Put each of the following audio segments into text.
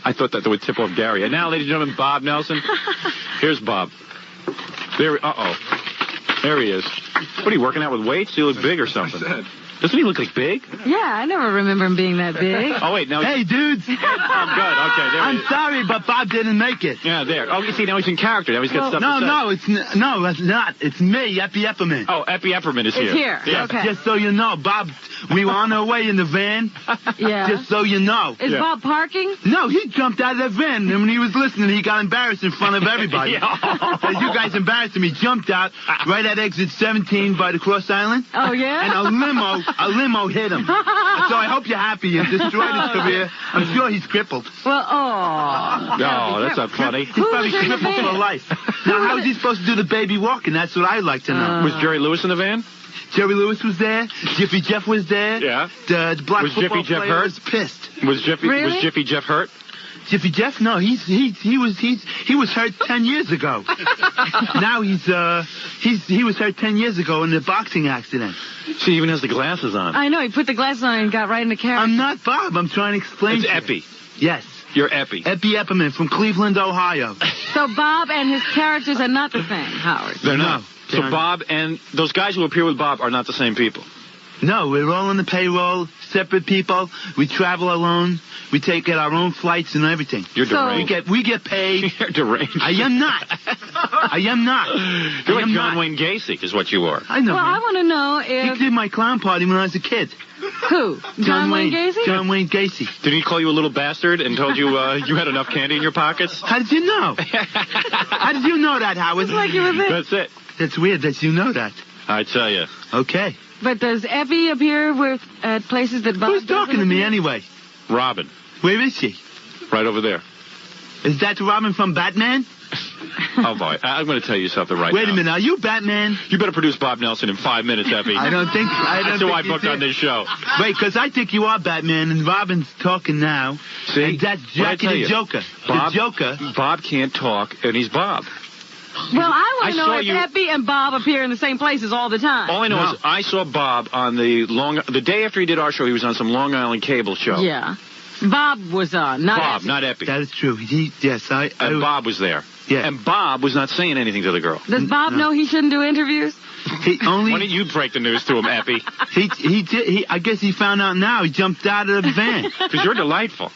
I thought that would tip off Gary. And now, ladies and gentlemen, Bob Nelson. Here's Bob. There he is. What, are you working out with weights? Do you look big or something? Doesn't he look like big? Yeah, I never remember him being that big. Oh, wait, now... Hey, dudes. I'm good. Okay, there I'm sorry, but Bob didn't make it. Yeah, there. Oh, you see, now he's in character. Now he's got stuff to say. No, it's not. It's me, Epi Epperman. Oh, Epi Epperman is here. It's here. Yeah. Okay. Just so you know, Bob, we were on our way in the van. Yeah. Just so you know. Is Bob parking? No, he jumped out of the van, and when he was listening, he got embarrassed in front of everybody. Yeah. You guys embarrassed him. He jumped out right at exit 17 by the Cross Island. Oh, yeah? And a limo hit him. So I hope you're happy. You destroyed his career. I'm sure he's crippled. Well, oh. No, that's not funny. He's probably crippled for life. Now, how is he supposed to do the baby walking? That's what I'd like to know. Was Jerry Lewis in the van? Jerry Lewis was there. Jiffy Jeff was there. Yeah. The black Was football Jiffy Jeff player hurt? was pissed. Was Jiffy Jeff hurt? Jiffy Jeff? No, he was hurt 10 years ago. Now he was hurt 10 years ago in a boxing accident. She even has the glasses on. I know, he put the glasses on and got right in the character. I'm not Bob. I'm trying to explain. It's to you. Epi. Yes. You're Epi. Epi Epperman from Cleveland, Ohio. So Bob and his characters are not the same, Howard. They're not. No, So they're Bob and those guys who appear with Bob are not the same people. No, we're all on the payroll, separate people. We travel alone. We take our own flights and everything. You're deranged. We get paid. You're deranged. I am not. I am not. You're like John Wayne Gacy is what you are. I know. Well, I want to know He if... did my clown party when I was a kid. Who? John Wayne Gacy? John Wayne Gacy. Did he call you a little bastard and told you you had enough candy in your pockets? How did you know? How did you know that, Howard? It's like you were there. That's it. That's weird that you know that. I tell you. Okay. But does Epi appear at places that Bob Who's talking to me appear? anyway? Robin. Where is she? Right over there. Is that Robin from Batman? Oh, boy. I'm going to tell you something right now. Wait a minute. Are you Batman? You better produce Bob Nelson in 5 minutes, Epi. I don't think... That's who I booked on this show. Wait, because I think you are Batman, and Robin's talking now. See? And that's Jackie the Joker. Bob, the Joker. Bob can't talk, and he's Bob. Well, I want to know saw if you- Epi and Bob appear in the same places all the time. All I know is I saw Bob on the day after he did our show, he was on some Long Island cable show. Yeah. Bob was on, not Bob, Epi. not Epi. That is true. And Bob was there. Yeah. And Bob was not saying anything to the girl. Does Bob know he shouldn't do interviews? He only... Why don't you break the news to him, Epi? He did. I guess he found out now. He jumped out of the van. Because you're delightful.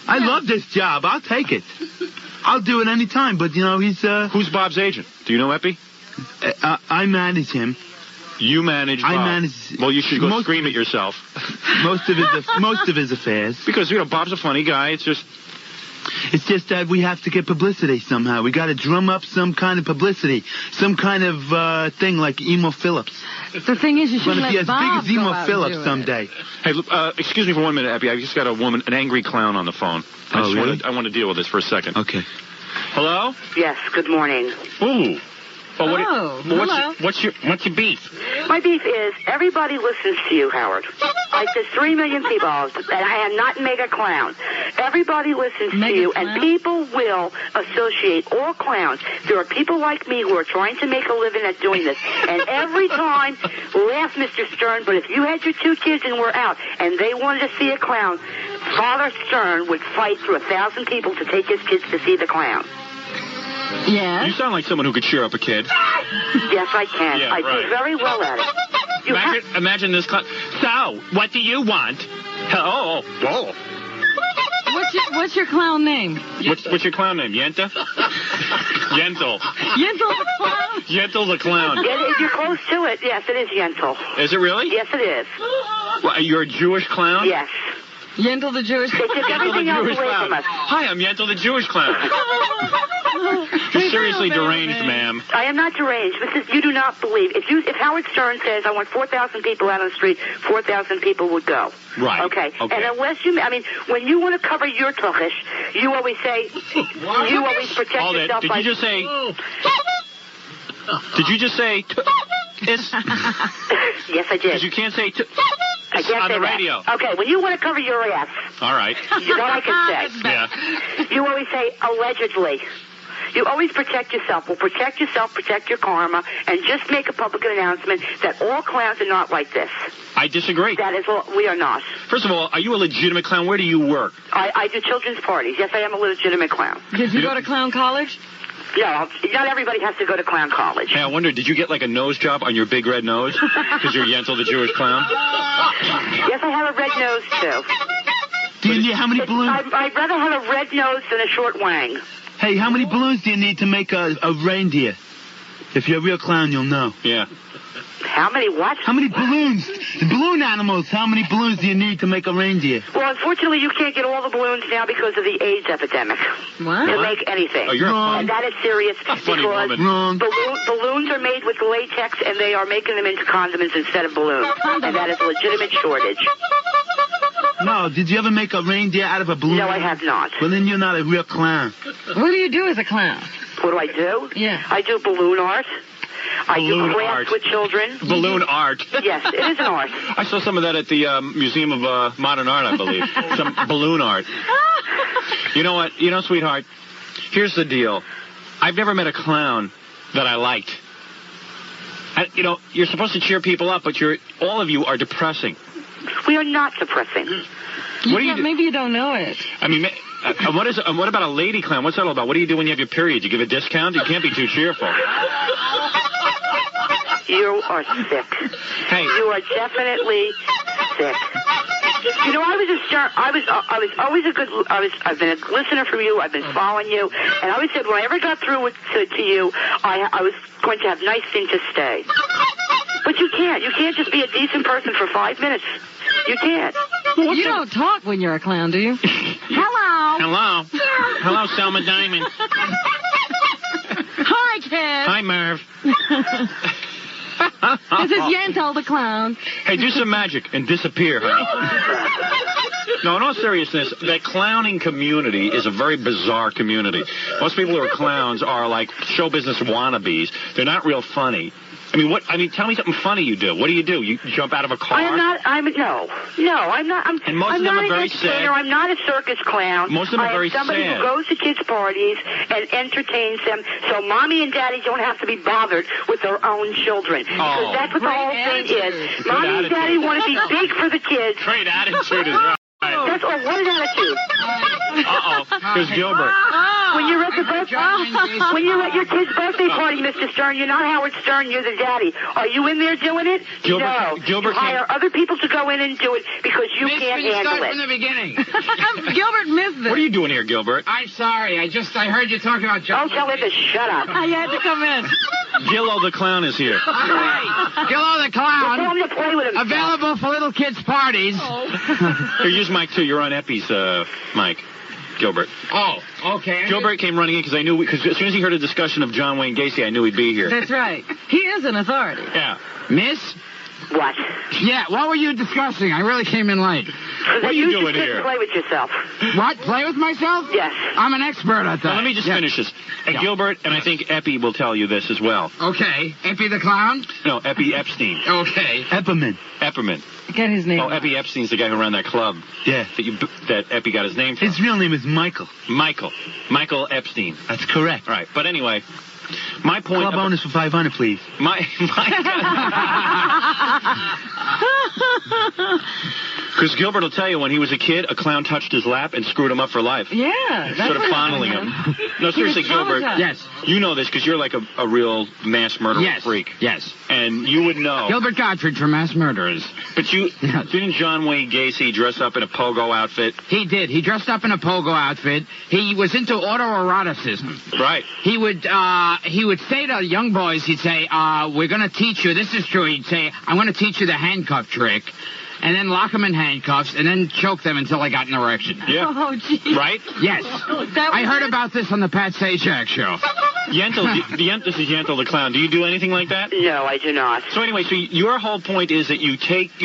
I love this job. I'll take it. I'll do it any time. But he's. Who's Bob's agent? Do you know Epi? I manage him. You manage Bob. I manage. Well, you should go scream at yourself. Most of his affairs. Because Bob's a funny guy. It's just that we have to get publicity somehow. We got to drum up some kind of publicity, some kind of thing like Emo Phillips. The thing is, you should let be as Bob big as go Emo out Phillips and do someday. it. Hey, excuse me for 1 minute, Epi. I just got an angry clown on the phone. I want to deal with this for a second. Okay. Hello? Yes, good morning. Ooh. Hello. What's your beef? My beef is everybody listens to you, Howard. Like there's 3 million people, and I am not mega clown. Everybody listens to you, and people will associate all clowns. There are people like me who are trying to make a living at doing this, and every time, laugh, Mr. Stern, but if you had your 2 kids and were out, and they wanted to see a clown, Father Stern would fight through 1,000 people to take his kids to see the clown. Yes. You sound like someone who could cheer up a kid. Yes, I can. Yeah, I do very well at it. Imagine this clown. So, what do you want? Oh. What's your clown name? What's your clown name? Yenta? Yentl. Yentl the clown? Yentl the clown. Yeah, you're close to it. Yes, it is Yentl. Is it really? Yes, it is. Well, you're a Jewish clown? Yes. Yentl the Jewish They took everything else away from us. Hi, I'm Yentl the Jewish clown. You're seriously deranged, ma'am. I am not deranged. You do not believe. If Howard Stern says I want 4,000 people out on the street, 4,000 people would go. Right. Okay. And unless when you want to cover your tuchish, you always say, you always protect yourself Did by... you just say... Did you just say... Yes, I did. Because you can't say... I can't on say the that. radio. Okay, when you want to cover your ass, all right. you know what I can say. Yeah. You always say allegedly. You always protect yourself. Well, protect yourself, protect your karma, and just make a public announcement that all clowns are not like this. I disagree. That is all. We are not. First of all, are you a legitimate clown? Where do you work? I do children's parties. Yes, I am a legitimate clown. Did you go to clown college? No, not everybody has to go to clown college. Hey, I wonder, did you get like a nose job on your big red nose? Because you're Yentl the Jewish clown? Yes, I have a red nose, too. Do you need, how many balloons? I'd rather have a red nose than a short wang. Hey, how many balloons do you need to make a reindeer? If you're a real clown, you'll know. Yeah. How many what? How many balloons? The balloon animals, how many balloons do you need to make a reindeer? Well, unfortunately, you can't get all the balloons now because of the AIDS epidemic. What? To make anything. Oh, you're Wrong. And that is serious funny because woman. Wrong. balloons are made with latex, and they are making them into condoms instead of balloons. And that is a legitimate shortage. No, did you ever make a reindeer out of a balloon? No, I have not. Well, then you're not a real clown. What do you do as a clown? What do I do? Yeah. I do balloon art. I Balloon do crafts art. with children. Balloon art. Yes, it is an art. I saw some of that at the Museum of Modern Art, I believe. Some balloon art. You know what? You know, sweetheart, here's the deal. I've never met a clown that I liked. You know, you're supposed to cheer people up, but all of you are depressing. We are not depressing. What do you do? Maybe you don't know it. I mean, what about a lady clown? What's that all about? What do you do when you have your period? You give a discount? You can't be too cheerful. You are sick. Hey. You are definitely sick. You know, I've been a listener from you. I've been following you, and I always said when I ever got through to you, I was going to have nice things to stay. But you can't. You can't just be a decent person for 5 minutes. You can't. You don't talk when you're a clown, do you? Hello. Hello. Hello, Selma Diamond. Hi, kid. Hi, Merv. This is Yentl the clown. Hey, do some magic and disappear, honey. No, in all seriousness, that clowning community is a very bizarre community. Most people who are clowns are like show business wannabes. They're not real funny. I mean, tell me something funny you do. What do? You jump out of a car? I'm not. I'm not. And most of them are very sad. sad. I'm not a circus clown. Most of them are very sad. I'm somebody who goes to kids' parties and entertains them, so mommy and daddy don't have to be bothered with their own children. Because that's what the whole thing is. Mommy and daddy want to be big for the kids. Great attitude is right. That's all. What an attitude. Uh-oh. Here's Gilbert. When you're at your kid's birthday party, Mr. Stern, you're not Howard Stern, you're the daddy. Are you in there doing it? No. Gilbert you hire other people to go in and do it because you can't handle it. From the beginning. Gilbert missed this. What are you doing here, Gilbert? I'm sorry. I heard you talking about John. Don't tell him to shut up. I had to come in. Gillo the clown is here. Gillo the Tell clown. him to play with himself. Available for little kids' parties. Here, use Mike, too. You're on Epi's mic, Gilbert. Oh, okay. Gilbert came running in because I knew, because as soon as he heard a discussion of John Wayne Gacy, I knew he'd be here. That's right. He is an authority. Yeah. Miss? What? Yeah, what were you discussing? I really came in late. What are you doing here? Play with yourself. What? Play with myself? Yes. I'm an expert at that. Now, let me just finish this. And Gilbert, and I think Epi will tell you this as well. Okay. Epi the clown? No, Epi Epstein. Okay. Epperman. Get his name. Oh, Epi Epstein's the guy who ran that club. Yeah. That Epi got his name from. His real name is Michael. Michael Epstein. That's correct. All right. But anyway, my point... Club bonus for 500, please. Because Gilbert will tell you, when he was a kid, a clown touched his lap and screwed him up for life. Yeah. That's Sort of what fondling happened. him. No, seriously, Gilbert. Yes. You know this because you're like a real mass murderer freak. Yes. And you would know. Gilbert Gottfried for Mass Murderers. But didn't John Wayne Gacy dress up in a pogo outfit? He did. He dressed up in a pogo outfit. He was into autoeroticism. Right. He would say to young boys, he'd say, we're going to teach you, this is true, he'd say, I'm going to teach you the handcuff trick. And then lock them in handcuffs, and then choke them until they got an erection. Yeah. Oh, geez. Right? Yes. I heard about this on the Pat Sajak show. This is Yentl the clown. Do you do anything like that? No, I do not. So anyway, so your whole point is that you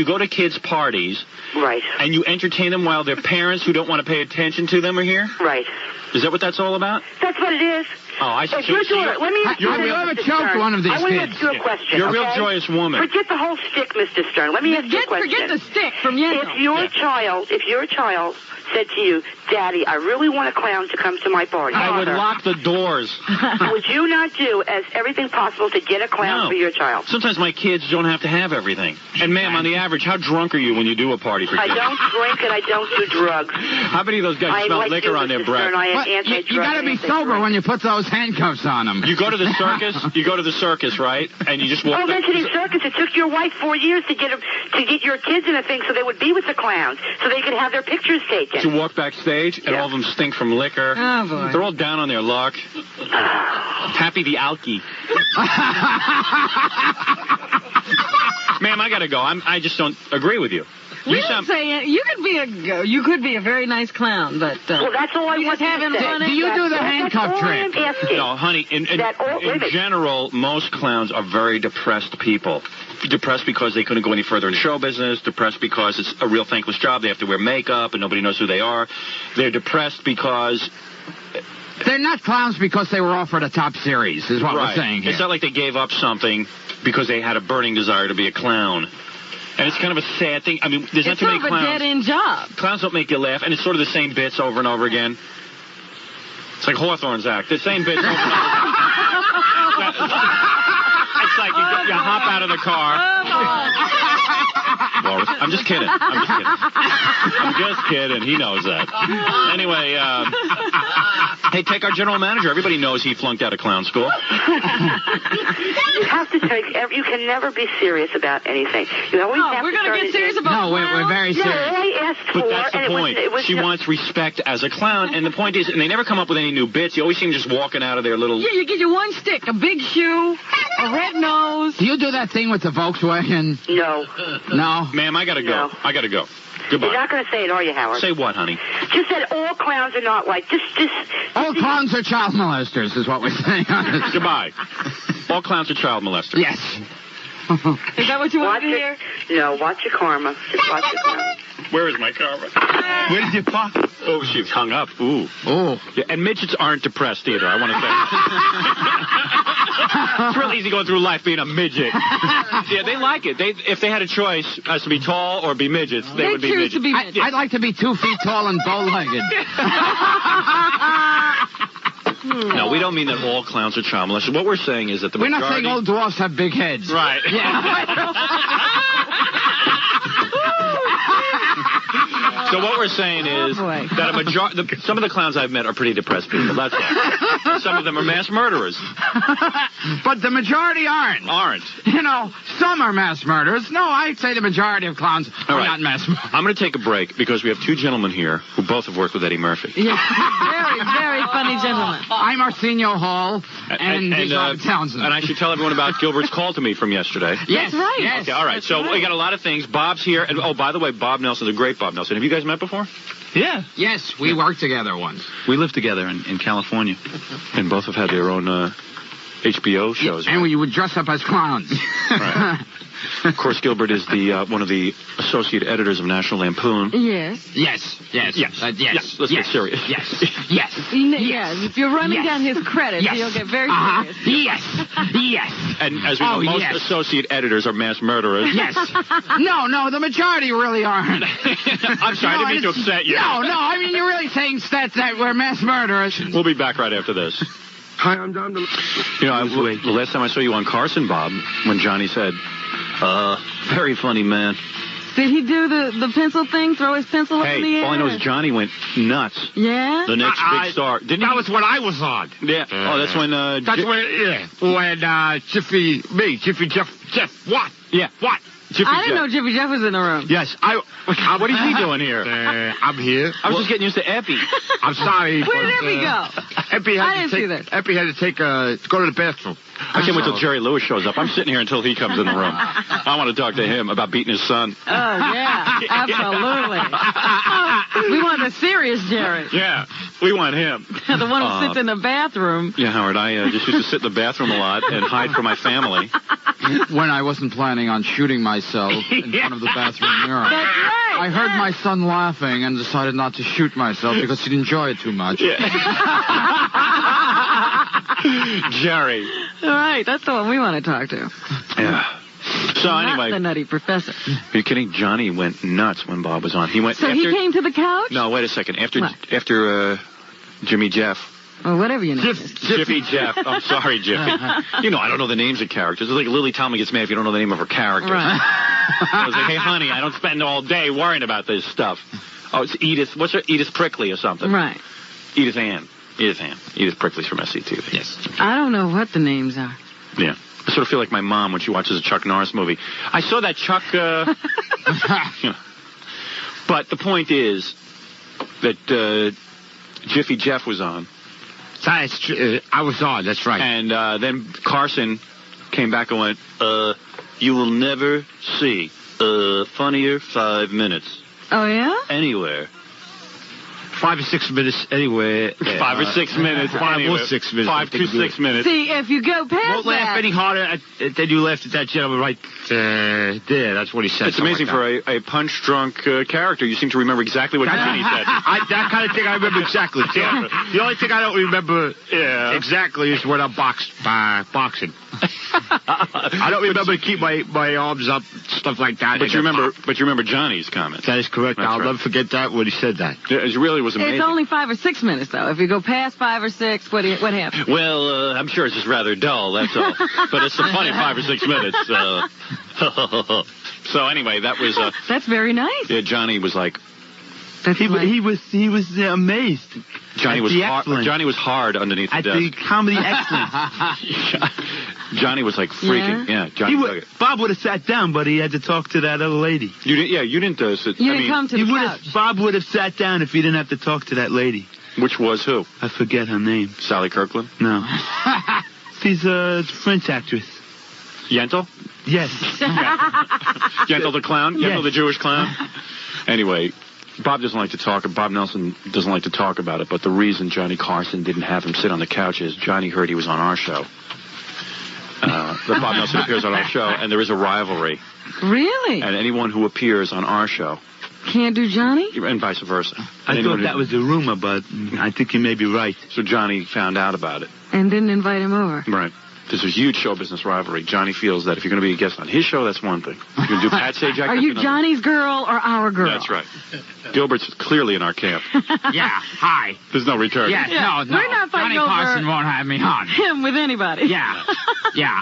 go to kids' parties. Right. And you entertain them while their parents who don't want to pay attention to them are here? Right. Is that what that's all about? That's what it is. Oh, I see. If you're doing it, let me ask you Have you ever choked one of these I want to kids? ask you a question. You're a real okay? joyous woman. Forget the whole stick, Mr. Stern. Let me ask you a question. Forget the stick from Yentl. If your child said to you, Daddy, I really want a clown to come to my party. I would Father, lock the doors. would you not do as everything possible to get a clown No. for your child? Sometimes my kids don't have to have everything. And, ma'am, on the average, how drunk are you when you do a party for I kids? don't drink and I don't do drugs. How many of those guys I smell like liquor you, on their Mr. breath? Stern. I am But anti-drug. you got to be sober when you put those handcuffs on them. You go to the circus. You go to the circus, right? And you just walk. Oh, mentioning circus, it took your wife 4 years to get your kids in a thing so they would be with the clowns, so they could have their pictures taken. to walk backstage, and all of them stink from liquor. Oh, boy. They're all down on their luck. Happy the alky. Ma'am, I gotta go. I just don't agree with you. We don't say you could be a very nice clown, but Well, that's all I you want just haven't to say. run Do you do the That's handcuff all trick? I'm asking. No, honey, in Wait a minute. general, most clowns are very depressed people. Depressed because they couldn't go any further in show business. Depressed because it's a real thankless job. They have to wear makeup and nobody knows who they are. They're depressed because... They're not clowns because they were offered a top series, is what we're saying here. It's not like they gave up something because they had a burning desire to be a clown. And it's kind of a sad thing. I mean, there's not it's too sort many of a clowns. dead-end job. Clowns don't make you laugh, and it's sort of the same bits over and over again. It's like Hawthorne's act. The same bits over and over again. It's like you hop out of the car. Walrus. I'm just kidding. I'm just kidding. He knows that. Anyway, hey, take our general manager. Everybody knows he flunked out of clown school. You have to take. You can never be serious about anything. You always have we're to going to get serious about No, we're clowns? very Yeah, serious. all I asked for, But that's the and point. it was She wants respect as a clown, and the point is, and they never come up with any new bits. You always see them just walking out of their little... Yeah, you get your one stick, a big shoe, a red nose. Do you do that thing with the Volkswagen? No. No? Ma'am, I gotta go. No. I gotta go. You're Goodbye. not going to say it, are you, Howard? Say what, honey? Just that all clowns are not like. Just. All clowns are child molesters, is what we're saying on this. Goodbye. All clowns are child molesters. Yes. Is that what you want Watch to hear? No, watch your karma. Just watch your karma. Where is my karma? Where did you park? Oh, she's hung up. Ooh. Oh. Yeah, and midgets aren't depressed either, I want to say. It's real easy going through life being a midget. Yeah, they like it. If they had a choice as to be tall or be midgets, they would be choose midgets. to be midgets. I'd like to be 2 feet tall and bow-legged. No, we don't mean that all clowns are child molesters. What we're saying is that the We're not majority... saying all dwarfs have big heads. Right. So what we're saying is boy. that some of the clowns I've met are pretty depressed people. That's all. Some of them are mass murderers. But the majority aren't. Aren't. You know, some are mass murderers. No, I'd say the majority of clowns All are right. not mass murderers. I'm going to take a break because we have two gentlemen here who both have worked with Eddie Murphy. Yes, very, very funny gentleman. I'm Arsenio Hall, and he's Robert Townsend. And I should tell everyone about Gilbert's call to me from yesterday. Yes, That's right. Yes. Okay, all right. So we got a lot of things. Bob's here. And, oh, by the way, Bob Nelson, the great Bob Nelson. Have you guys met before? Yeah. Yes, we worked together once. We lived together in California. And both have had their own HBO shows. And we would dress up as clowns. Right. Of course, Gilbert is the one of the associate editors of National Lampoon. Yes. Yes. Yes. Let's get serious. Yes. Yes. Yes. If you're running Yes. down his credits, Yes. he'll get very Uh-huh. serious. Yes. Yes. And as we know, most yes. associate editors are mass murderers. Yes. No, the majority really aren't. I'm sorry, I didn't mean to upset you. No, I mean, you're really saying that we're mass murderers. We'll be back right after this. Hi, I'm John DeBella. You know, the last time I saw you on Carson, Bob, when Johnny said, very funny, man. Did he do the pencil thing? Throw his pencil up in the Hey, air? all I know is Johnny went nuts. Yeah? The next big star. Didn't That he? was when I was on. Yeah. Oh, that's when... When Jiffy Jeff, what? Yeah. What? Jiffy I didn't Jeff. know Jiffy Jeff was in the room. Yes, What is he doing here? I'm here. I was just getting used to Epi. I'm sorry. Where did Epi go? Epi I didn't see that. Epi had to go to the bathroom. I can't wait till Jerry Lewis shows up. I'm sitting here until he comes in the room. I want to talk to him about beating his son. Oh, yeah. Absolutely. We want the serious Jerry. Yeah, we want him. The one who sits in the bathroom. Yeah, Howard, I just used to sit in the bathroom a lot and hide from my family. When I wasn't planning on shooting myself in front of the bathroom mirror. That's right. I heard my son laughing and decided not to shoot myself because he'd enjoy it too much. Jerry. All right, that's the one we want to talk to. Yeah. So Not anyway, the Nutty Professor. are you kidding? Johnny went nuts when Bob was on. He went. So after, he came to the couch? No, wait a second. After What? Jimmy Jeff. Or whatever your name is. Jiffy Jeff. I'm sorry, Jiffy. You know, I don't know the names of characters. It's like Lily Tomlin gets mad if you don't know the name of her character. Right. I was like, hey, honey, I don't spend all day worrying about this stuff. Oh, it's Edith. What's her? Edith Prickley or something. Right. Edith Ann. Edith Prickley's from SCTV. Yes. I don't know what the names are. Yeah. I sort of feel like my mom when she watches a Chuck Norris movie. I saw that Chuck... you know. But the point is that Jiffy Jeff was on. That's true. I was on, that's right. And then Carson came back and went, you will never see a funnier 5 minutes Oh, yeah? anywhere. 5 or 6 minutes anywhere. 5 or 6 minutes. 5 anywhere. or 6 minutes. 5 to 6 minutes. See, if you go past Won't laugh that... any harder than you laughed at that gentleman right there. That's what he said. It's amazing for a punch-drunk character. You seem to remember exactly what Ginny said. That kind of thing I remember exactly. The only thing I don't remember exactly is when I'm boxing. I don't remember to keep my arms up, stuff like that. But you remember Johnny's comment. That is correct. That's I'll right. never forget that when he said that. It really was amazing. It's only 5 or 6 minutes, though. If you go past 5 or 6, what happens? Well, I'm sure it's just rather dull, that's all. But it's a funny 5 or 6 minutes. So anyway, that was... That's very nice. yeah, Johnny was like... He was amazed. Johnny was hard underneath the at desk. the comedy excellence. Johnny was like freaking. Yeah, Johnny. Bob would have sat down, but he had to talk to that other lady. You didn't sit. You didn't come to the couch. Bob would have sat down if he didn't have to talk to that lady. Which was who? I forget her name. Sally Kirkland? No. She's a French actress. Yentl? Yes. Yentl the clown? Yes. Yentl the Jewish clown? Anyway, Bob Nelson doesn't like to talk about it, but the reason Johnny Carson didn't have him sit on the couch is Johnny heard he was on our show. That Bob Nelson appears on our show, and there is a rivalry. Really? And anyone who appears on our show... Can't do Johnny? And vice versa. I thought that was a rumor, but I think you may be right. So Johnny found out about it. And didn't invite him over. Right. There's a huge show business rivalry. Johnny feels that if you're going to be a guest on his show, that's one thing. If you're going to do Pat Sajak... Are you Johnny's girl or our girl? That's right. Gilbert's clearly in our camp. Yeah, hi. There's no return. Yeah, no. We're not fighting Johnny over Carson won't have me on. him with anybody. Yeah,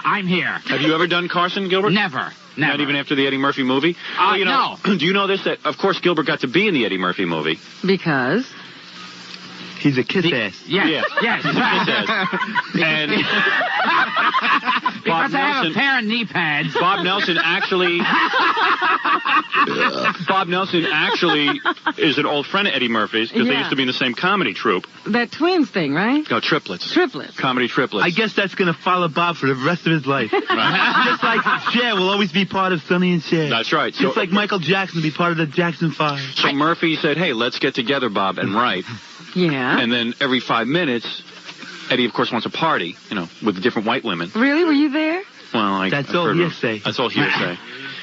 I'm here. Have you ever done Carson, Gilbert? Never. Not even after the Eddie Murphy movie? No. Do you know this? That, of course, Gilbert got to be in the Eddie Murphy movie. Because? He's a kiss-ass. Yes. And because I have a pair of knee pads. Bob Nelson actually is an old friend of Eddie Murphy's because they used to be in the same comedy troupe. That twins thing, right? No, triplets. Triplets. Comedy triplets. I guess that's going to follow Bob for the rest of his life. Right. Just like Cher will always be part of Sonny and Cher. That's right. So, Just like Michael Jackson will be part of the Jackson 5. So Murphy said, hey, let's get together, Bob, and write. Yeah. And then every 5 minutes, Eddie, of course, wants a party, with different white women. Really? Were you there? Well, That's all hearsay. That's all hearsay.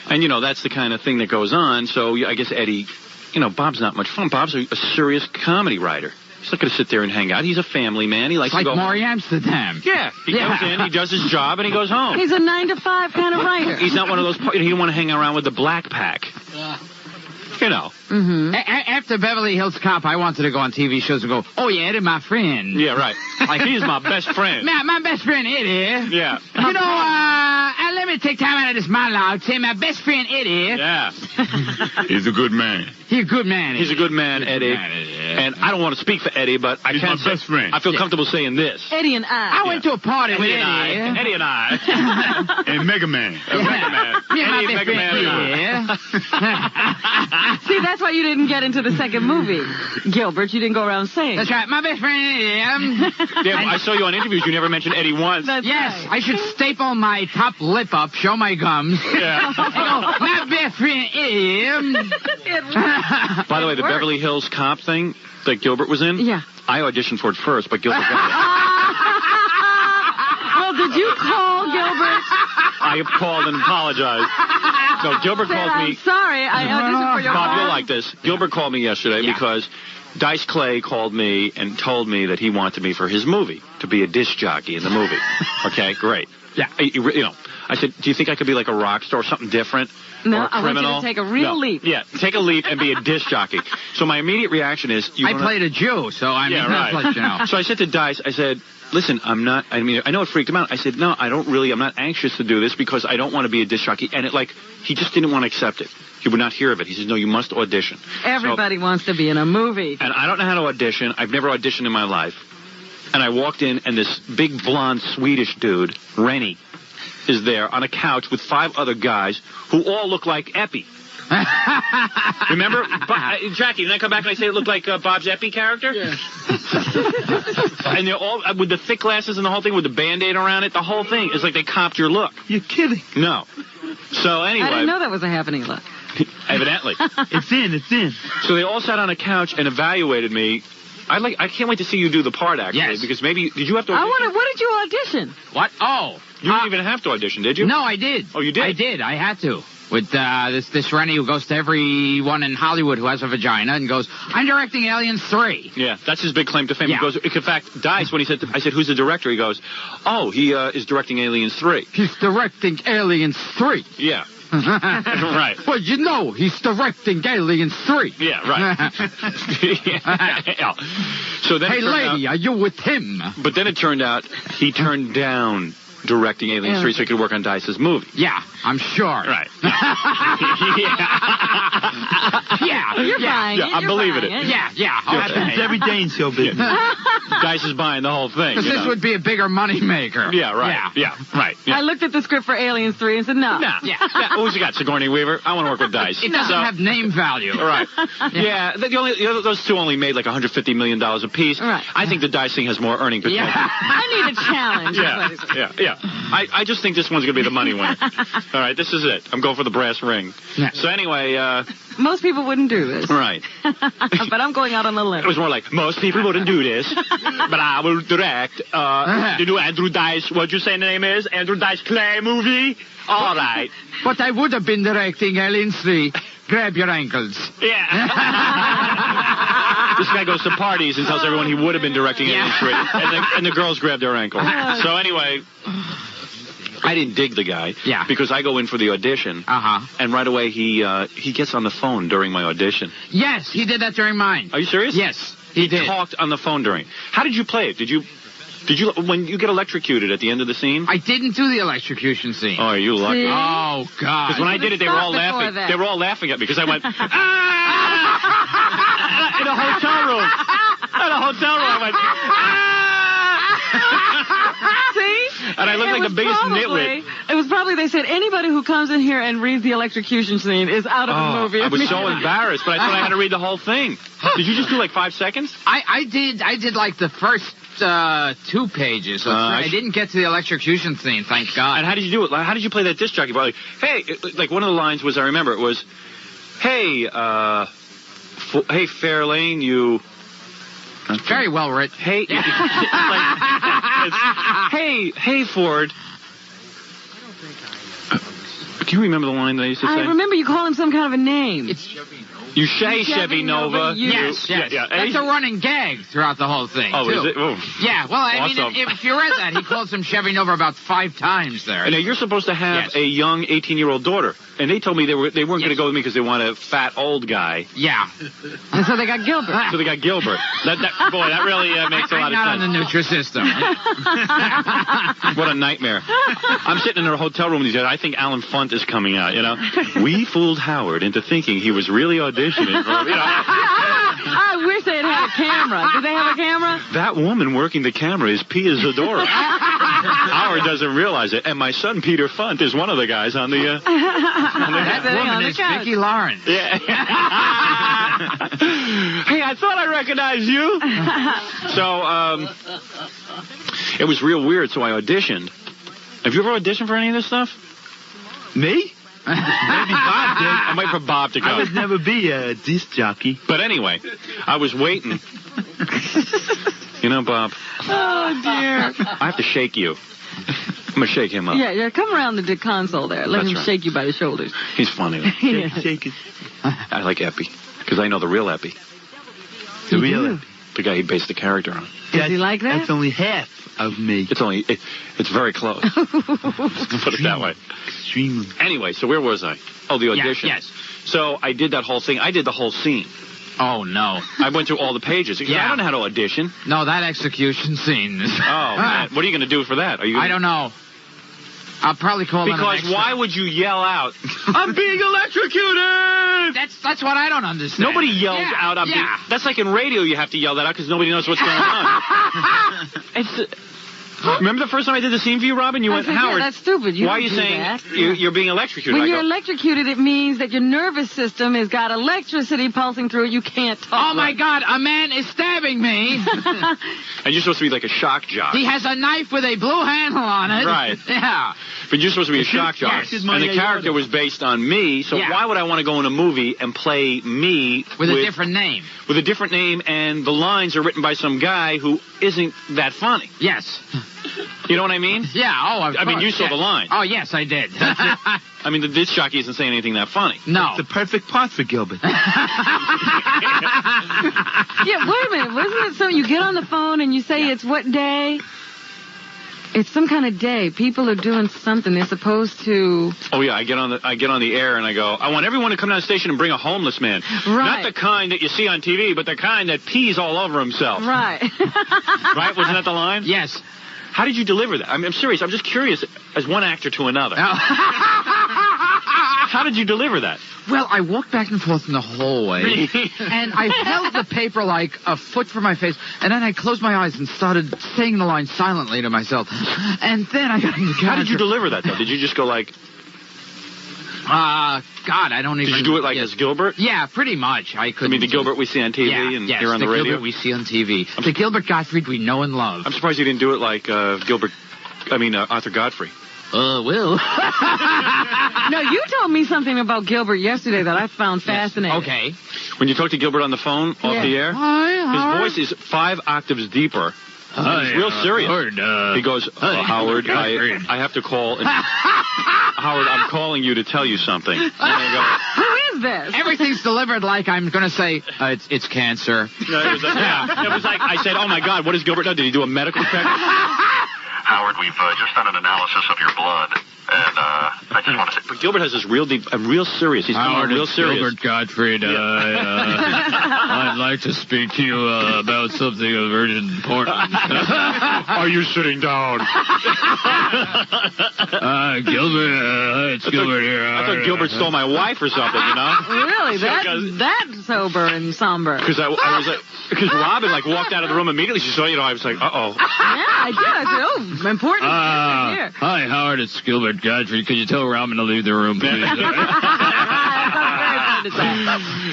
And, that's the kind of thing that goes on. So I guess Eddie, Bob's not much fun. Bob's a serious comedy writer. He's not going to sit there and hang out. He's a family man. He likes to go... Like Maury Amsterdam. Yeah. He goes in, he does his job, and he goes home. He's a 9-to-5 kind of writer. He's not one of those... He don't want to hang around with the black pack. Mm-hmm. After Beverly Hills Cop, I wanted to go on TV shows and go, oh, yeah, Eddie, my friend. Yeah, right. Like, he's my best friend. My best friend, Eddie. Yeah. Let me take time out of this monologue to say my best friend, Eddie. Yeah. He's a good man. He's a good man, Eddie. He's a good man, Eddie. And I I don't want to speak for Eddie, but I He's can my best friend. I feel comfortable saying this. Eddie and I. I went to a party with Eddie. Eddie and I. And Mega Man. Mega Man. Yeah, my Eddie and best Mega Man. friend, yeah. See, that's why you didn't get into the second movie, Gilbert. You didn't go around saying. That's right. My best friend, Eddie. Yeah, I saw you on interviews. You never mentioned Eddie once. That's Yes, right. I should staple my top lip up, show my gums. Yeah. And go, my best friend, Eddie. By the way, the Beverly Hills Cop thing that Gilbert was in, Yeah. I auditioned for it first, but Gilbert got it. Well, did you call Gilbert I called and apologized. No, Gilbert Said, called I'm me. sorry, I auditioned for your Bob, part. you'll like this. Gilbert called me yesterday because Dice Clay called me and told me that he wanted me for his movie, to be a disc jockey in the movie. Okay, great. Yeah, I said, do you think I could be like a rock star or something different? No, or a I want you criminal? to take a real leap. Yeah, take a leap and be a disc jockey. So my immediate reaction is... I played a Jew, so I mean, that's like, you know. So I said to Dice, I said, listen, I know it freaked him out. I said, no, I'm not anxious to do this because I don't want to be a disc jockey. And he just didn't want to accept it. He would not hear of it. He said, no, you must audition. Everybody wants to be in a movie. And I don't know how to audition. I've never auditioned in my life. And I walked in, and this big blonde Swedish dude, Rennie, is there on a couch with 5 other guys who all look like Epi. Remember? Jackie, didn't I come back and I say it looked like Bob's Epi character? Yeah. And they're all with the thick glasses and the whole thing with the Band-Aid around it. The whole thing is like they copped your look. You're kidding. No. So anyway. I didn't know that was a happening look. Evidently. It's in. So they all sat on a couch and evaluated me. I can't wait to see you do the part, actually. Yes. Because maybe... Did you have to audition? What did you audition? What? Oh. You didn't even have to audition, did you? No, I did. Oh, you did? I did. I had to. With this Rennie who goes to everyone in Hollywood who has a vagina and goes, I'm directing Aliens 3. Yeah, that's his big claim to fame. Yeah. He goes, in fact, Dice, when I said, who's the director? He goes, oh, he is directing Aliens 3. He's directing Aliens 3. Yeah. Right. Well, you know, he's directing Aliens 3. Yeah, right. Yeah. So then Hey, lady, are you with him? But then it turned out he turned down directing Aliens 3 so he could work on Dice's movie. Yeah, I'm sure. Right. Yeah. You're buying it. I'm believing it. Yeah. Happens every day in show business. Dice is buying the whole thing. Because this would be a bigger money maker. Yeah, right. Yeah, right. Yeah. I looked at the script for Aliens 3 and said, no. Nah. Yeah. Who's you got? Sigourney Weaver? I want to work with Dice. It doesn't have name value. Right. Yeah. Those two only made like $150 million a piece. Right. I think the Dice thing has more earning potential. Yeah. I need a challenge. Yeah. I just think this one's going to be the money winner. All right, this is it. I'm going for the brass ring. Yeah. So anyway, Most people wouldn't do this. right. But I'm going out on a limb. It was more like, most people wouldn't do this, but I will direct the new Andrew Dice, what you say the name is? Andrew Dice Clay movie? All right. But I would have been directing Aliens 3. Grab your ankles. Yeah. This guy goes to parties and tells everyone he would have been directing Aliens 3, and the girls grab their ankles. So anyway... I didn't dig the guy. Yeah. Because I go in for the audition. Uh-huh. And right away he gets on the phone during my audition. Yes, he did that during mine. Are you serious? Yes, he did. Talked on the phone during. How did you play it? Did you when you get electrocuted at the end of the scene? I didn't do the electrocution scene. Oh, are you lucky? See? Oh, God. Because when I did it, they were all Stop before laughing. that. They were all laughing at me because I went, ah! In a hotel room. In a hotel room, I went, ah! See? And I looked like the biggest nitwit. It was probably, they said, anybody who comes in here and reads the electrocution scene is out of the movie. I was so embarrassed, but I thought I had to read the whole thing. Did you just do like 5 seconds? I did like the first 2 pages. I didn't get to the electrocution scene, thank God. And how did you do it? Like, how did you play that disc jockey? Like, hey, like one of the lines was, I remember, it was, hey, hey, Fairlane, you... Very well written. Hey, hey, Ford. Can you remember the line that I used to say? I remember you call him some kind of a name. You say Chevy Nova. Yes. Yeah. That's a running gag throughout the whole thing, Oh, too. is it? Oh. Yeah, well, I Awesome. mean, if you read that, he calls him Chevy Nova about 5 times there. And now you're supposed to have a young 18-year-old daughter. And they told me they weren't going to go with me because they want a fat old guy. Yeah. And so they got Gilbert. So they got Gilbert. That really makes a lot of not sense. on the Nutrisystem. What a nightmare. I'm sitting in a hotel room with these guys. I think Alan Funt is coming out, you know. We fooled Howard into thinking he was really auditioning for, you know. I wish they had had a camera. Did they have a camera? That woman working the camera is Pia Zadora. Howard doesn't realize it. And my son, Peter Funt, is one of the guys on the... That Sitting on woman the is couch. Vicki Lawrence. Yeah. Hey, I thought I recognized you. So, it was real weird, so I auditioned. Have you ever auditioned for any of this stuff? Me? Maybe Bob did. I'm waiting for Bob to go. I would never be a disc jockey. But anyway, I was waiting. You know, Bob. Oh, dear. I have to shake you. I'm going to shake him up. Yeah, come around the console there. Let That's him right. shake you by the shoulders. He's funny. Shake it. I like Epi, because I know the real Epi. The real do? The guy he based the character on. Does he like that? That's only half of me. It's very close. Put it that way. Extremely. Anyway, so where was I? Oh, the audition. Yes. So I did that whole thing. I did the whole scene. Oh, no. I went through all the pages. Because I don't know how to audition. No, that execution scene. Oh, man. What are you going to do for that? I don't know. I'll probably call them. Because why would you yell out, I'm being electrocuted? That's what I don't understand. Nobody yells out. That's like in radio you have to yell that out because nobody knows what's going on. Remember the first time I did the scene for you, Robin? You went, Howard, that's stupid. Why are you saying you're being electrocuted? When you're electrocuted, it means that your nervous system has got electricity pulsing through it. You can't talk. Oh, my God, a man is stabbing me. And you're supposed to be like a shock jock. He has a knife with a blue handle on it. Right. Yeah. But you're supposed to be a shock jock. Yes. And the character was based on me, so why would I want to go in a movie and play me with a different name? With a different name, and the lines are written by some guy who isn't that funny. Yes. You know what I mean? Yeah, I mean, you saw the line. Oh, yes, I did. I mean, the disc jockey isn't saying anything that funny. No. It's the perfect part for Gilbert. Yeah, wait a minute. Wasn't it so you get on the phone and you say it's what day? It's some kind of day. People are doing something. They're supposed to... Oh, yeah, I get on the air and I go, I want everyone to come down the station and bring a homeless man. Right. Not the kind that you see on TV, but the kind that pees all over himself. Right. Right? Wasn't that the line? Yes. How did you deliver that? I'm serious. I'm just curious as one actor to another. How did you deliver that? Well, I walked back and forth in the hallway, and I held the paper like a foot from my face, and then I closed my eyes and started saying the line silently to myself. And then I got into character. How did you deliver that, though? Did you just go like... God, I don't even... Did you do it like as Gilbert? Yeah, pretty much. I mean, the Gilbert we see on TV and hear on the radio? Gilbert we see on TV. The Gilbert Gottfried we know and love. I'm surprised you didn't do it like Arthur Godfrey. Will. No, you told me something about Gilbert yesterday that I found fascinating. Okay. When you talk to Gilbert on the phone, off the air, his voice is 5 octaves deeper. He's real serious. He goes, Howard, I have to call. Howard, I'm calling you to tell you something. And I go, who is this? Everything's delivered like I'm going to say, it's cancer. No, it was like, I said, oh, my God, what does Gilbert do? Did he do a medical check? Howard, we've just done an analysis of your blood, and I just want to say... But Gilbert has this real deep, real serious. He's Howard, real serious. Gilbert Gottfried, I'd like to speak to you about something of urgent importance. Are you sitting down? Gilbert, it's Gilbert here. I thought Gilbert stole my wife or something, you know? Really? That sober and somber. Because I was like... Because Robin, walked out of the room immediately. She saw, I was like, uh-oh. Yeah, I did. I said, oh, important here. Hi, Howard. It's Gilbert Gottfried. Could you tell Robin to leave the room, please?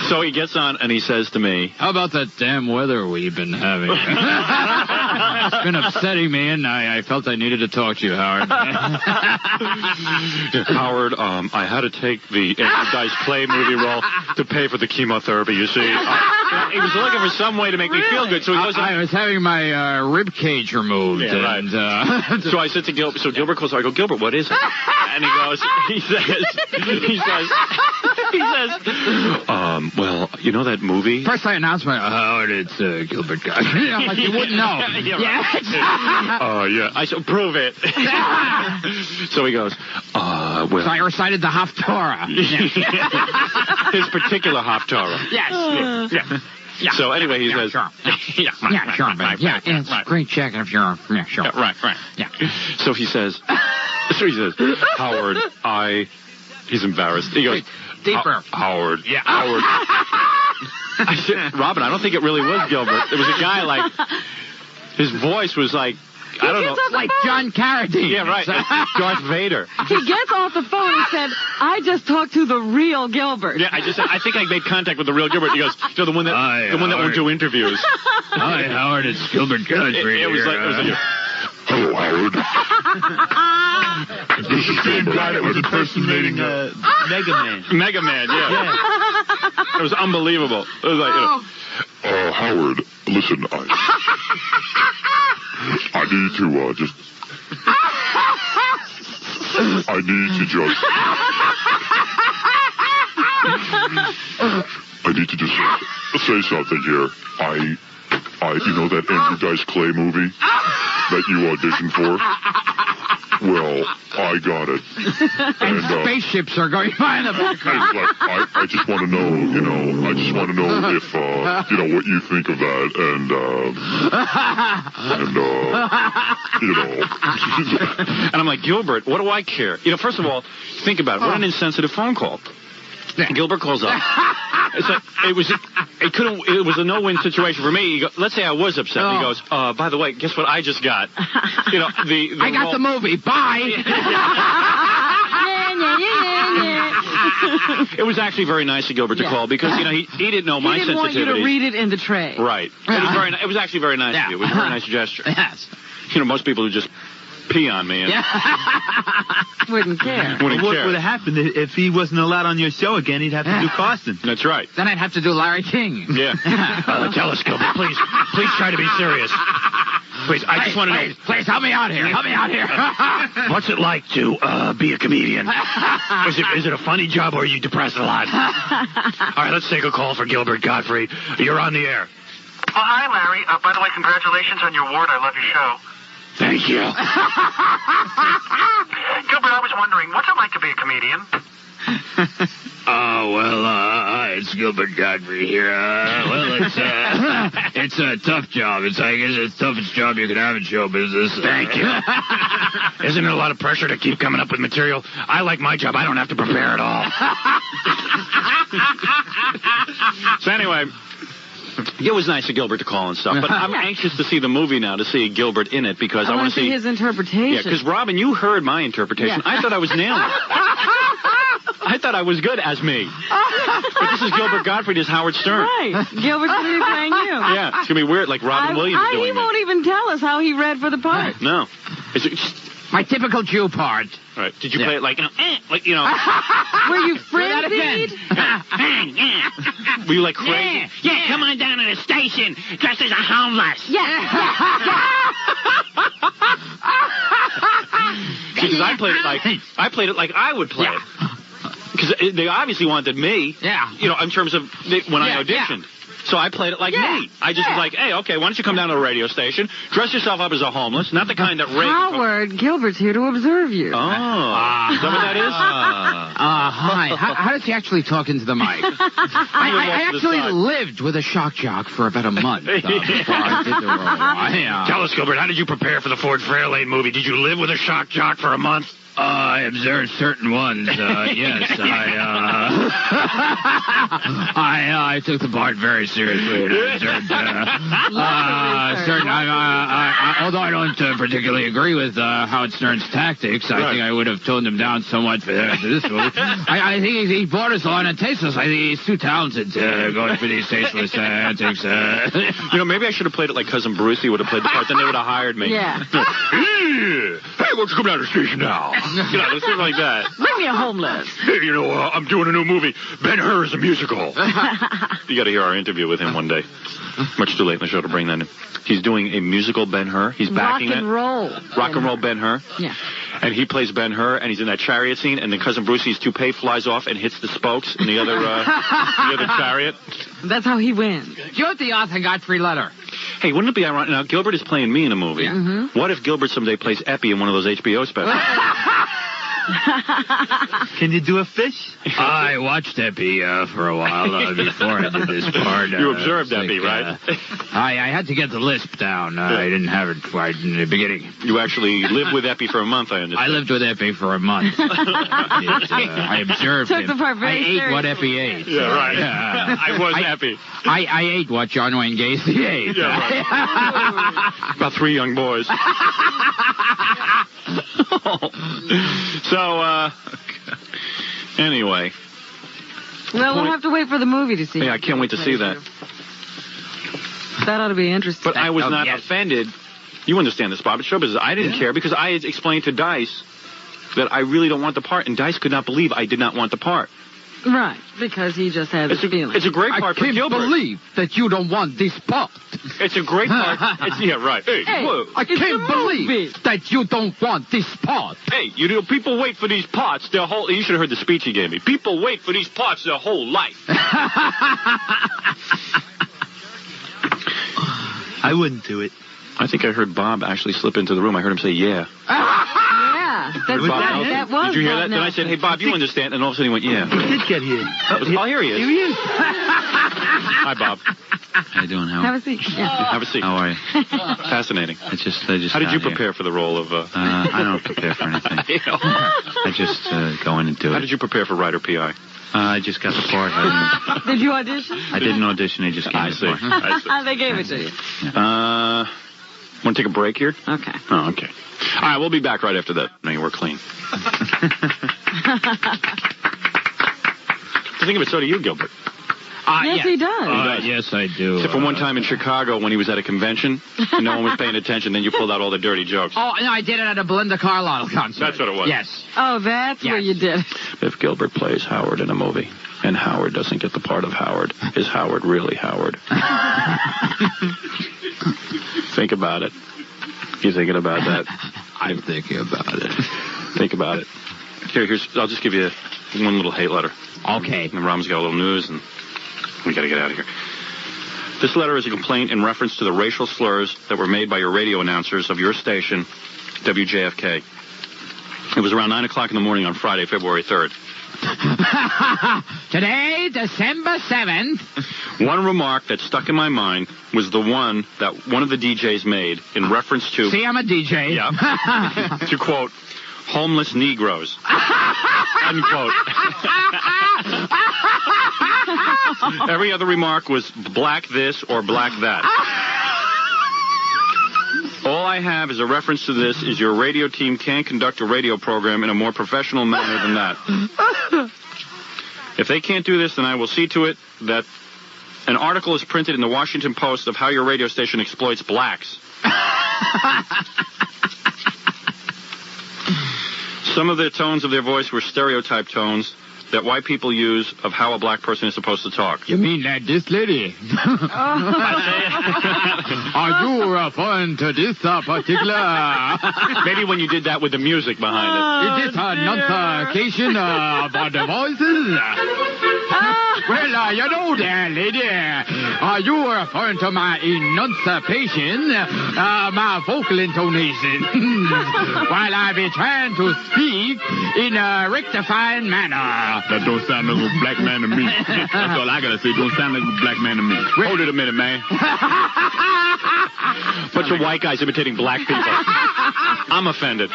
So he gets on and he says to me, how about that damn weather we've been having? It's been upsetting me, and I felt I needed to talk to you, Howard. Howard, I had to take the Dice Play movie role to pay for the chemotherapy, you see. He was looking for some way to make me feel good, so he goes... I was having my rib cage removed. Yeah, right. And, so I said to Gilbert, so Gilbert calls, I go, Gilbert, what is it? And he says, well, you know that movie? First I announced Howard, it's Gilbert Gottfried. I'm like, you wouldn't know. Oh, yeah. I said, prove it. So he goes, well... So I recited the Haftorah. His particular Haftorah. Yes. Yeah. So anyway, he says... Sure. Yeah, sure, man. Yeah, and it's great checking if you're... Yeah, sure. Yeah, right. Yeah. So he says, Howard, He's embarrassed. He goes... Deeper. Howard. Yeah. Howard. I said, Robin, I don't think it really was Gilbert. There was a guy his voice was like, I don't know. Like John Carradine. Yeah, right. Darth Vader. He gets off the phone and said, I just talked to the real Gilbert. Yeah, I think I made contact with the real Gilbert. He goes, the one that won't do interviews. Hi, Howard, it's Gilbert Gottfried. It was like hello, Howard. This is the same guy that was impersonating Mega Man. Mega Man, yeah. It was unbelievable. It was like, Howard, listen, I need to just... I need to just say something here. You know that Andrew Dice Clay movie that you auditioned for? Well, I got it. And spaceships are going by in the background. I just want to know, I just want to know if, what you think of that, And I'm like, Gilbert, what do I care? First of all, think about it. What an insensitive phone call. Gilbert calls up. It was a no-win situation for me. Let's say I was upset. And he goes, by the way, guess what I just got? I got the movie. Bye. It was actually very nice of Gilbert to call because, he didn't know my sensitivity. He didn't want you to read it in the tray. Right. It was actually very nice of you. It was a very nice gesture. Yes. Most people would just pee on me. And Wouldn't care. What would have happened if he wasn't allowed on your show again? He'd have to do Carson. That's right. Then I'd have to do Larry King. Yeah. Tell us, Gilbert. Please try to be serious. Please, I just want to know. Please, help me out here. What's it like to be a comedian? Is it a funny job or are you depressed a lot? All right, let's take a call for Gilbert Gottfried. You're on the air. Oh, hi, Larry. By the way, congratulations on your award. I love your show. Thank you. Gilbert, I was wondering, what's it like to be a comedian? It's Gilbert Gottfried here. It's a tough job. I guess it's the toughest job you can have in show business. Thank you. Isn't it a lot of pressure to keep coming up with material? I like my job. I don't have to prepare at all. So anyway, it was nice of Gilbert to call and stuff, but I'm anxious to see the movie now to see Gilbert in it because I want to see his interpretation. Yeah, because Robin, you heard my interpretation. Yeah. I thought I was nailing it. I thought I was good as me. But this is Gilbert Gottfried as Howard Stern. Right. Gilbert's going to be playing you. Yeah, it's going to be weird, like Robin Williams doing He won't even tell us how he read for the part. No. My typical Jew part. All right. Did you play it like, Were you frenzied? Were you like crazy? Yeah, come on down to the station dressed as a homeless. Because I played it like I would play it. Because they obviously wanted me. Yeah. In terms of when I auditioned. So I played it like me. I just was like, hey, okay, why don't you come down to the radio station, dress yourself up as a homeless, not the kind that Ray... Howard, Gilbert's here to observe you. Oh. Is that what that is? Hi. How does he actually talk into the mic? I actually lived with a shock jock for about a month before I did the role. Tell us, Gilbert, how did you prepare for the Ford Fairlane movie? Did you live with a shock jock for a month? I observed certain ones, yes. I took the part very seriously. And I observed certain. Although I don't particularly agree with Howard Stern's tactics, I think I would have toned him down somewhat for this movie. I think he borderline on tasteless. I think he's too talented going for these tasteless antics. Maybe I should have played it like Cousin Brucey would have played the part. Then they would have hired me. Yeah. Hey, why don't you come down to the station now? Something like that. Bring me a homeless. Hey, I'm doing a new movie. Ben-Hur is a musical. You got to hear our interview with him one day. Much too late in the show to bring that in. He's doing a musical Ben-Hur. He's backing it. Rock and roll Ben-Hur. Yeah. And he plays Ben-Hur, and he's in that chariot scene, and then Cousin Brucey's toupee flies off and hits the spokes in the other chariot. That's how he wins. You wrote the Arthur Godfrey letter. Hey, wouldn't it be ironic? Now, Gilbert is playing me in a movie. Yeah. Mm-hmm. What if Gilbert someday plays Epi in one of those HBO specials? Can you do a fish? I watched Epi for a while before I did this part. You observed Epi, right? I had to get the lisp down. I didn't have it right in the beginning. You actually lived with Epi for a month, I understand. I lived with Epi for a month. I observed him. The part very I ate seriously. what Epi ate. Yeah, right. I was Epi. I ate what John Wayne Gacy ate. Yeah, right. About 3 young boys. So, anyway. Well, we'll have to wait for the movie to see. Yeah, I can't wait to see that. That ought to be interesting. But I was not offended. You understand this, Bob. It's show business. I didn't care because I had explained to Dice that I really don't want the part, and Dice could not believe I did not want the part. Right, because he just has a feeling. It's a great part for Gilbert. I can't believe that you don't want this pot. It's a great part. Yeah, right. Hey, whoa. I can't believe that you don't want this pot. Hey, people wait for these pots their whole... You should have heard the speech he gave me. People wait for these pots their whole life. I wouldn't do it. I think I heard Bob actually slip into the room. I heard him say, yeah. Yeah, that was Did you hear Bob that? Then I said, hey, Bob, you understand? And all of a sudden he went, yeah. He did get here. Oh, here he is. Here he is. Hi, Bob. How you doing, Howard? Have a seat. Yeah. Have a seat. How are you? Fascinating. I just How did you prepare for the role of... I don't prepare for anything. I just go in and do it. How did you prepare for writer PI? I just got the part. Did you audition? I didn't audition. They just gave me the part. They gave it to you. Want to take a break here? Okay. Oh, okay. All right, we'll be back right after that. No, we're clean. To think of it, so do you, Gilbert. Yes, he does. Yes, I do. Except for one time in Chicago when he was at a convention and no one was paying attention, then you pulled out all the dirty jokes. Oh, no, I did it at a Belinda Carlisle concert. That's what it was. Yes. Oh, that's where you did it. If Gilbert plays Howard in a movie and Howard doesn't get the part of Howard, is Howard really Howard? Think about it. You thinking about that? I'm thinking about it. Think about it. I'll just give you one little hate letter. Okay. And Rob's got a little news, and we got to get out of here. This letter is a complaint in reference to the racial slurs that were made by your radio announcers of your station, WJFK. It was around 9 o'clock in the morning on Friday, February 3rd. Today, December 7th. One remark that stuck in my mind was the one that one of the DJs made in reference to... See, I'm a DJ. Yeah. To quote, homeless Negroes. Unquote. Every other remark was black this or black that. All I have as a reference to this is your radio team can't conduct a radio program in a more professional manner than that. If they can't do this, then I will see to it that an article is printed in the Washington Post of how your radio station exploits blacks. Some of the tones of their voice were stereotype tones that white people use of how a black person is supposed to talk. You mean that this lady? Are you referring to this particular... Maybe when you did that with the music behind it. Is this a enunciation about the voices? Well, you know that, lady. Are you referring to my enunciation, my vocal intonation, while I be trying to speak in a rectifying manner? That don't sound like a black man to me. That's all I gotta say. Don't sound like a black man to me. Hold it a minute, man. Bunch of white guys imitating black people. I'm offended.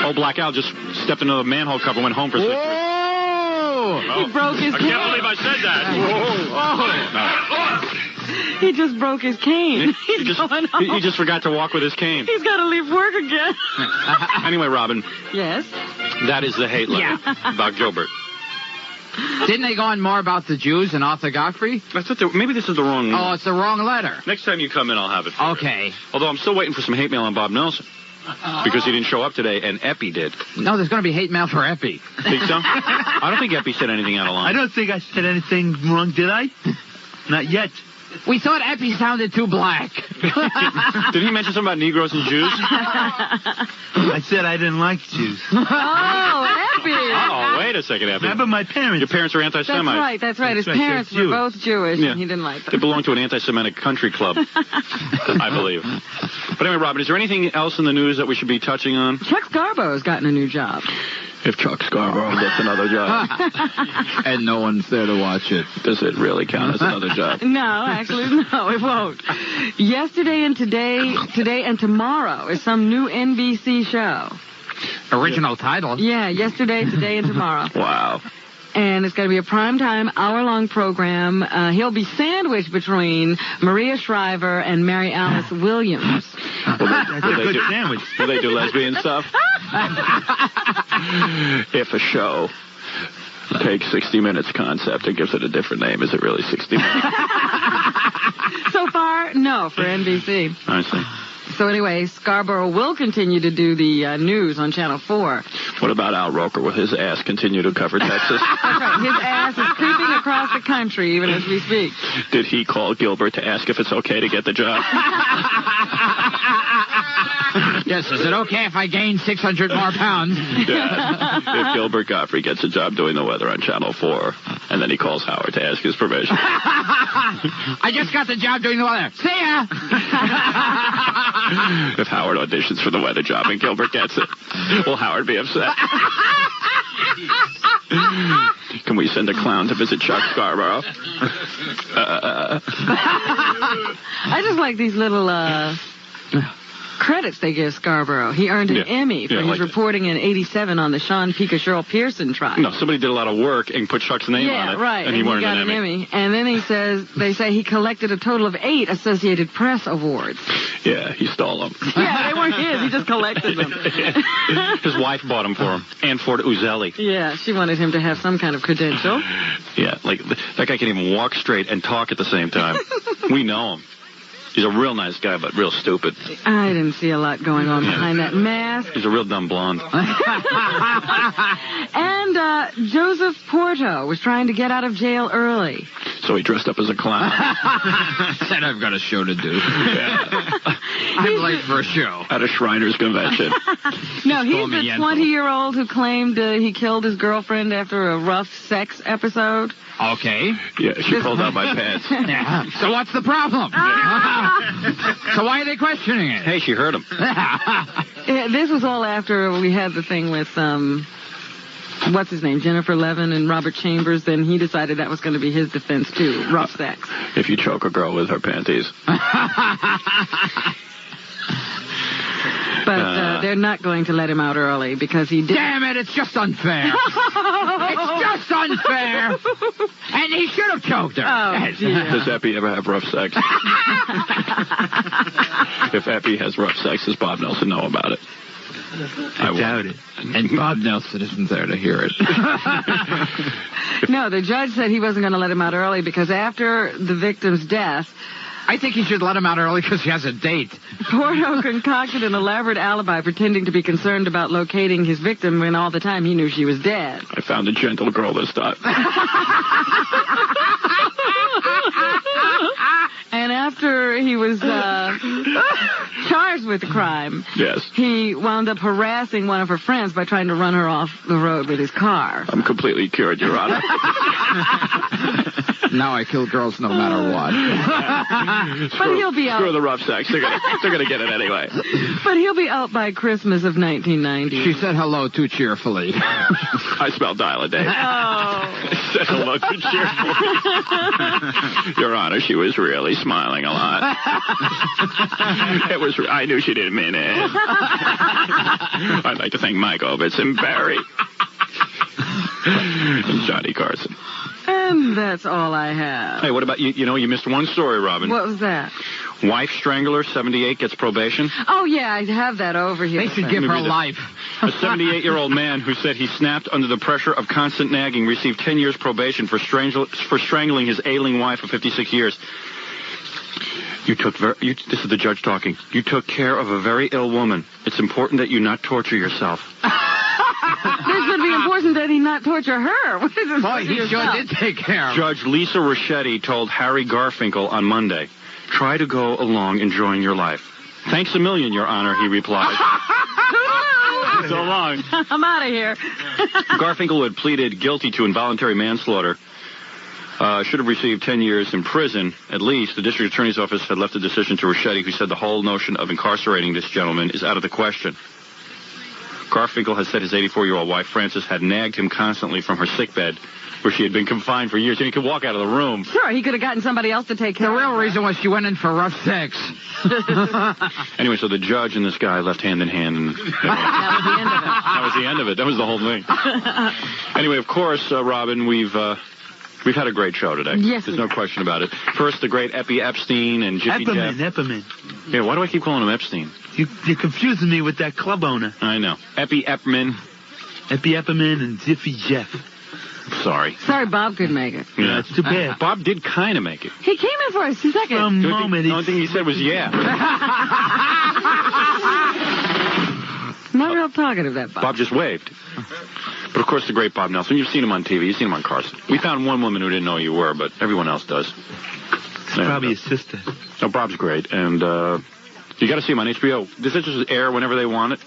Oh, Black Al just stepped into the manhole cover and went home for 6 weeks. He broke his cane. I can't believe I said that. He just broke his cane. He's going home. He just forgot to walk with his cane. He's got to leave work again. Anyway, Robin. Yes? That is the hate letter about Gilbert. Didn't they go on more about the Jews and Arthur Godfrey? I thought maybe this is the wrong one. Oh, it's the wrong letter. Next time you come in, I'll have it for Okay. you. Although I'm still waiting for some hate mail on Bob Nelson. Because he didn't show up today, and Epi did. No, there's going to be hate mail for Epi. Think so? I don't think Epi said anything out of line. I don't think I said anything wrong, did I? Not yet. We thought Epi sounded too black. Did he mention something about Negroes and Jews? I said I didn't like Jews. Oh, Epi. Oh, wait a second, Epi. Remember my parents? Your parents are anti-Semites. That's right. His That's right, parents they're were both Jewish, and he didn't like They them. belong to an anti-Semitic country club, I believe. But anyway, Robin, is there anything else in the news that we should be touching on? Chuck Scarborough's gotten a new job. If Chuck Scarborough gets another job. And no one's there to watch it. Does it really count as another job? No, actually, no, it won't. Yesterday and today and tomorrow is some new NBC show. Original title. Yeah, yesterday, today, and tomorrow. Wow. And it's going to be a primetime, hour-long program. He'll be sandwiched between Maria Shriver and Mary Alice Williams. That's a good sandwich. Will they do lesbian stuff? If a show takes 60 Minutes concept and gives it a different name, is it really 60 Minutes? So far, no, for NBC. I see. So anyway, Scarborough will continue to do the news on Channel 4. What about Al Roker? Will his ass continue to cover Texas? That's right. His ass is creeping across the country even as we speak. Did he call Gilbert to ask if it's okay to get the job? Yes, is it okay if I gain 600 more pounds? Yeah. If Gilbert Gottfried gets a job doing the weather on Channel 4, and then he calls Howard to ask his permission. I just got the job doing the weather. See ya! If Howard auditions for the weather job and Gilbert gets it, will Howard be upset? Can we send a clown to visit Chuck Scarborough? I just like these little credits they give Scarborough. He earned an Emmy for his reporting in '87 on the Sean Picashirl Pearson trial. No, somebody did a lot of work and put Chuck's name on it. Yeah, right. And he won got an Emmy. And then they say he collected a total of 8 Associated Press awards. Yeah, he stole them. Yeah, they weren't his. He just collected them. His wife bought them for him. Ann Ford Uzelli. Yeah, she wanted him to have some kind of credential. Yeah, like that guy can even walk straight and talk at the same time. We know him. He's a real nice guy, but real stupid. I didn't see a lot going on behind that mask. He's a real dumb blonde. And Joseph Porto was trying to get out of jail early. So he dressed up as a clown. Said I've got a show to do. Yeah. I'm late for a show. At a Shriners convention. No, he's the 20-year-old who claimed he killed his girlfriend after a rough sex episode. Okay. Yeah, she pulled out my pants. Yeah. So what's the problem? So why are they questioning it? Hey, she heard him. This was all after we had the thing with, what's his name, Jennifer Levin and Robert Chambers. Then he decided that was going to be his defense, too, rough sex. If you choke a girl with her panties. But they're not going to let him out early because he did. Damn it, it's just unfair. It's just unfair. And he should have choked her. Oh, does Eppie ever have rough sex? If Eppie has rough sex, does Bob Nelson know about it? I doubt it. And Bob Nelson isn't there to hear it. No, the judge said he wasn't going to let him out early because after the victim's death, I think he should let him out early because he has a date. Porto concocted an elaborate alibi pretending to be concerned about locating his victim when all the time he knew she was dead. I found a gentle girl this time. And after he was charged with the crime, yes, he wound up harassing one of her friends by trying to run her off the road with his car. I'm completely cured, Your Honor. Now I kill girls no matter what. But he'll be out. Screw the rough sex. They're gonna get it anyway. But he'll be out by Christmas of 1990. She said hello too cheerfully. I smell Dial-A-Day. Oh. Said hello too cheerfully. Your Honor, she was really smiling a lot. I knew she didn't mean it. I'd like to thank Mike Ovitz and Barry. And Johnny Carson. And that's all I have. Hey, what about you? You know, you missed one story, Robin. What was that? Wife strangler, 78, gets probation. Oh, yeah, I have that over here. They should give her life. A 78-year-old man who said he snapped under the pressure of constant nagging received 10 years probation for strangling his ailing wife of 56 years. This is the judge talking. You took care of a very ill woman. It's important that you not torture yourself. This would be important that he not torture her. What is this? Boy, he sure did take care of her. Judge Lisa Ricchetti told Harry Garfinkel on Monday, "Try to go along enjoying your life." "Thanks a million, Your Honor," he replied. So long. I'm out of here. Garfinkel, who had pleaded guilty to involuntary manslaughter, should have received 10 years in prison, at least. The district attorney's office had left the decision to Ricchetti, who said the whole notion of incarcerating this gentleman is out of the question. Garfinkel has said his 84-year-old wife, Frances, had nagged him constantly from her sickbed, where she had been confined for years, and he could walk out of the room. Sure, he could have gotten somebody else to take care of her. The real reason was she went in for rough sex. Anyway, so the judge and this guy left hand in hand. And That was the end of it. That was the end of it. That was the whole thing. Anyway, of course, Robin, we've had a great show today. Yes, There's no question about it. First, the great Eppie Epstein and Jiffy Jeff. Epperman. Yeah, why do I keep calling him Epstein? You're confusing me with that club owner. I know. Eppie Epperman. Eppie Epperman and Jiffy Jeff. Sorry. Sorry, Bob couldn't make it. Yeah, it's too bad. Bob did kind of make it. He came in for a second. For a moment. The only thing he said was, yeah. Real talkative, that Bob. Bob just waved. But, of course, the great Bob Nelson. You've seen him on TV. You've seen him on Carson. We found one woman who didn't know you were, but everyone else does. Probably his sister. No, Bob's great. And you got to see him on HBO. Does it just air whenever they want it?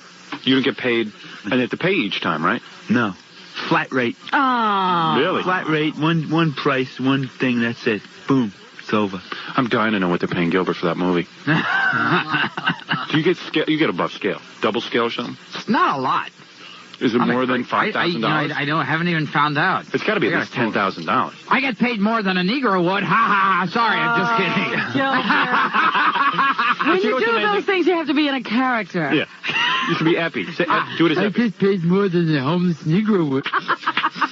You don't get paid. And they have to pay each time, right? No. Flat rate. Oh. Really? Flat rate, one price, one thing, that's it. Boom. It's over. I'm dying to know what they're paying Gilbert for that movie. Do you get scale? You get above scale. Double scale or something? It's not a lot. Is it more than $5,000? I haven't even found out. It's got to be at least $10,000. I get paid more than a Negro would. Ha ha ha. Sorry, I'm just kidding. When you do those things, you have to be in a character. Yeah. You should be Epi. Do it as Epi. get paid more than a homeless Negro would.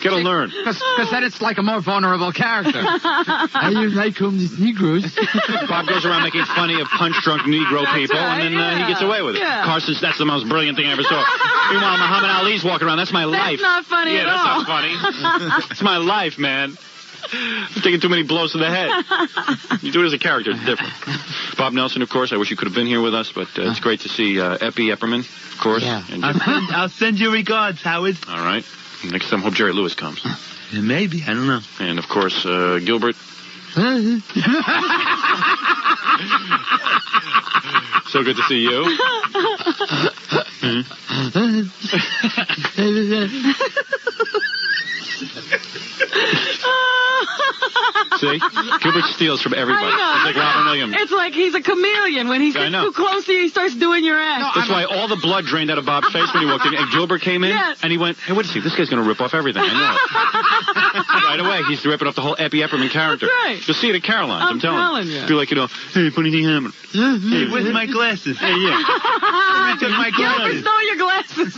Gotta learn. Because then it's like a more vulnerable character. I don't like homeless Negroes. Bob goes around making funny of punch-drunk Negro people, and then he gets away with it. Yeah. Carson's, that's the most brilliant thing I ever saw. Meanwhile, Muhammad Ali's walking around. That's my life. That's not funny at all. Yeah, that's not funny. It's my life, man. I'm taking too many blows to the head. You do it as a character, it's different. Bob Nelson, of course, I wish you could have been here with us, but it's great to see Epi Epperman, of course. Yeah. And I'll send you regards, Howard. all right. Next time, hope Jerry Lewis comes. Yeah, maybe, I don't know. And, of course, Gilbert. So good to see you. See? Gilbert steals from everybody. I know. He's like Robin Williams. It's like he's a chameleon. When he gets too close to you, he starts doing your act. That's why all the blood drained out of Bob's face when he walked in. And Gilbert came in, Yes. and he went, hey, wait a second, this guy's going to rip off everything. I know it. Right away, he's ripping off the whole Epi Epperman character. That's right. You'll see it at Caroline's, I'm telling you. Be like, hey, funny thing happened. Hey, where's my glasses? Hey, yeah. I took my Gilbert glasses. stole your glasses.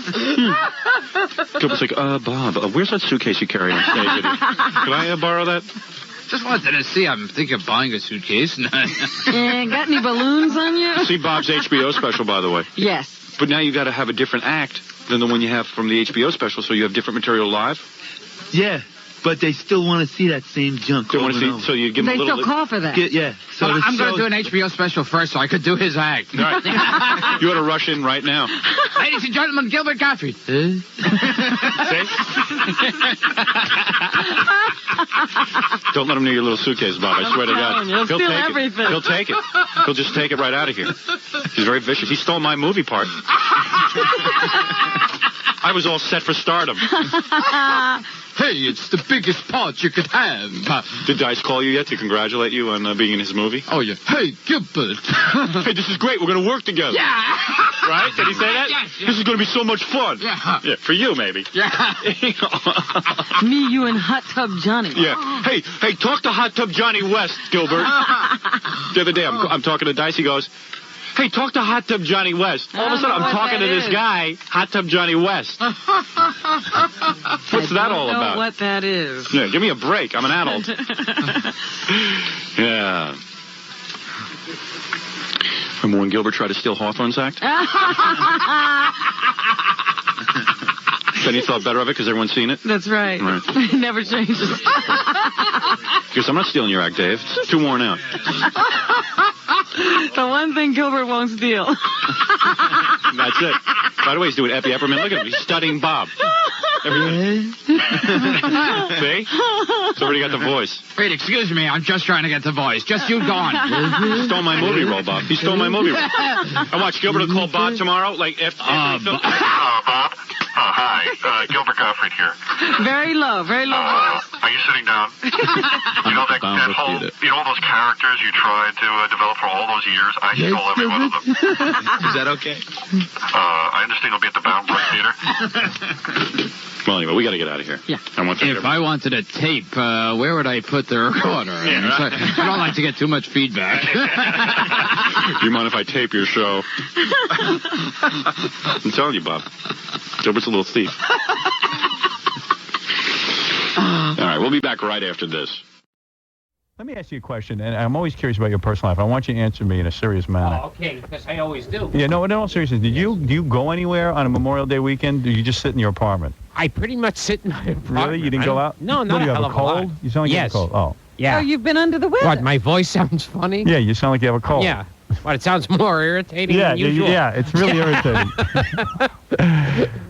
Gilbert's like, Bob, where's that suitcase you carry on stage with you? Can I borrow that? Just wanted to see. I'm thinking of buying a suitcase. Got any balloons on you? See Bob's HBO special, by the way. Yes. But now you got to have a different act than the one you have from the HBO special, so you have different material live. Yeah, but they still want to see that same junk. They want to see, over. so you give them They a little. still call for that. Yeah. So Well, the I'm going to show- do an HBO special first so I could do his act. All right. You ought to rush in right now. Ladies and gentlemen, Gilbert Gottfried. See? Don't let him near your little suitcase, Bob. I swear to God. He'll steal take everything. it. He'll take it. He'll just take it right out of here. He's very vicious. He stole my movie part. I was all set for stardom. Hey, it's the biggest part you could have. Did Dice call you yet to congratulate you on being in his movie? Oh, yeah. Hey, Gilbert. Hey, this is great. We're going to work together. Yeah. Right? Did he say that? Yes. This is going to be so much fun. Yeah. For you, maybe. Yeah. Me, you, and Hot Tub Johnny. Yeah. Hey, talk to Hot Tub Johnny West, Gilbert. The other day, I'm talking to Dice. He goes, hey, talk to Hot Tub Johnny West. All of a sudden, I'm talking to this guy, Hot Tub Johnny West. What's that all I don't know about? what that is. Yeah, give me a break. I'm an adult. Yeah. Remember when Gilbert tried to steal Hawthorne's act? Then he thought better of it because everyone's seen it? That's right. Right. Never changes. Because I'm not stealing your act, Dave. It's too worn out. The one thing Gilbert won't steal. That's it. By the way, he's doing Epi Epperman. Look at him. He's studying Bob. Everybody. See? He's already got the voice. Wait, excuse me. I'm just trying to get the voice. Just you go on. He stole my movie role, Bob. He stole my movie role. I watch Gilbert will call Bob tomorrow. Like, if Bob? Hi. Gilbert Gottfried here. Very low voice. Are you sitting down? You know that whole, all those characters you tried to develop for all those years? I stole every one of them. Is that okay? I understand you'll be at the Bound Brook Theater. Well, anyway, we got to get out of here. Yeah. If I wanted a tape, where would I put the recorder? I don't like to get too much feedback. Do you mind if I tape your show? I'm telling you, Bob. Gilbert's a little thief. All right, we'll be back right after this. Let me ask you a question, and I'm always curious about your personal life. I want you to answer me in a serious manner. Oh, okay, because I always do. Yeah, no, in all seriousness, do you go anywhere on a Memorial Day weekend? Or do you just sit in your apartment? I pretty much sit in my apartment. Really? You didn't go out? No, What, not do you a have hell a of a lot. cold? You sound like you have a Yes. cold. Oh. Yeah. Oh, you've been under the weather. What, my voice sounds funny? Yeah, you sound like you have a cold. Yeah. What, it sounds more irritating than usual? Yeah, it's really irritating.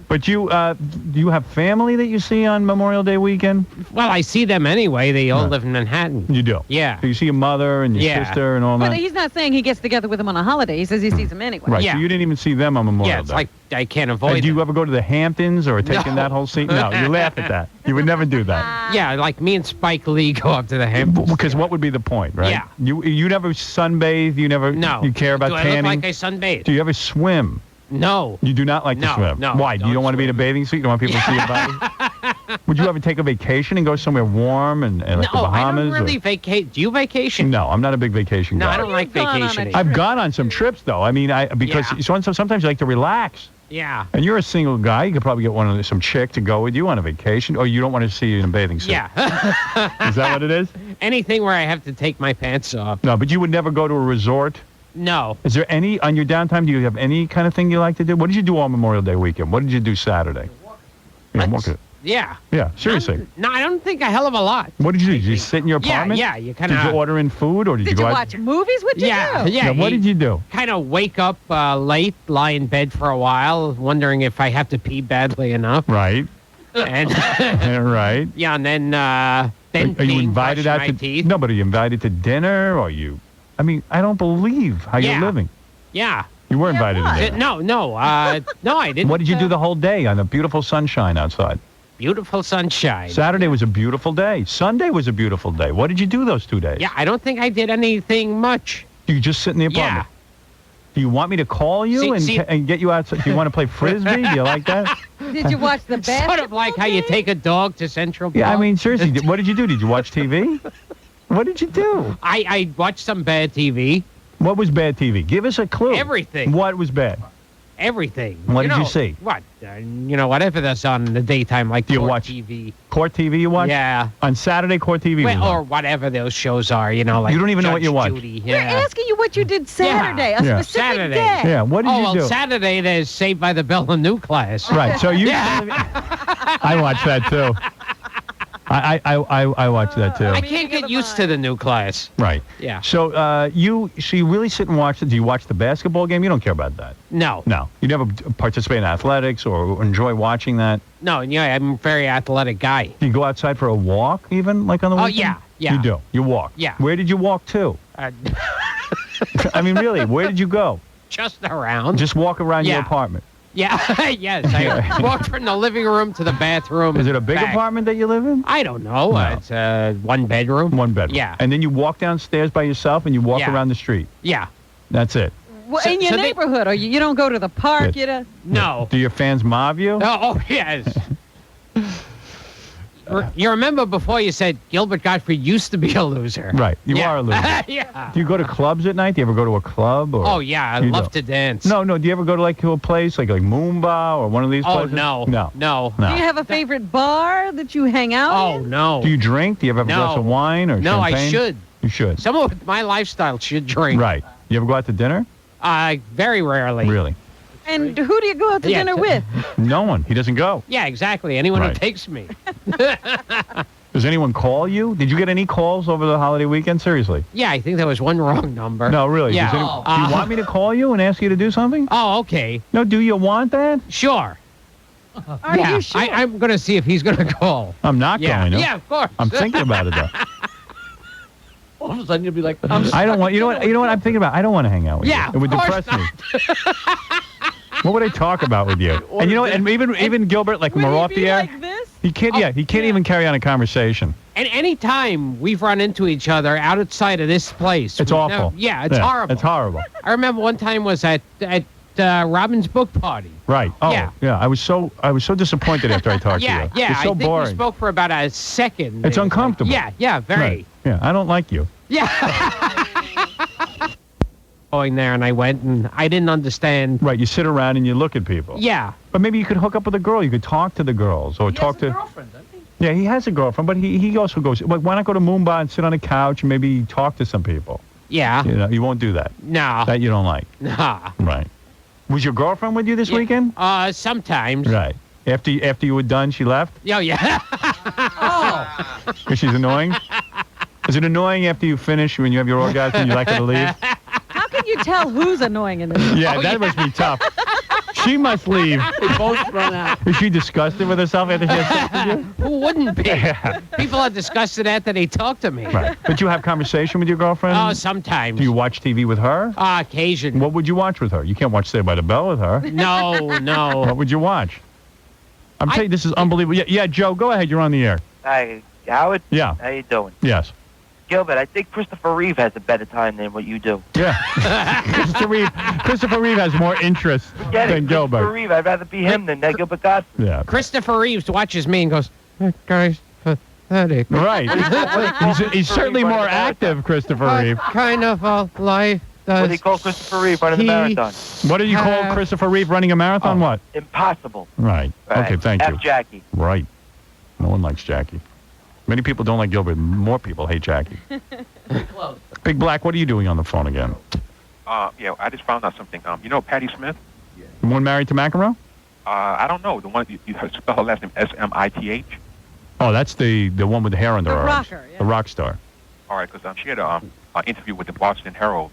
But do you have family that you see on Memorial Day weekend? Well, I see them anyway. They all live in Manhattan. You do? Yeah. So you see your mother and your sister and all that? But he's not saying he gets together with them on a holiday. He says he sees them anyway. Right, so you didn't even see them on Memorial Day. Yeah, it's like I can't avoid Do you ever go to the Hamptons or taking that whole scene? No, you laugh at that. You would never do that. Yeah, like me and Spike Lee go up to the Hamptons. Because what would be the point, right? Yeah. You never sunbathe? You never you care about tanning? Do I look like I sunbathe? Do you ever swim? No. You do not like to swim? No. Why? You don't want to be in a bathing suit? You don't want people to see your body? Would you ever take a vacation and go somewhere warm and like the Bahamas? I don't really vacate. Do you vacation? No, I'm not a big vacation guy. No, I don't like vacationing. I've gone on some trips, though. I mean, because sometimes you like to relax. Yeah. And you're a single guy. You could probably get some chick to go with you on a vacation, or you don't want to see you in a bathing suit. Yeah. Is that what it is? Anything where I have to take my pants off. No, but you would never go to a resort? No. Is there any, on your downtime, do you have any kind of thing you like to do? What did you do on Memorial Day weekend? What did you do Saturday? Yeah. Yeah, seriously. No, I don't think a hell of a lot. What did you do? Did you sit in your apartment? Yeah, you kind of... Did you order in food, or did you go out? Watch movies? What'd you do? Yeah. What did you do? Kind of wake up late, lie in bed for a while, wondering if I have to pee badly enough. Right. And right. Yeah, and then are you invited out to teeth. No, but are you invited to dinner, or you? I mean, I don't believe how you're living. Yeah. You were invited to dinner. No, I didn't. What did you do the whole day on the beautiful sunshine outside? Beautiful sunshine. Saturday was a beautiful day. Sunday was a beautiful day. What did you do those 2 days? Yeah, I don't think I did anything much. You just sit in the apartment? Yeah. Do you want me to call you and get you outside? Do you want to play Frisbee? Do you like that? Did you watch the basketball Sort of like how you take a dog to Central Park. Yeah, I mean, seriously, what did you do? Did you watch TV? What did you do? I watched some bad TV. What was bad TV? Give us a clue. Everything. What was bad? Everything. What did you see? What? Whatever that's on in the daytime, like Do you Court watch TV. Court TV you watch? Yeah. On Saturday, Court TV was on. Or whatever those shows are, like you don't even know what Judge you watch. Judy. We're asking you what you did Saturday, a specific Saturday. day. Yeah, what did you do? Saturday there's Saved by the Bell, a new class. Right, so you... I watched that, too. I watched that, too. I can't get used to the new class. Right. Yeah. So you really sit and watch it. Do you watch the basketball game? You don't care about that. No. No. You never participate in athletics or enjoy watching that? No, I'm a very athletic guy. Do you go outside for a walk even, like on the weekend? Yeah. You do? You walk? Yeah. Where did you walk to? I mean, really, where did you go? Just around. Just walk around your apartment? Yeah, yes. I walked from the living room to the bathroom. Is it a big back. apartment that you live in? I don't know. No. It's one bedroom. One bedroom. Yeah. And then you walk downstairs by yourself and you walk around the street? Yeah. That's it? Well, in your neighborhood, or you don't go to the park? Yes. No. Do your fans mob you? Oh yes. You remember before you said Gilbert Gottfried used to be a loser. Right. You are a loser. Yeah. Do you go to clubs at night? Do you ever go to a club? Or Oh, yeah. I love to dance. No. Do you ever go to a place like Moomba or one of these places? No. No. Do you have a favorite bar that you hang out in? Oh, no. Do you drink? Do you ever have a glass of wine or No, champagne? I should. You should. Someone with my lifestyle should drink. Right. You ever go out to dinner? Very rarely. Really? And who do you go out to dinner with? No one. He doesn't go. Yeah, exactly. Anyone who Right. takes me. Does anyone call you? Did you get any calls over the holiday weekend? Seriously? Yeah, I think there was one wrong number. No, really. Yeah. Do you want me to call you and ask you to do something? Oh, okay. No, do you want that? Sure. Are you sure? I'm going to see if he's going to call. I'm not going to. Yeah, of course. I'm thinking about it, though. All of a sudden you'll be like, I don't want. You know what I'm thinking about? I don't want to hang out with you. Yeah, It would of course depress me. What would I talk about with you? And and even Gilbert, like when we're off the air, like this? he can't. He can't even carry on a conversation. And any time we've run into each other outside of this place. It's awful. It's horrible. It's horrible. I remember one time was at Robin's book party. Right. Oh, Yeah. I was so disappointed after I talked to you. Yeah. It's so I think boring. we spoke for about a second. It's uncomfortable. Yeah, very. Right. Yeah, I don't like you. Yeah. Going there, and I went, and I didn't understand. Right. You sit around and you look at people. Yeah. But maybe you could hook up with a girl. You could talk to the girls or talk to. girlfriend, doesn't he? Yeah, he has a girlfriend, but he also goes. Like, why not go to Moomba and sit on a couch and maybe talk to some people? Yeah. You won't do that. No. That you don't like. Nah. Right. Was your girlfriend with you this weekend? Sometimes. Right. After you were done, she left? Oh, yeah. Oh. Because she's annoying? Is it annoying after you finish, when you have your orgasm, you like her to leave? How can you tell who's annoying in this? Yeah, that must be tough. She must leave. We both run out. Is she disgusted with herself after she has sex with you? Who wouldn't be? Yeah. People are disgusted after they talk to me. Right. But you have conversation with your girlfriend? Oh, sometimes. Do you watch TV with her? Occasionally. What would you watch with her? You can't watch Saved by the Bell with her. No, no. What would you watch? I'm telling you, this is unbelievable. Yeah, Joe, go ahead. You're on the air. Hi, Howard. Yeah. How you doing? Yes. Gilbert, I think Christopher Reeve has a better time than what you do. Yeah. Christopher Reeve has more interest than Gilbert. Christopher Reeve, I'd rather be him than Gilbert Gottfried. Yeah. Christopher Reeves watches me and goes, that guy's pathetic. Right. he's certainly more active, Christopher Reeve. What kind of a life does What do you call Christopher Reeve running the marathon? What do you call Christopher Reeve running a marathon? What? Impossible. Right. Okay, thank you. F Jackie. Right. No one likes Jackie. Many people don't like Gilbert. More people hate Jackie. Big Black, what are you doing on the phone again? Yeah, I just found out something. You know Patti Smith? The one married to McEnroe? I don't know. The one you spell her last name S-M-I-T-H. Oh, that's the one with the hair under her eyes. rocker, yeah. The rock star. All right, because she had an interview with the Boston Herald,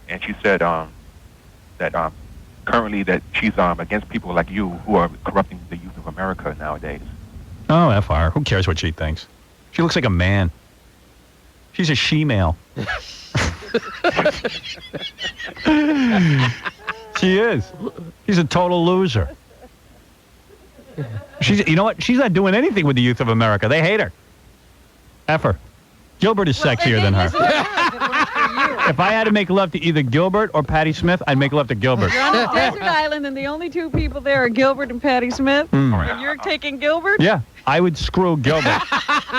and she said that currently that she's against people like you who are corrupting the youth of America nowadays. Oh, F her. Who cares what she thinks? She looks like a man. She's a she-male. She is. She's a total loser. You know what? She's not doing anything with the youth of America. They hate her. F her. Gilbert is sexier than her. If I had to make love to either Gilbert or Patti Smith, I'd make love to Gilbert. You're on a desert island, and the only two people there are Gilbert and Patti Smith. And you're taking Gilbert? Yeah, I would screw Gilbert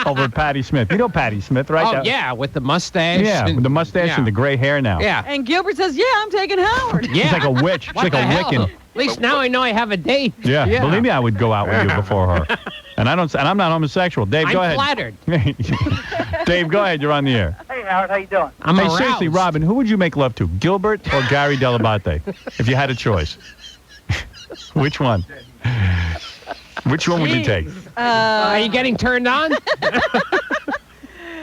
over Patti Smith. You know Patti Smith, right? Oh, yeah, with the mustache. Yeah, with the mustache and the gray hair now. Yeah. And Gilbert says, yeah, I'm taking Howard. Yeah. She's like a witch. She's like a Wiccan. At least now I know I have a date. Yeah, believe me, I would go out with you before her. And I'm not homosexual. Dave, go ahead. I'm flattered. Dave, go ahead. You're on the air. Hey, Howard, how you doing? Hey, seriously, Robin, who would you make love to, Gilbert or Gary Delabate, if you had a choice? Which one? Which one would you take? Are you getting turned on?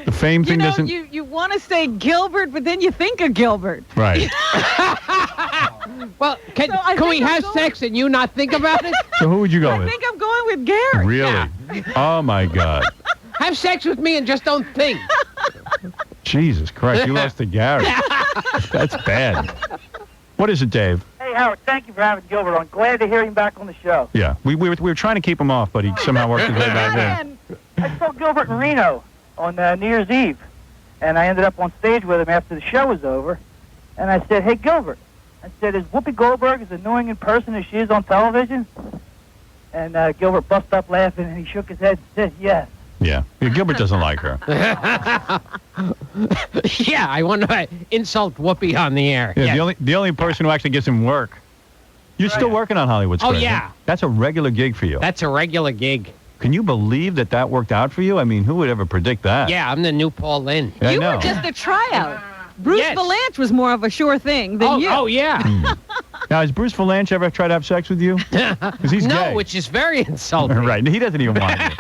The fame thing doesn't... You want to say Gilbert, but then you think of Gilbert. Right. Well, can we have sex and you not think about it? So who would you go I with? think I'm going with Gary. Really? Yeah. Oh, my God. Have sex with me and just don't think. Jesus Christ, you lost to Gary. That's bad. What is it, Dave? Hey, Howard, thank you for having Gilbert on. Glad to hear him back on the show. Yeah, we were trying to keep him off, but he somehow worked his way back in. I saw Gilbert in Reno on New Year's Eve, and I ended up on stage with him after the show was over, and I said, hey, Gilbert, I said, is Whoopi Goldberg as annoying in person as she is on television? And Gilbert busted up laughing, and he shook his head and said, yes. Yeah, Gilbert doesn't like her. Yeah, I want to insult Whoopi on the air. Yeah, Yes. the only person who actually gives him work. You're still working on Hollywood Squares. Oh, yeah. Right? That's a regular gig for you. That's a regular gig. Can you believe that worked out for you? I mean, who would ever predict that? Yeah, I'm the new Paul Lynde. Yeah, You I know. were just a tryout. Bruce Valanche was more of a sure thing than you. Oh, yeah. Now, has Bruce Valanche ever tried to have sex with you? Because he's No, gay. which is very insulting. Right, he doesn't even want it.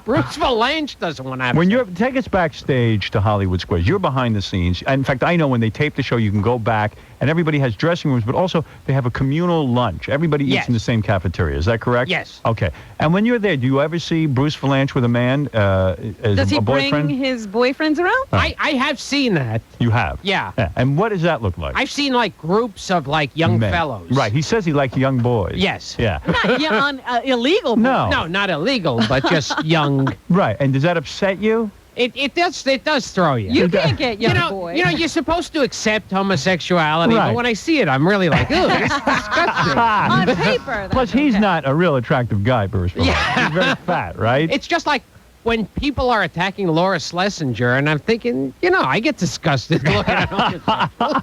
Bruce Valanche doesn't want to have When sex. take us backstage to Hollywood Squares. You're behind the scenes. In fact, I know when they tape the show, you can go back, and everybody has dressing rooms, but also they have a communal lunch. Everybody eats Yes. in the same cafeteria. Is that correct? Yes. Okay. And when you're there, do you ever see Bruce Valanche with a man as Does he a boyfriend? bring his boyfriends around? I have seen that. You have? Yeah. And what does that look like? I've seen, like, groups of, like, young Men. fellows. Right. He says he likes young boys. Yes. Yeah. Not illegal. No. No, not illegal, but just young. Right. And does that upset you? It does throw you. You can't get young boys. You know, you're supposed to accept homosexuality, Right. but when I see it, I'm really like, ew, this is disgusting. On paper. Plus, he's not a real attractive guy, Bruce Valanche. Yeah. He's very fat, right? It's just like when people are attacking Laura Schlesinger, and I'm thinking, I get disgusted looking at them.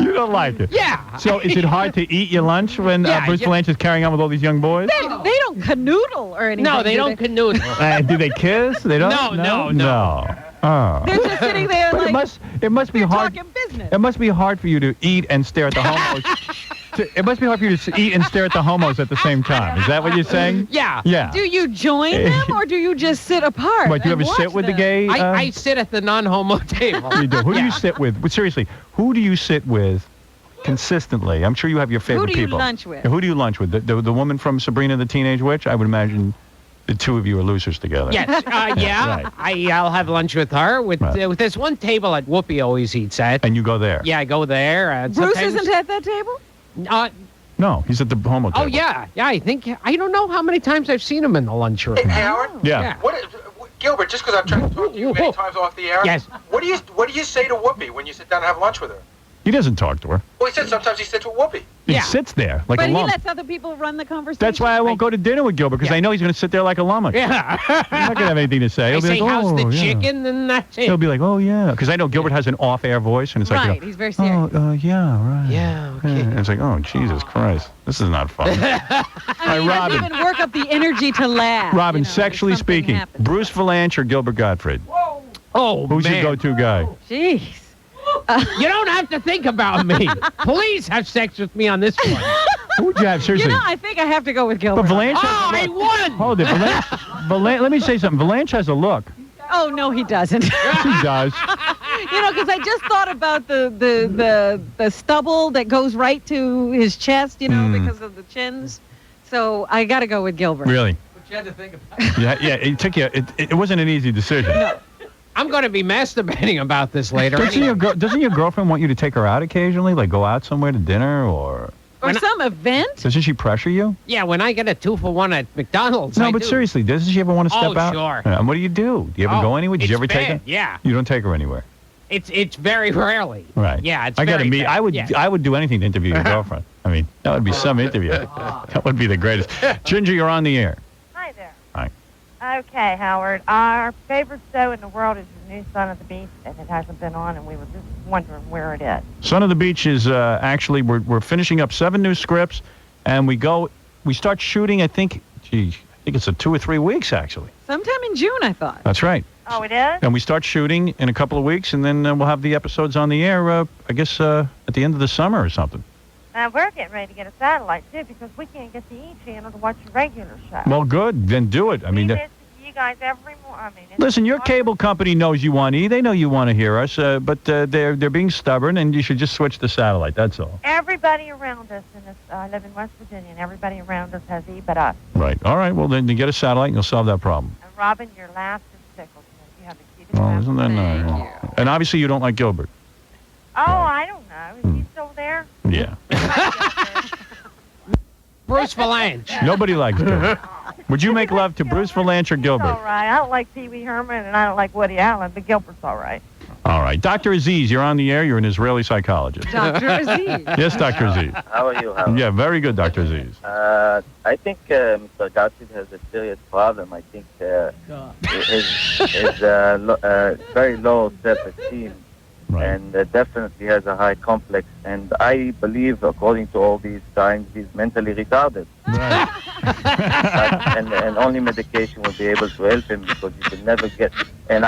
You don't like it. Yeah. So is it hard to eat your lunch when Bruce Valanche is carrying on with all these young boys? They don't canoodle or anything. No, they don't canoodle. Do they kiss? They don't? No. Oh. They're just sitting there But like it must be hard. talking business. It must be hard for you to eat and stare at the homos it must be hard for you to eat and stare at the homos at the same time. Is that what you're saying? Yeah. Yeah. Do you join them or do you just sit apart? What, do you ever sit with the gay? I sit at the non-homo table. You do. Who do you sit with? But seriously, who do you sit with consistently? I'm sure you have your favorite people. Who do you lunch with? Yeah, who do you lunch with? The woman from Sabrina the Teenage Witch? I would imagine the two of you are losers together. Yes, yeah. Right. I'll have lunch with her. With there's one table at Whoopi always eats at. And you go there? Yeah, I go there. Bruce isn't at that table? No, he's at the homo table. Oh, yeah. Yeah, I don't know how many times I've seen him in the lunchroom. Hey, Howard? Yeah. Gilbert, just because I've tried to talk to you many times off the air, yes. What do you say to Whoopi when you sit down and have lunch with her? He doesn't talk to her. Well, he said sometimes he sits with Whoopi. He sits there like but a lump. He lets other people run the conversation. That's why I won't go to dinner with Gilbert, because I know he's going to sit there like a lummox. Yeah. He's not going to have anything to say. I He'll be say, like, how's the yeah. chicken? And that's it. He'll be like, oh, yeah. Because I know Gilbert has an off-air voice, and it's like, he's very serious. oh, yeah, right. Yeah, okay. And it's like, oh, Jesus Christ. This is not fun. I mean, Robin. he doesn't even work up the energy to laugh. Robin, sexually speaking, Bruce Valanche or Gilbert Gottfried? Oh, Who's man. your go-to guy? Jeez. You don't have to think about me. Please have sex with me on this one. Who would you have? Seriously. You know, I think I have to go with Gilbert. But Valanche I won! Hold it. Valanche, let me say something. Valanche has a look. Oh, no, he doesn't. He does. You know, because I just thought about the stubble that goes right to his chest, you know, because of the chins. So I got to go with Gilbert. Really? But you had to think about it. Yeah, it took you, it wasn't an easy decision. No. I'm going to be masturbating about this later. Doesn't your girlfriend want you to take her out occasionally, like go out somewhere to dinner or some event? Doesn't she pressure you? Yeah, when I get a 2-for-1 at McDonald's. No, but seriously, doesn't she ever want to step out? Sure. And what do you do? Do you ever go anywhere? Did you ever take her? Yeah. You don't take her anywhere. It's very rarely. Right. Yeah, it's I gotta very meet. bad. I would do anything to interview your girlfriend. I mean, that would be some interview. That would be the greatest. Ginger, you're on the air. Hi there. Hi. Okay, Howard. Our favorite show in the world is the new Son of the Beach, and it hasn't been on, and we were just wondering where it is. Son of the Beach is actually we're finishing up 7 new scripts, and we start shooting. I think it's 2 or 3 weeks actually. Sometime in June, I thought. That's right. Oh, it is? And we start shooting in a couple of weeks, and then we'll have the episodes on the air. I guess at the end of the summer or something. We're getting ready to get a satellite, too, because we can't get the E! channel to watch the regular show. Well, good. Then do it. I mean, We listen to you guys every morning. listen, your cable company knows you want E! They know you want to hear us, but they're being stubborn, and you should just switch to satellite. That's all. Everybody around us in this, I live in West Virginia, and everybody around us has E! but us. Right. All right. Well, then you get a satellite, and you'll solve that problem. And Robin, your laugh is tickled. You have the cutest Oh, laugh. isn't that nice? And obviously, you don't like Gilbert. Oh, I don't know. Is he still there? Yeah. Bruce Valanche. Nobody likes Gilbert. Would you make love to Bruce Valanche or Gilbert? All right. I don't like Pee Wee Herman, and I don't like Woody Allen, but Gilbert's all right. All right. Dr. Aziz, you're on the air. You're an Israeli psychologist. Dr. Aziz. Yes, Dr. Aziz. How are you, Howard? Yeah, very good, Dr. Aziz. I think Mr. Gottfried has a serious problem. I think his very low self-esteem, and definitely has a high complex. And I believe, according to all these signs, he's mentally retarded. Right. and only medication will be able to help him, because you can never get. And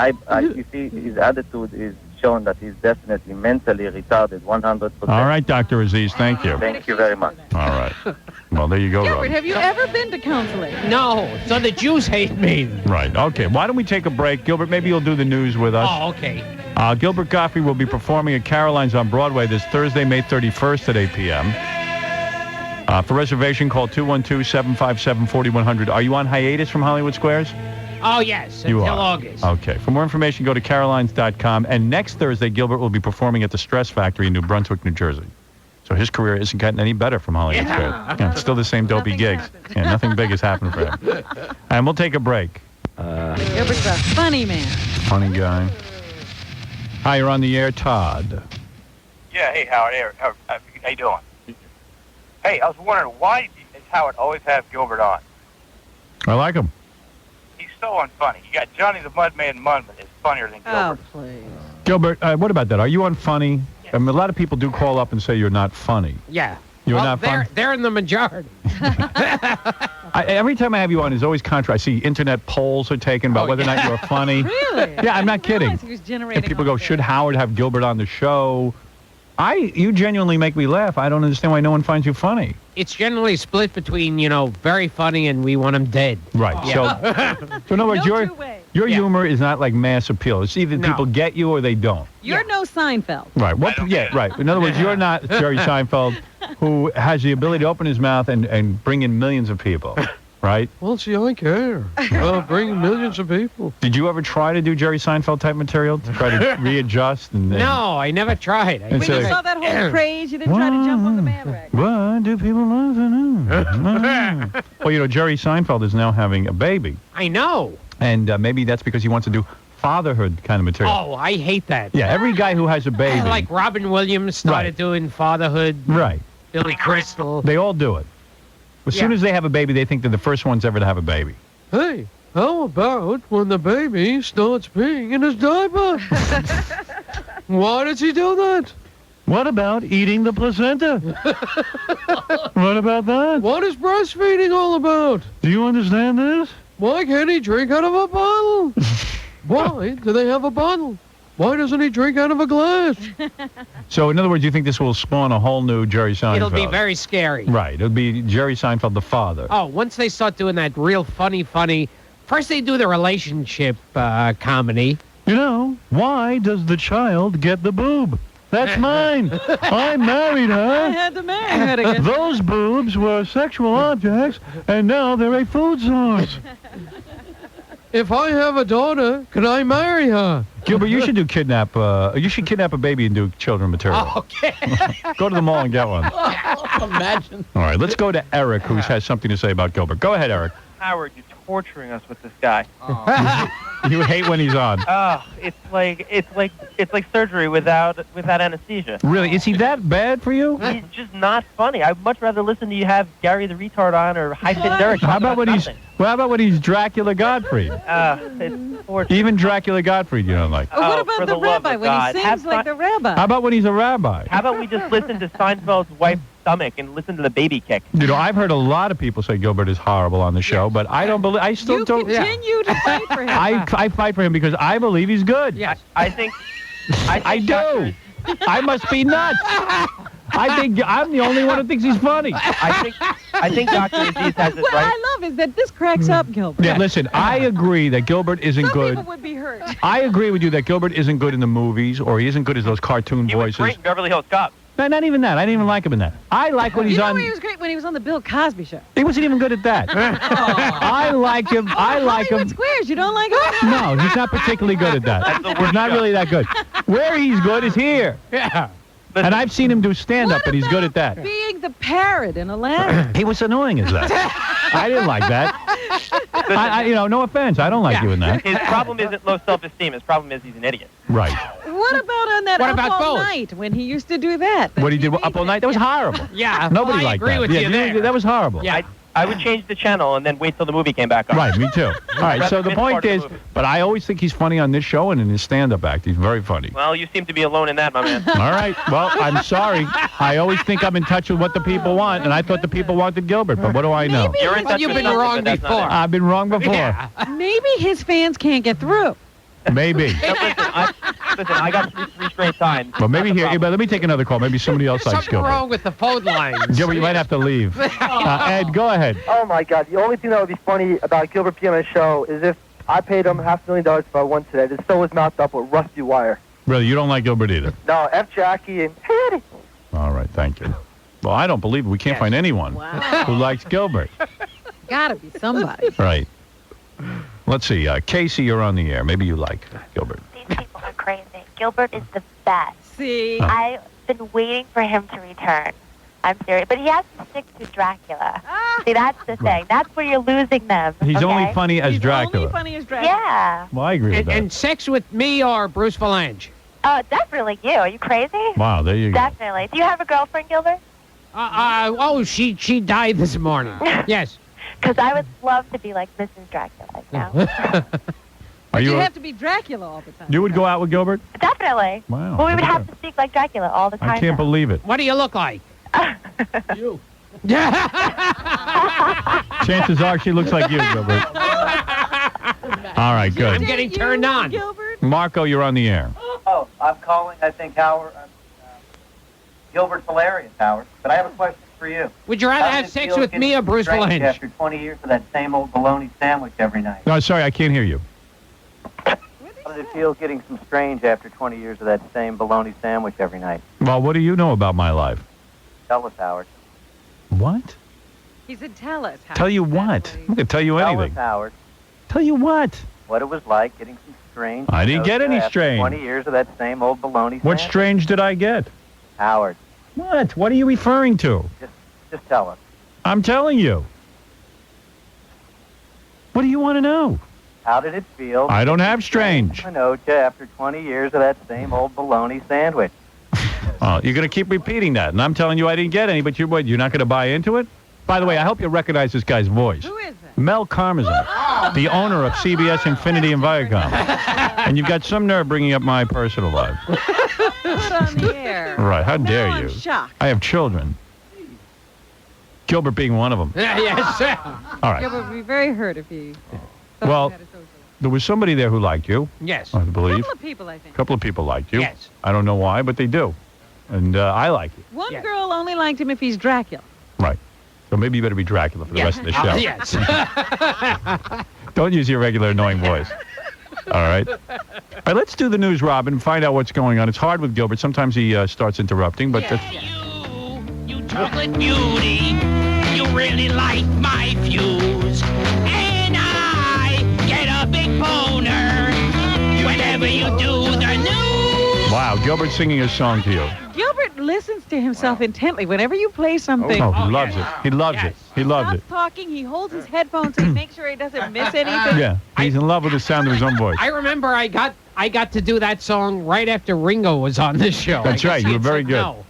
you see, his attitude is shown that he's definitely mentally retarded, 100%. All right, Dr. Aziz, thank you. Thank you very much. All right. Well, there you go, Gilbert, Robin. have you ever been to counseling? No, so the Jews hate me. Right. Okay. Why don't we take a break? Gilbert, maybe you'll do the news with us. Oh, okay. Gilbert Gottfried will be performing at Caroline's on Broadway this Thursday, May 31st at 8 p.m. For reservation, call 212-757-4100. Are you on hiatus from Hollywood Squares? Oh, yes, You until are. August. Okay. For more information, go to carolines.com. And next Thursday, Gilbert will be performing at the Stress Factory in New Brunswick, New Jersey. So his career isn't getting any better from Hollywood Squares. Yeah, it's still the same dopey gigs. Yeah, nothing big has happened for him. And we'll take a break. Gilbert's a funny man. Funny guy. Hi, you're on the air, Todd. Yeah, hey, Howard. Hey, how you doing? Hey, I was wondering, why does Howard always have Gilbert on? I like him. He's so unfunny. You got Johnny the Mudman Mudman is funnier than Gilbert. Oh, please. Gilbert, what about that? Are you unfunny? I mean, a lot of people do call up and say you're not funny. Yeah. You're not funny? They're in the majority. Every time I have you on, there's always contra. I see internet polls are taken about whether or not you're funny. Really? Yeah, I'm not kidding. He was generating And people go, should Howard have Gilbert on the show? You genuinely make me laugh. I don't understand why no one finds you funny. It's generally split between, very funny and we want him dead. Right. Yeah. So in other words, your humor is not like mass appeal. It's either people get you or they don't. You're no Seinfeld. Right. Right. In other words, you're not Jerry Seinfeld, who has the ability to open his mouth and bring in millions of people. Right? Well, see, I care. Bring millions of people. Did you ever try to do Jerry Seinfeld type material to try to readjust? No, I never tried. When you saw that whole craze, you didn't try to jump on the bandwagon. Why do people love it? Well, Jerry Seinfeld is now having a baby. I know. And maybe that's because he wants to do fatherhood kind of material. Oh, I hate that. Yeah, every guy who has a baby. Like Robin Williams started doing fatherhood. Right. Billy Crystal. They all do it. As soon as they have a baby, they think they're the first ones ever to have a baby. Hey, how about when the baby starts peeing in his diaper? Why does he do that? What about eating the placenta? What about that? What is breastfeeding all about? Do you understand this? Why can't he drink out of a bottle? Why do they have a bottle? Why doesn't he drink out of a glass? So, in other words, you think this will spawn a whole new Jerry Seinfeld? It'll be very scary. Right. It'll be Jerry Seinfeld, the father. Oh, once they start doing that real funny, first they do the relationship comedy. Why does the child get the boob? That's mine. I married her. I had to marry her to get Those boobs were sexual objects, and now they're a food source. If I have a daughter, can I marry her? Gilbert, you should do kidnap. You should kidnap a baby and do children material. Oh, okay. Go to the mall and get one. Imagine. All right, let's go to Eric, who has something to say about Gilbert. Go ahead, Eric. Howard, you're torturing us with this guy. You hate when he's on. Oh, it's like surgery without anesthesia. Really? Is he that bad for you? He's just not funny. I'd much rather listen to you have Gary the Retard on or High Fit Derek. How about when he's Dracula Gottfried? It's Even Dracula Gottfried you don't like. What about the rabbi when he sings like the rabbi? How about when he's a rabbi? How about we just listen to Seinfeld's wife's stomach and listen to the baby kick? I've heard a lot of people say Gilbert is horrible on the show, but I don't believe. I still don't. You continue to fight for him. I fight for him because I believe he's good. Yes, I think I do. I must be nuts. I think I'm the only one who thinks he's funny. I think Dr. Aziz has it What right. I love is that this cracks up Gilbert. Yeah, listen, I agree that Gilbert isn't Some good. people would be hurt. I agree with you that Gilbert isn't good in the movies, or he isn't good as those cartoon He was voices. great in Beverly Hills Cop. No, not even that. I didn't even like him in that. I like when he's on. He was great when he was on the Bill Cosby Show. He wasn't even good at that. I like him. I like him. Hollywood Squares, you don't like him? No, he's not particularly good at that. He's not really that good. Where he's good is here. Yeah. And I've seen him do stand-up, and he's good at that. Being the parrot in Aladdin. He was annoying as that. I didn't like that. No offense. I don't like you in that. His problem isn't low self-esteem. His problem is he's an idiot. Right. What about on that Up All Night when he used to do that? What he did Up All Night? That was horrible. Yeah. Nobody I liked agree that. with you there. That was horrible. Yeah. I would change the channel and then wait till the movie came back on. Right, me too. All right, so the point is, but I always think he's funny on this show and in his stand-up act. He's very funny. Well, you seem to be alone in that, my man. All right, well, I'm sorry. I always think I'm in touch with what the people want, and I thought the people wanted Gilbert, but what do I know? You've been wrong before. I've been wrong before. Yeah. Maybe his fans can't get through. Maybe. Listen, I got three straight times. Well, maybe here, but let me take another call. Maybe somebody else likes Something Gilbert. wrong with the phone lines. Gilbert, you might have to leave. Ed, go ahead. Oh, my God. The only thing that would be funny about Gilbert being on the show is if I paid him $500,000 if I won today to sew his mouth up with rusty wire. Really, you don't like Gilbert either? No, F. Jackie and Hattie. All right, thank you. Well, I don't believe it. We can't find anyone who likes Gilbert. Gotta be somebody. Right. Let's see. Casey, you're on the air. Maybe you like Gilbert. These people are crazy. Gilbert is the best. See? I've been waiting for him to return. I'm serious. But he has to stick to Dracula. See, that's the thing. That's where you're losing them. He's only funny as Dracula. Only funny as Dracula. Yeah. Well, I agree with that. And sex with me or Bruce Valanche? Oh, definitely you. Are you crazy? Wow, there you go. Definitely. Do you have a girlfriend, Gilbert? She died this morning. Yes. Because I would love to be like Mrs. Dracula now. Are You you? have to be Dracula all the time. You would go out with Gilbert? Definitely. Wow. Well, we would look at have to speak like Dracula all the time. I can't now. believe it. What do you look like? You. Chances are she looks like you, Gilbert. All right, good. I'm getting turned on. Gilbert? Marco, you're on the air. Oh, I'm calling, I think, Howard. Gilbert's hilarious, Howard. But I have a question for you. Would you rather How have does it sex feel with me getting or Bruce strange Valanche? After 20 years of that same old bologna sandwich every night? No, sorry, I can't hear you. How does it feel getting some strange after 20 years of that same bologna sandwich every night? Well, what do you know about my life? Tell us, Howard. What? He said, tell us. Howard. Tell you what? I'm going to tell you Tell anything. us, Howard, Tell you what? what it was like getting some strange... I didn't get any after strange. 20 years of that same old bologna What sandwich. strange did I get? Howard, What? What are you referring to? just tell us. I'm telling you. What do you want to know? How did it feel? I don't have strange. Minocha after 20 years of that same old bologna sandwich. Oh, you're going to keep repeating that, and I'm telling you I didn't get any, but you're not going to buy into it? By the way, I hope you recognize this guy's voice. Who is it? Mel Karmazin, the owner of CBS Infinity and Viacom. And you've got some nerve bringing up my personal life. Put on the air. Right, how dare Now you? I'm shocked. I have children. Gilbert being one of them. Yes. All right. Gilbert would be very hurt if he... Well, there was somebody there who liked you. Yes. I believe. A couple of people, I think. A couple of people liked you. Yes. I don't know why, but they do. And I like you. One girl only liked him if he's Dracula. Right. So maybe you better be Dracula for the rest of the show. Yes. Don't use your regular annoying voice. All right. All right, let's do the news, Robin, and find out what's going on. It's hard with Gilbert. Sometimes he starts interrupting, but... You chocolate beauty, you really like my views. And I get a big boner whenever you do the news. Wow, Gilbert's singing a song to you. Gilbert listens to himself intently. Whenever you play something... Oh, he loves it. He loves it. He loves it. stops talking, he holds his headphones to make sure he doesn't miss anything. Yeah, he's in love with the sound of his own voice. I remember I got to do that song right after Ringo was on this show. That's right. You were very good. No.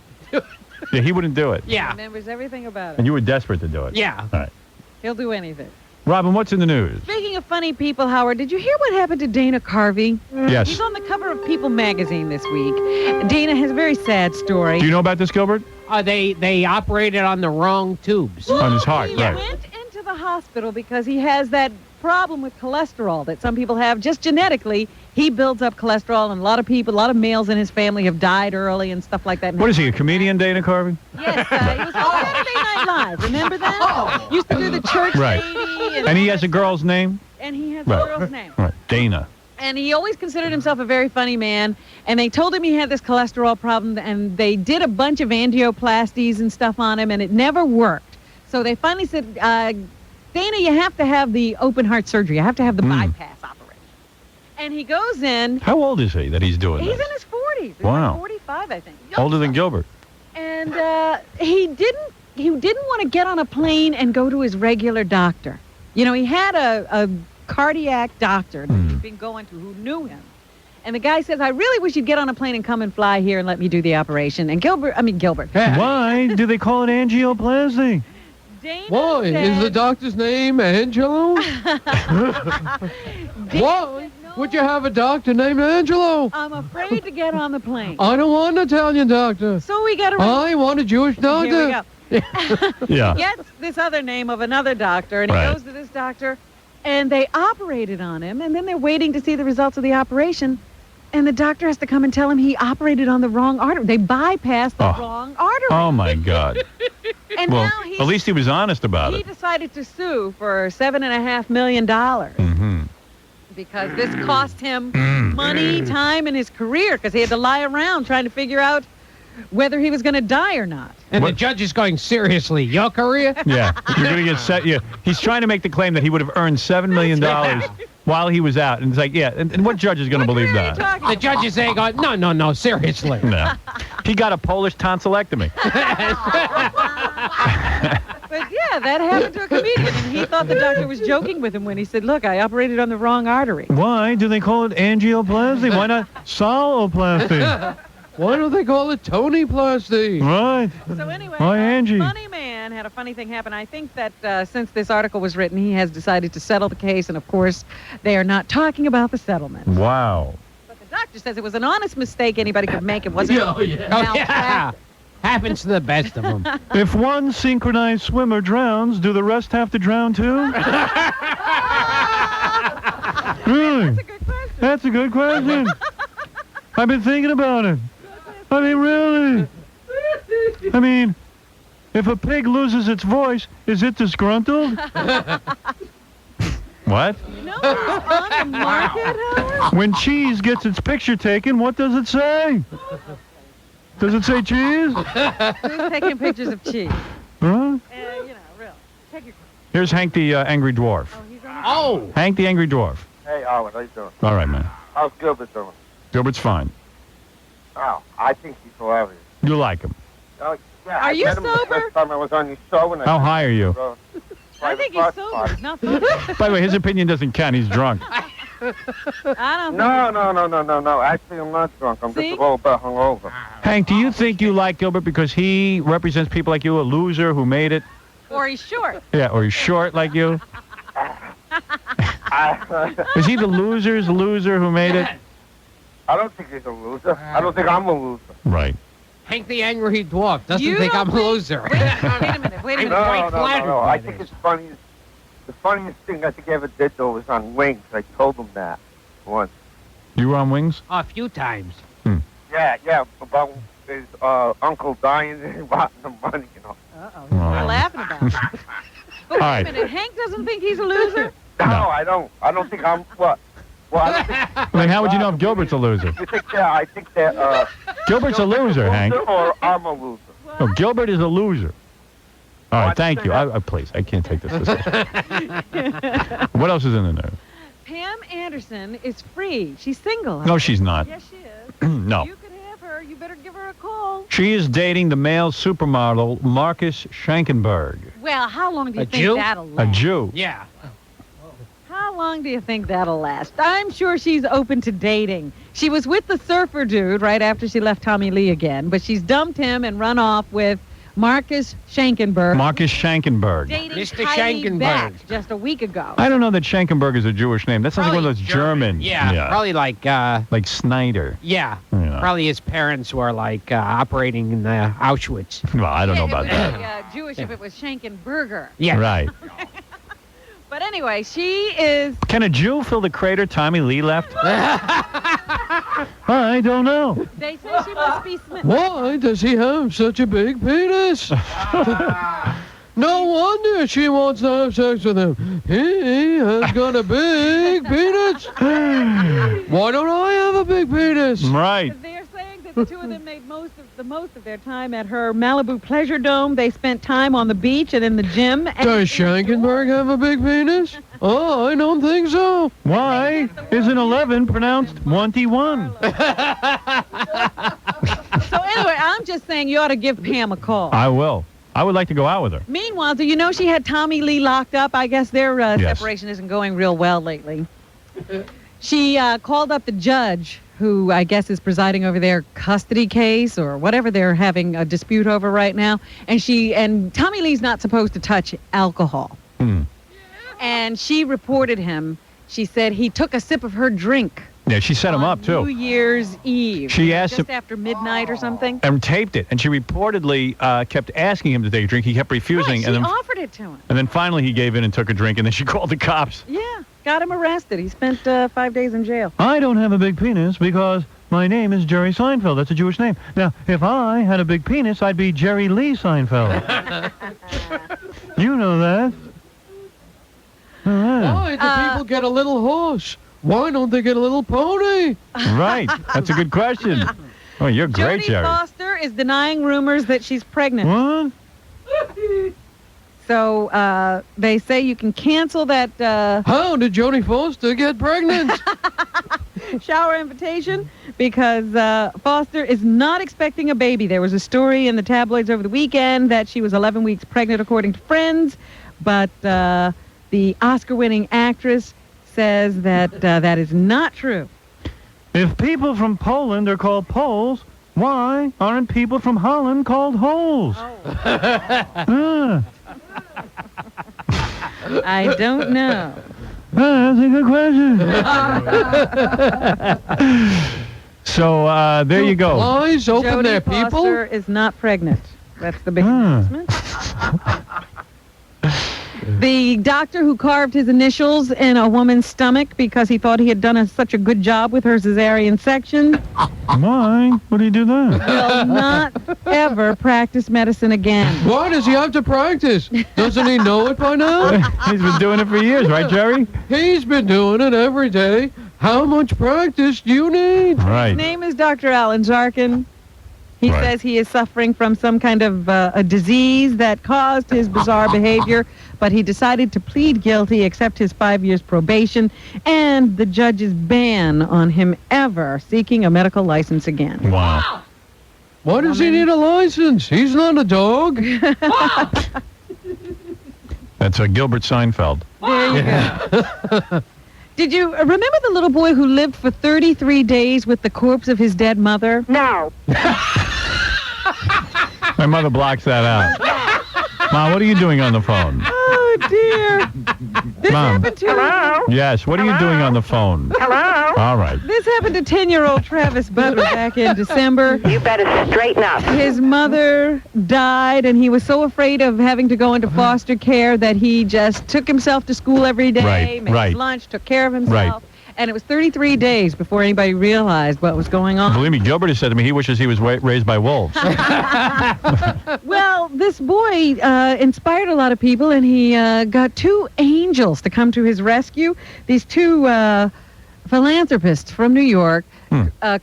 Yeah, he wouldn't do it. He remembers everything about it. And you were desperate to do it. Yeah. All right. He'll do anything. Robin, what's in the news? Speaking of funny people, Howard, did you hear what happened to Dana Carvey? Yes. He's on the cover of People magazine this week. Dana has a very sad story. Do you know about this, Gilbert? They operated on the wrong tubes. On his heart, He right. went into the hospital because he has that problem with cholesterol that some people have just genetically. He builds up cholesterol, and a lot of males in his family have died early and stuff like that. What is he, a comedian, Dana Carvey? Yes, he was on Saturday Night Live. Remember that? Used to do the church Right. lady. And he has a girl's name? And he has Right. a girl's name. Right, Dana. And he always considered himself a very funny man. And they told him he had this cholesterol problem, and they did a bunch of angioplasties and stuff on him, and it never worked. So they finally said, Dana, you have to have the open heart surgery. You have to have the bypass operation. And he goes in. How old is he that he's doing He's this? in his 40s. He's Wow. like 45, I think. Older than Gilbert. And he didn't want to get on a plane and go to his regular doctor. You know, he had a cardiac doctor that he'd been going to who knew him. And the guy says, I really wish you'd get on a plane and come and fly here and let me do the operation. And Gilbert. Why do they call it angioplasty? Why? Is the doctor's name Angelo? Why would you have a doctor named Angelo? I'm afraid to get on the plane. I don't want an Italian doctor. So we got to... I want a Jewish doctor. Here we go. Yeah. He gets this other name of another doctor, and he Right. goes to this doctor, and they operated on him, and then they're waiting to see the results of the operation, and the doctor has to come and tell him he operated on the wrong artery. They bypassed the wrong artery. Oh, my God. And Well, now at least he was honest about he it. decided to sue for $7.5 million because this cost him money, time, and his career because he had to lie around trying to figure out whether he was going to die or not. And the judge is going, seriously, your career? Yeah, you're going to get set. Yeah, he's trying to make the claim that he would have earned $7 million while he was out. And it's like, yeah, and what judge is going to believe that? The judge is saying, no, seriously. No. He got a Polish tonsillectomy. But yeah, that happened to a comedian, and he thought the doctor was joking with him when he said, look, I operated on the wrong artery. Why do they call it angioplasty? Why not soloplasty? Why don't they call it Tony-plasty? Right. So anyway, Why, Angie? funny man had a funny thing happen. I think that since this article was written, he has decided to settle the case, and of course, they are not talking about the settlement. Wow. But the doctor says it was an honest mistake anybody could make. It wasn't malpractice. Happens to the best of them. If one synchronized swimmer drowns, do the rest have to drown too? Really? That's a good question. I've been thinking about it. I mean, really? I mean, if a pig loses its voice, is it disgruntled? What? No, it's on the market, Howard. When cheese gets its picture taken, what does it say? Does it say cheese? Who's taking pictures of cheese? Huh? You know, real. Take your. Here's Hank the Angry Dwarf. Oh! Hank the Angry Dwarf. Hey, Howard, how you doing? All right, man. How's Gilbert doing? Gilbert's fine. Oh, I think he's hilarious. You like him. Oh, yeah, Are I you met him the sober? first time I was on your show. And How high are you? I think he's sober. He's not funny. By the way, his opinion doesn't count. He's drunk. I don't. No. Actually, I'm not drunk. I'm just a little bit hungover. Hank, do you think you like Gilbert because he represents people like you, a loser who made it? Or he's short. Yeah, or he's short like you? Is he the loser's loser who made it? I don't think he's a loser. I don't think I'm a loser. Right. Hank the Angry Dwarf doesn't You think don't I'm a loser. Wait a minute. I'm quite flattered No. by I think it's funny. The funniest thing I think I ever did, though, was on Wings. I told him that once. You were on Wings? A few times. Yeah, about his uncle dying and he wanting the money, you know. Uh-oh. We're laughing about it. But wait a minute. Hank doesn't think he's a loser? No, I don't. I don't think I'm, what? Well, I don't think... Then how would you know if Gilbert's a loser? You think that, I think that, Gilbert's a loser, Hank. Or I'm a loser. No, Gilbert is a loser. All right, thank you. Please, I can't take this discussion. What else is in the news? Pam Anderson is free. She's single. No, she's not. Yes, she is. No. You could have her. You better give her a call. She is dating the male supermodel Marcus Schenkenberg. Well, how long do you A think Jew? that'll A last? Jew. Yeah. How long do you think that'll last? I'm sure she's open to dating. She was with the surfer dude right after she left Tommy Lee again, but she's dumped him and run off with Marcus Schenkenberg. Marcus Schenkenberg. Dating Mr. Heidi Schenkenberg. Beck just a week ago. I don't know that Schenkenberg is a Jewish name. That sounds like one of those German. Yeah, probably like... like Snyder. Yeah, Yeah. probably his parents were like operating in Auschwitz. Well, I don't know about it that. would be Jewish if it was Schenkenberger. Yeah. Right. But anyway, she is... Can a Jew fill the crater Tommy Lee left? I don't know. They say she must be smitten. Why does he have such a big penis? No wonder she wants to have sex with him. He has got a big penis. Why don't I have a big penis? Right. They're saying that the two of them made the most of their time at her Malibu Pleasure Dome. They spent time on the beach and in the gym. And Does Schenkenberg have a big penis? Oh, I don't think so. Why is an 11 pronounced 21? So anyway, I'm just saying you ought to give Pam a call. I will. I would like to go out with her. Meanwhile, do you know she had Tommy Lee locked up? I guess their Yes. separation isn't going real well lately. She called up the judge, who I guess is presiding over their custody case or whatever they're having a dispute over right now. And Tommy Lee's not supposed to touch alcohol. And she reported him. She said he took a sip of her drink. Yeah, she set him up, too. New Year's Eve. She asked just him- after midnight or something. And taped it. And she reportedly kept asking him to take a drink. He kept refusing. She and then offered it to him. And then finally he gave in and took a drink, and then she called the cops. Yeah, got him arrested. He spent 5 days in jail. I don't have a big penis because my name is Jerry Seinfeld. That's a Jewish name. Now, if I had a big penis, I'd be Jerry Lee Seinfeld. You know that. Why do people get a little horse? Why don't they get a little pony? Right. That's a good question. Oh, you're great, Jodie Jerry. Foster is denying rumors that she's pregnant. What? So they say you can cancel that How did Jodie Foster get pregnant? shower invitation because Foster is not expecting a baby. There was a story in the tabloids over the weekend that she was 11 weeks pregnant, according to friends. But the Oscar-winning actress says that that is not true. If people from Poland are called Poles, why aren't people from Holland called holes? I don't know. That's a good question. So there you go. Flies open Jodie their people? Foster is not pregnant. That's the big announcement. The doctor who carved his initials in a woman's stomach because he thought he had done such a good job with her cesarean section Why? What do you do then? will not ever practice medicine again. Why does he have to practice? Doesn't he know it by now? He's been doing it for years, right, Jerry? He's been doing it every day. How much practice do you need? Right. His name is Dr. Alan Zarkin. He Right. says he is suffering from some kind of a disease that caused his bizarre behavior, but he decided to plead guilty, accept his 5 years probation, and the judge's ban on him ever seeking a medical license again. Wow. Why does he need a license? He's not a dog. That's Gilbert Seinfeld. There you go. Did you remember the little boy who lived for 33 days with the corpse of his dead mother? No. My mother blocks that out. Mom, what are you doing on the phone? Oh, dear. This Mom. happened to... Hello? Yes, what are you doing on the phone? Hello? All right. This happened to 10-year-old Travis Butler back in December. You better straighten up. His mother died, and he was so afraid of having to go into foster care that he just took himself to school every day, Right, made right. his lunch, took care of himself. Right. And it was 33 days before anybody realized what was going on. Believe me, Gilbert has said to me he wishes he was raised by wolves. Well, this boy inspired a lot of people, and he got two angels to come to his rescue. These two philanthropists from New York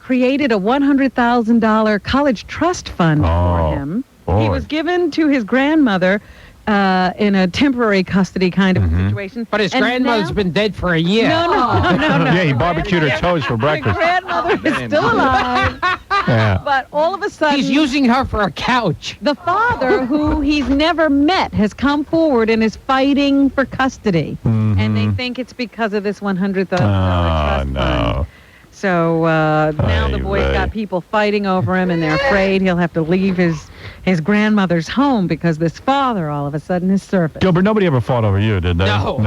created a $100,000 college trust fund for him. boy. He was given to his grandmother in a temporary custody kind of situation. But his And grandmother's now- been dead for a year. No. Yeah, he barbecued her toes for breakfast. Grandmother is still alive. Yeah. But all of a sudden... He's using her for a couch. The father, who he's never met, has come forward and is fighting for custody. And they think it's because of this $100,000 trust fund. So now the boy's got people fighting over him, and they're afraid he'll have to leave his grandmother's home because this father all of a sudden is surfaced. Gilbert, nobody ever fought over you, did they? No.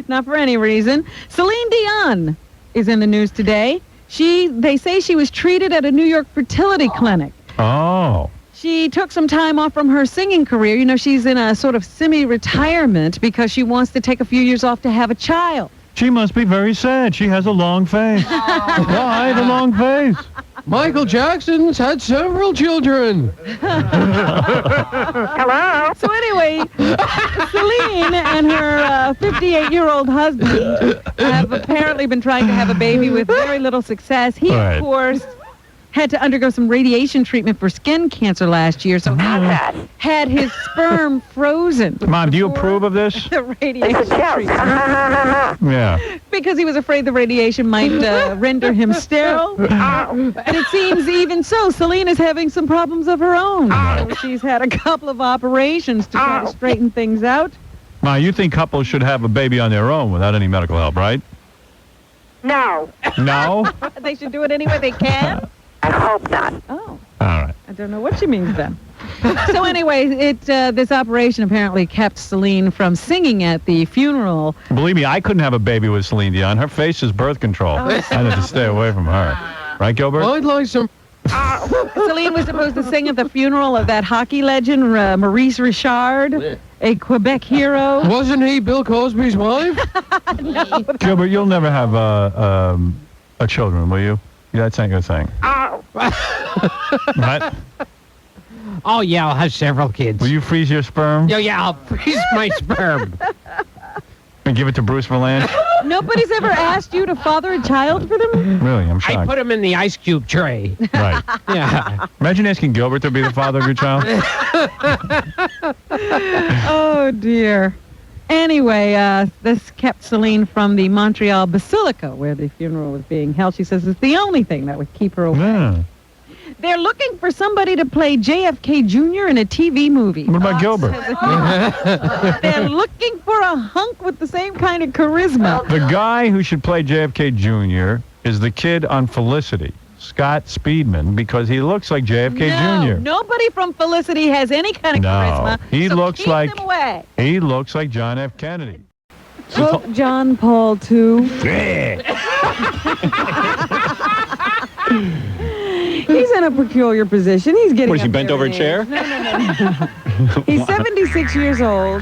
Not for any reason. Celine Dion is in the news today. They say she was treated at a New York fertility clinic. Oh. She took some time off from her singing career. You know, she's in a sort of semi-retirement because she wants to take a few years off to have a child. She must be very sad. She has a long face. Why the long face? Michael Jackson's had several children. Hello? So anyway, Celine and her 58-year-old husband have apparently been trying to have a baby with very little success. He, Right. of course, had to undergo some radiation treatment for skin cancer last year, so he had his sperm frozen. Mom, do you approve of this? The radiation treatment. Yeah. Because he was afraid the radiation might render him sterile. And it seems even so, Celine is having some problems of her own. So she's had a couple of operations to try to straighten things out. Ma, you think couples should have a baby on their own without any medical help, right? No. No? They should do it any way they can? I hope not. Oh. All right. I don't know what she means then. So anyway, this operation apparently kept Celine from singing at the funeral. Believe me, I couldn't have a baby with Celine Dion. Her face is birth control. I had to stay away from her. Right, Gilbert? I'd like some... Celine was supposed to sing at the funeral of that hockey legend, Maurice Richard, a Quebec hero. Wasn't he Bill Cosby's wife? No. Gilbert, you'll never have a children, will you? Yeah, that's not your thing. What? Oh, yeah, I'll have several kids. Will you freeze your sperm? Yeah, I'll freeze my sperm. And give it to Bruce Verland? Nobody's ever asked you to father a child for them? Really, I'm shocked. I put them in the ice cube tray. Right. Yeah. Imagine asking Gilbert to be the father of your child. Oh, dear. Anyway, this kept Celine from the Montreal Basilica, where the funeral was being held. She says it's the only thing that would keep her away. Yeah. They're looking for somebody to play JFK Jr. in a TV movie. What about Gilbert? They're looking for a hunk with the same kind of charisma. The guy who should play JFK Jr. is the kid on Felicity, Scott Speedman, because he looks like JFK Jr. Nobody from Felicity has any kind of charisma. He so looks keep like them away. he looks like John F. Kennedy. Pope John Paul II. He's in a peculiar position. He's getting. What, is he up bent there over a in age. chair? No. He's 76 years old,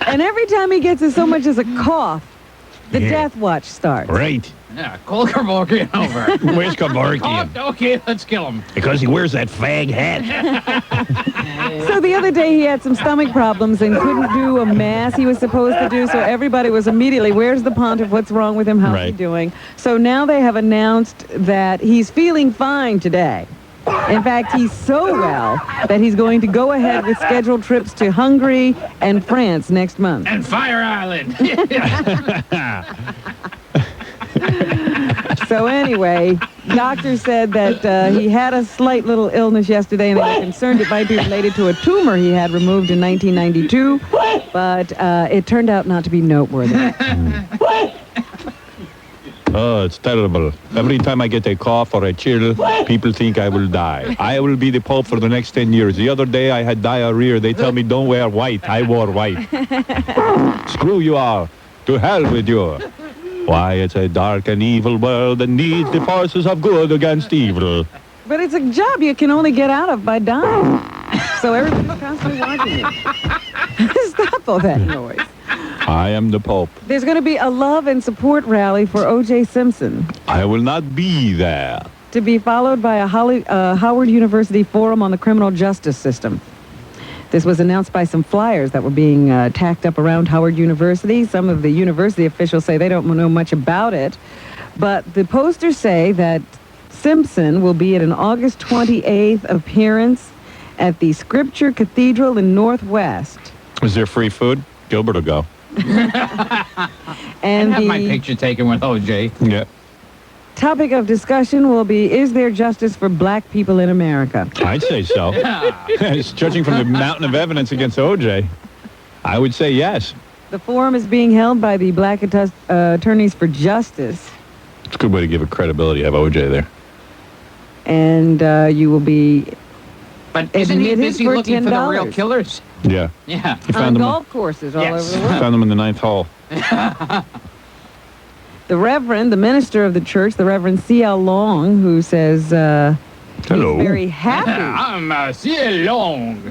And every time he gets so much as a cough, the death watch starts. Right. Yeah, call Kevorkian over. Where's Kevorkian? Oh, okay, let's kill him. Because he wears that fag hat. So the other day he had some stomach problems and couldn't do a mass he was supposed to do, so everybody was immediately, where's the pontiff, what's wrong with him, how's he doing? So now they have announced that he's feeling fine today. In fact, he's so well that he's going to go ahead with scheduled trips to Hungary and France next month. And Fire Island. So anyway, doctors said that he had a slight little illness yesterday, and they were concerned it might be related to a tumor he had removed in 1992, but it turned out not to be noteworthy. Oh, it's terrible. Every time I get a cough or a chill, people think I will die. I will be the Pope for the next 10 years. The other day I had diarrhea. They tell me don't wear white. I wore white. Screw you all. To hell with you. Why, it's a dark and evil world that needs the forces of good against evil. But it's a job you can only get out of by dying. So everybody's constantly watching you. Stop all that noise. I am the Pope. There's going to be a love and support rally for O.J. Simpson, I will not be there. to be followed by a Howard University forum on the criminal justice system. This was announced by some flyers that were being tacked up around Howard University. Some of the university officials say they don't know much about it. But the posters say that Simpson will be at an August 28th appearance at the Scripture Cathedral in Northwest. Is there free food? Gilbert will go. And have my the picture taken with OJ. Yeah. topic of discussion will be, is there justice for black people in America? I'd say so. Judging from the mountain of evidence against O.J., I would say yes. The forum is being held by the Black Attorneys for Justice. It's a good way to give it credibility to have O.J. there. And you will be But isn't he busy for looking for the real $10. killers? Yeah. Yeah. He On found them. golf courses all over the world. Found them in the 9th hole. The minister of the church, the Reverend C.L. Long, who says Hello. he's very happy. I'm C.L. Long.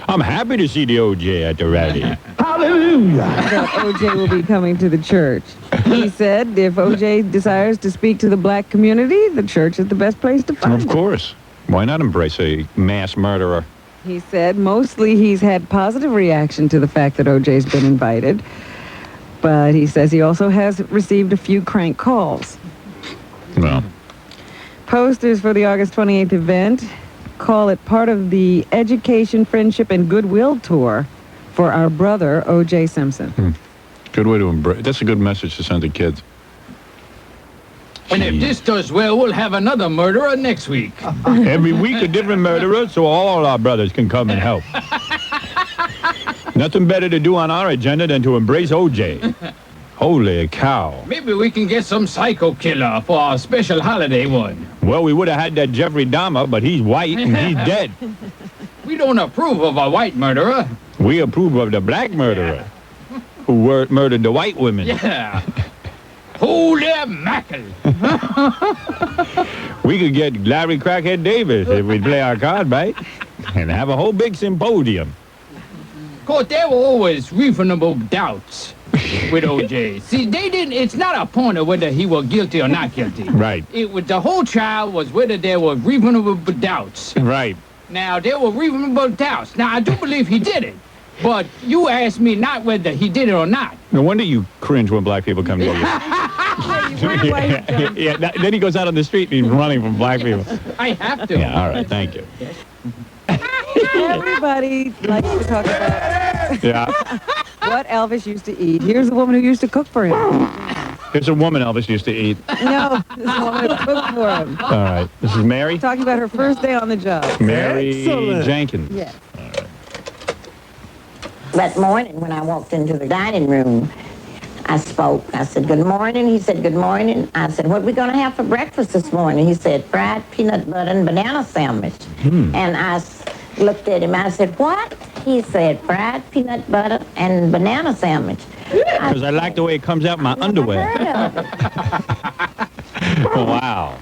I'm happy to see the O.J. at the rally. Hallelujah. That O.J. will be coming to the church. He said if O.J. desires to speak to the black community, the church is the best place to find Of him. course. Why not embrace a mass murderer? He said mostly he's had positive reaction to the fact that O.J.'s been invited. But he says he also has received a few crank calls. Well. Posters for the August 28th event call it part of the Education, Friendship, and Goodwill Tour for our brother, O.J. Simpson. Good way to embrace. That's a good message to send to kids. And if this does well, we'll have another murderer next week. Every week a different murderer, so all our brothers can come and help. Nothing better to do on our agenda than to embrace O.J. Holy cow. Maybe we can get some psycho killer for our special holiday one. Well, we would have had that Jeffrey Dahmer, but he's white and he's dead. We don't approve of a white murderer. We approve of the black murderer who murdered the white women. Yeah. Holy mackerel. We could get Larry Crackhead Davis if we play our card right and have a whole big symposium. Of course, there were always reasonable doubts with O.J. See, it's not a point of whether he was guilty or not guilty. Right. The whole trial was whether there were reasonable doubts. Right. Now, there were reasonable doubts. Now, I do believe he did it. But you asked me not whether he did it or not. No wonder you cringe when black people come to you. Then he goes out on the street and he's running from black people. I have to. Yeah, all right, thank you. Everybody likes to talk about Yeah. what Elvis used to eat. Here's a woman who used to cook for him. Here's a woman Elvis used to eat. No, this woman who cooked for him. All right. This is Mary? Talking about her first day on the job. Mary Jenkins. Yeah. That morning when I walked into the dining room, I spoke. I said, good morning. He said, good morning. I said, what are we going to have for breakfast this morning? He said, fried peanut butter and banana sandwich. And I looked at him. I said, what? He said, fried peanut butter and banana sandwich. Because I like the way it comes out in my underwear. Heard of it. Wow.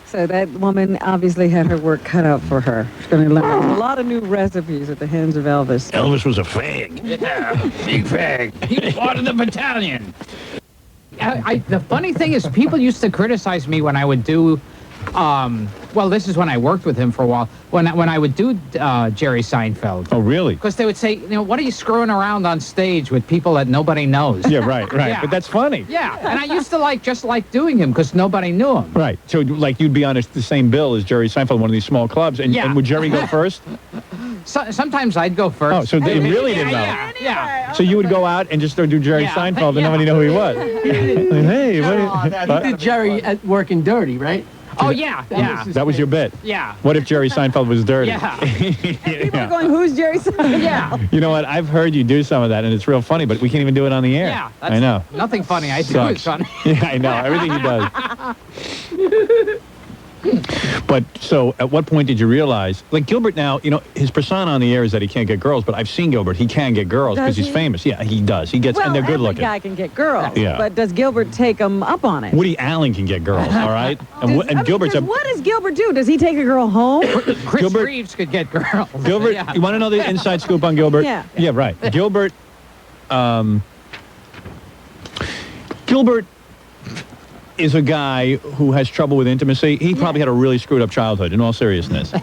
So that woman obviously had her work cut out for her. She's going to learn a lot of new recipes at the hands of Elvis. Elvis was a fag. Yeah, big fag. He was part of the battalion. The funny thing is, people used to criticize me when I would do, well, this is when I worked with him for a while, when I would do Jerry Seinfeld. Oh, really? Because they would say, what are you screwing around on stage with people that nobody knows? Yeah, right. Yeah. But that's funny. Yeah, and I used to just like doing him because nobody knew him. Right. So, like, you'd be on the same bill as Jerry Seinfeld, one of these small clubs, and would Jerry go first? Sometimes I'd go first. Oh, so they really didn't know. Yeah. So you would go out and just start do Jerry Seinfeld, and nobody knew who he was. Hey, what? He did Jerry at Working Dirty, right? Oh, yeah. That was your bit. Yeah. What if Jerry Seinfeld was dirty? Yeah. People are going, who's Jerry Seinfeld? Yeah. You know what? I've heard you do some of that, and it's real funny, but we can't even do it on the air. Yeah. I know. Nothing funny I do Sucks. is funny. Yeah, I know. Everything he does. But so at what point did you realize, like Gilbert now, his persona on the air is that he can't get girls, but I've seen Gilbert. He can get girls because he's famous. Yeah, he does. He gets, and they're good looking. Every guy can get girls, Yeah. but does Gilbert take them up on it? Woody Allen can get girls, all right? And Gilbert's a... What does Gilbert do? Does he take a girl home? Chris Reeves could get girls. Gilbert, Yeah. you want to know the inside scoop on Gilbert? Yeah. Yeah, right. Gilbert, Gilbert is a guy who has trouble with intimacy. He probably had a really screwed up childhood, in all seriousness.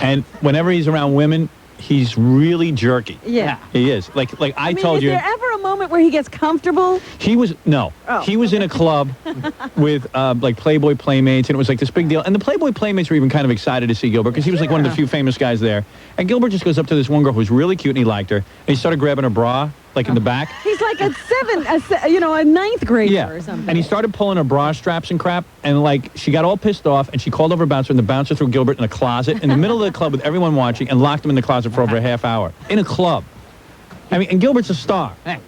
And whenever he's around women, he's really jerky. Yeah. He is. Like I told is you. there ever a moment where he gets comfortable? He was, no. Oh. He was in a club with, like, Playboy Playmates, and it was, like, this big deal. And the Playboy Playmates were even kind of excited to see Gilbert, because he was, like, one of the few famous guys there. And Gilbert just goes up to this one girl who's really cute, and he liked her. And he started grabbing her bra, like, in the back. He's like a ninth grader or something. And he started pulling her bra straps and crap, and, like, she got all pissed off, and she called over a bouncer, and the bouncer threw Gilbert in a closet in the middle of the club with everyone watching, and locked him in the closet for over a half hour. In a club. I mean, and Gilbert's a star. Right.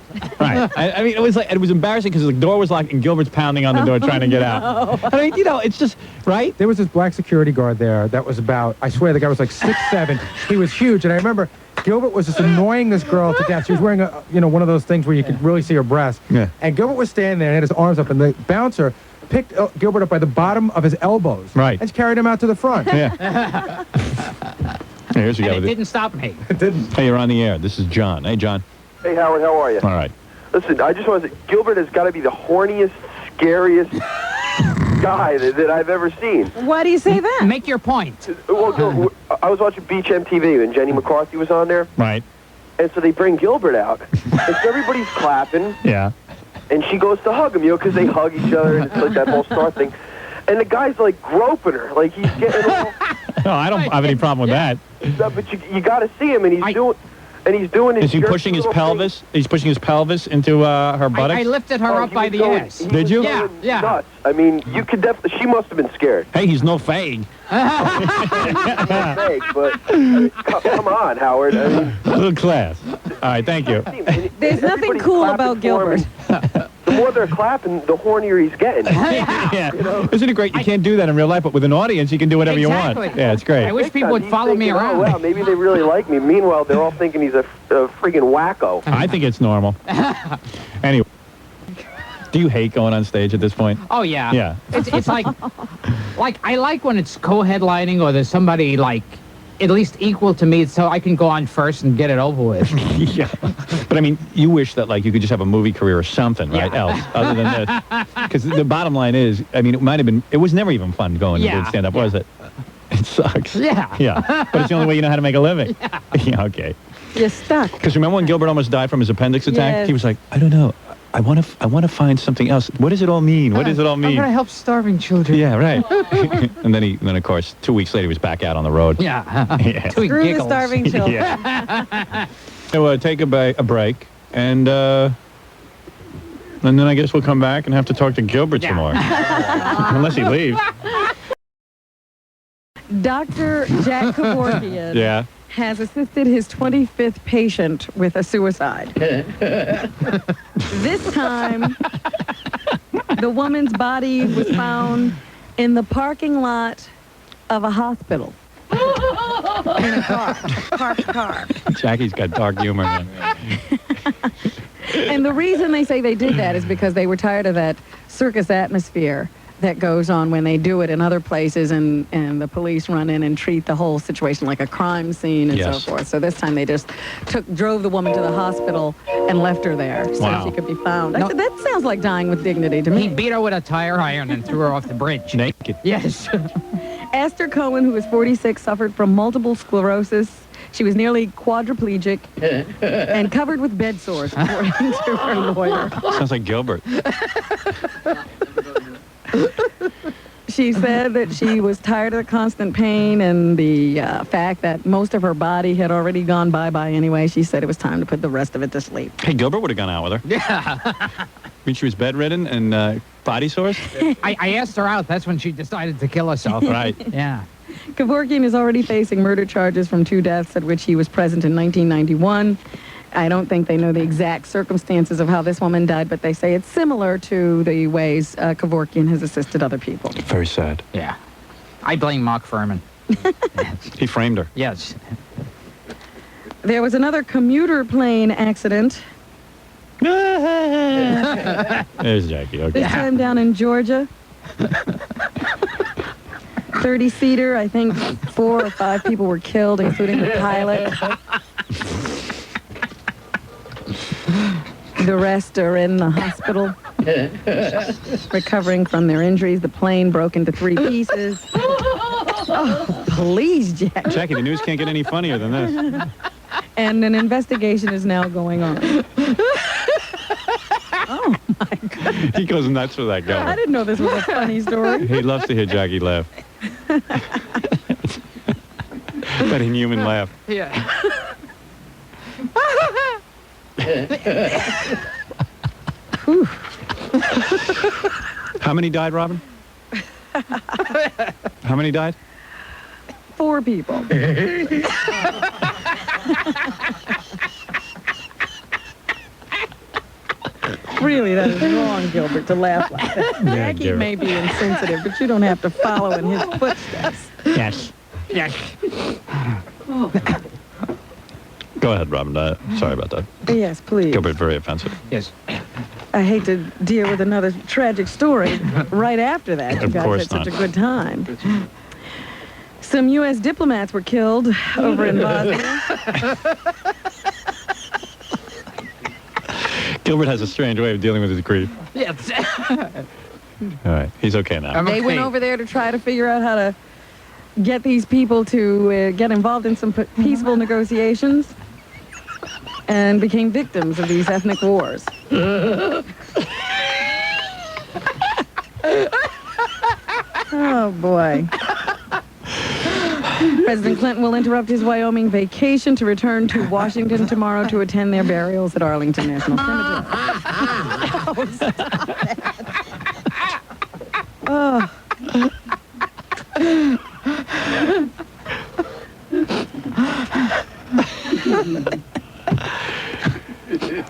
I mean, it was embarrassing because the door was locked and Gilbert's pounding on the door trying to get out. I mean, it's just, right? There was this black security guard there that was about, I swear, the guy was like 6'7". He was huge. And I remember Gilbert was just annoying this girl to death. She was wearing one of those things where you could really see her breast. Yeah. And Gilbert was standing there and had his arms up, and the bouncer picked Gilbert up by the bottom of his elbows. Right. And carried him out to the front. Yeah. Here's the guy And it with didn't stop me. It didn't. Hey, you're on the air. This is John. Hey, John. Hey, Howard, how are you? All right. Listen, I just want to say, Gilbert has got to be the horniest, scariest guy that I've ever seen. Why do you say that? Make your point. Well, I was watching Beach MTV, and Jenny McCarthy was on there. Right. And so they bring Gilbert out, and so everybody's clapping. Yeah. And she goes to hug him, because they hug each other, and it's like that whole star thing. And the guy's, like, groping her. Like, he's getting all... No, I don't have any problem with that. No, but you got to see him, and he's doing his... Is he pushing his pelvis? He's pushing his pelvis into her buttocks? I lifted her up by the ass. Did you? Yeah. Nuts. I mean, you could definitely... She must have been scared. Hey, he's no fag. Fake, but come on, Howard. I mean, A little class. All right, thank you. There's nothing cool about Gilbert. The more they're clapping, the hornier he's getting. Yeah. Isn't it great? You can't do that in real life, but with an audience, you can do whatever you want. Yeah, it's great. I wish people would follow me around. Oh, wow, maybe they really like me. Meanwhile, they're all thinking he's a friggin' wacko. I think it's normal. Anyway. Do you hate going on stage at this point? Oh, yeah. Yeah. It's like I like when it's co-headlining or there's somebody, like, at least equal to me so I can go on first and get it over with. Yeah. But, I mean, you wish that, like, you could just have a movie career or something, right, else, other than this. Because the bottom line is, I mean, it was never even fun going to do stand-up, was it? It sucks. Yeah. Yeah. But it's the only way you know how to make a living. Yeah, okay. You're stuck. Because remember when Gilbert almost died from his appendix attack? Yes. He was like, I don't know. I want to find something else. What does it all mean? What does it all mean? I'm going to help starving children. Yeah, right. and then of course, 2 weeks later, he was back out on the road. Yeah. Yeah. Screw the starving children. Yeah. So take a break, and then I guess we'll come back and have to talk to Gilbert some more. Unless he leaves. Dr. Jack Kevorkian Yeah. has assisted his 25th patient with a suicide. This time, the woman's body was found in the parking lot of a hospital. In a car. Parked car. Jackie's got dark humor, man. And the reason they say they did that is because they were tired of that circus atmosphere that goes on when they do it in other places, and the police run in and treat the whole situation like a crime scene and so forth. So this time they just drove the woman to the hospital and left her there so she could be found. I said, that sounds like dying with dignity to me. He beat her with a tire iron and threw her off the bridge. Naked. Yes. Esther Cohen, who was 46, suffered from multiple sclerosis. She was nearly quadriplegic and covered with bed sores, according to her lawyer. Sounds like Gilbert. She said that she was tired of the constant pain and the fact that most of her body had already gone bye-bye anyway. She said it was time to put the rest of it to sleep. Hey, Gilbert would have gone out with her. Yeah. I mean, she was bedridden and body sores? I asked her out. That's when she decided to kill herself. Right. Yeah. Kevorkian is already facing murder charges from 2 deaths at which he was present in 1991. I don't think they know the exact circumstances of how this woman died, but they say it's similar to the ways Kevorkian has assisted other people. Very sad. Yeah. I blame Mark Furman. He framed her. Yes. There was another commuter plane accident. There's Jackie. Okay. This time down in Georgia. 30-seater, I think 4 or 5 people were killed, including the pilot. The rest are in the hospital, recovering from their injuries. The plane broke into 3 pieces. Oh, please, Jack. Jackie, the news can't get any funnier than this. And an investigation is now going on. Oh, my God. He goes nuts for that guy. I didn't know this was a funny story. He loves to hear Jackie laugh. That inhuman laugh. Yeah. How many died, Robin? How many died? 4 people. Really, that is wrong, Gilbert, to laugh like that. Yeah, Jackie may be insensitive, but you don't have to follow in his footsteps. Yes. Yes. Go ahead, Robin. Sorry about that. Yes, please. Gilbert, very offensive. Yes. I hate to deal with another tragic story right after that. You Of guys course had such not. a good time. Some U.S. diplomats were killed over in Bosnia. Gilbert has a strange way of dealing with his grief. Yes. All right. He's okay now. They went over there to try to figure out how to get these people to get involved in some peaceful negotiations and became victims of these ethnic wars. Oh, boy. President Clinton will interrupt his Wyoming vacation to return to Washington tomorrow to attend their burials at Arlington National Cemetery. Oh, stop that. Oh.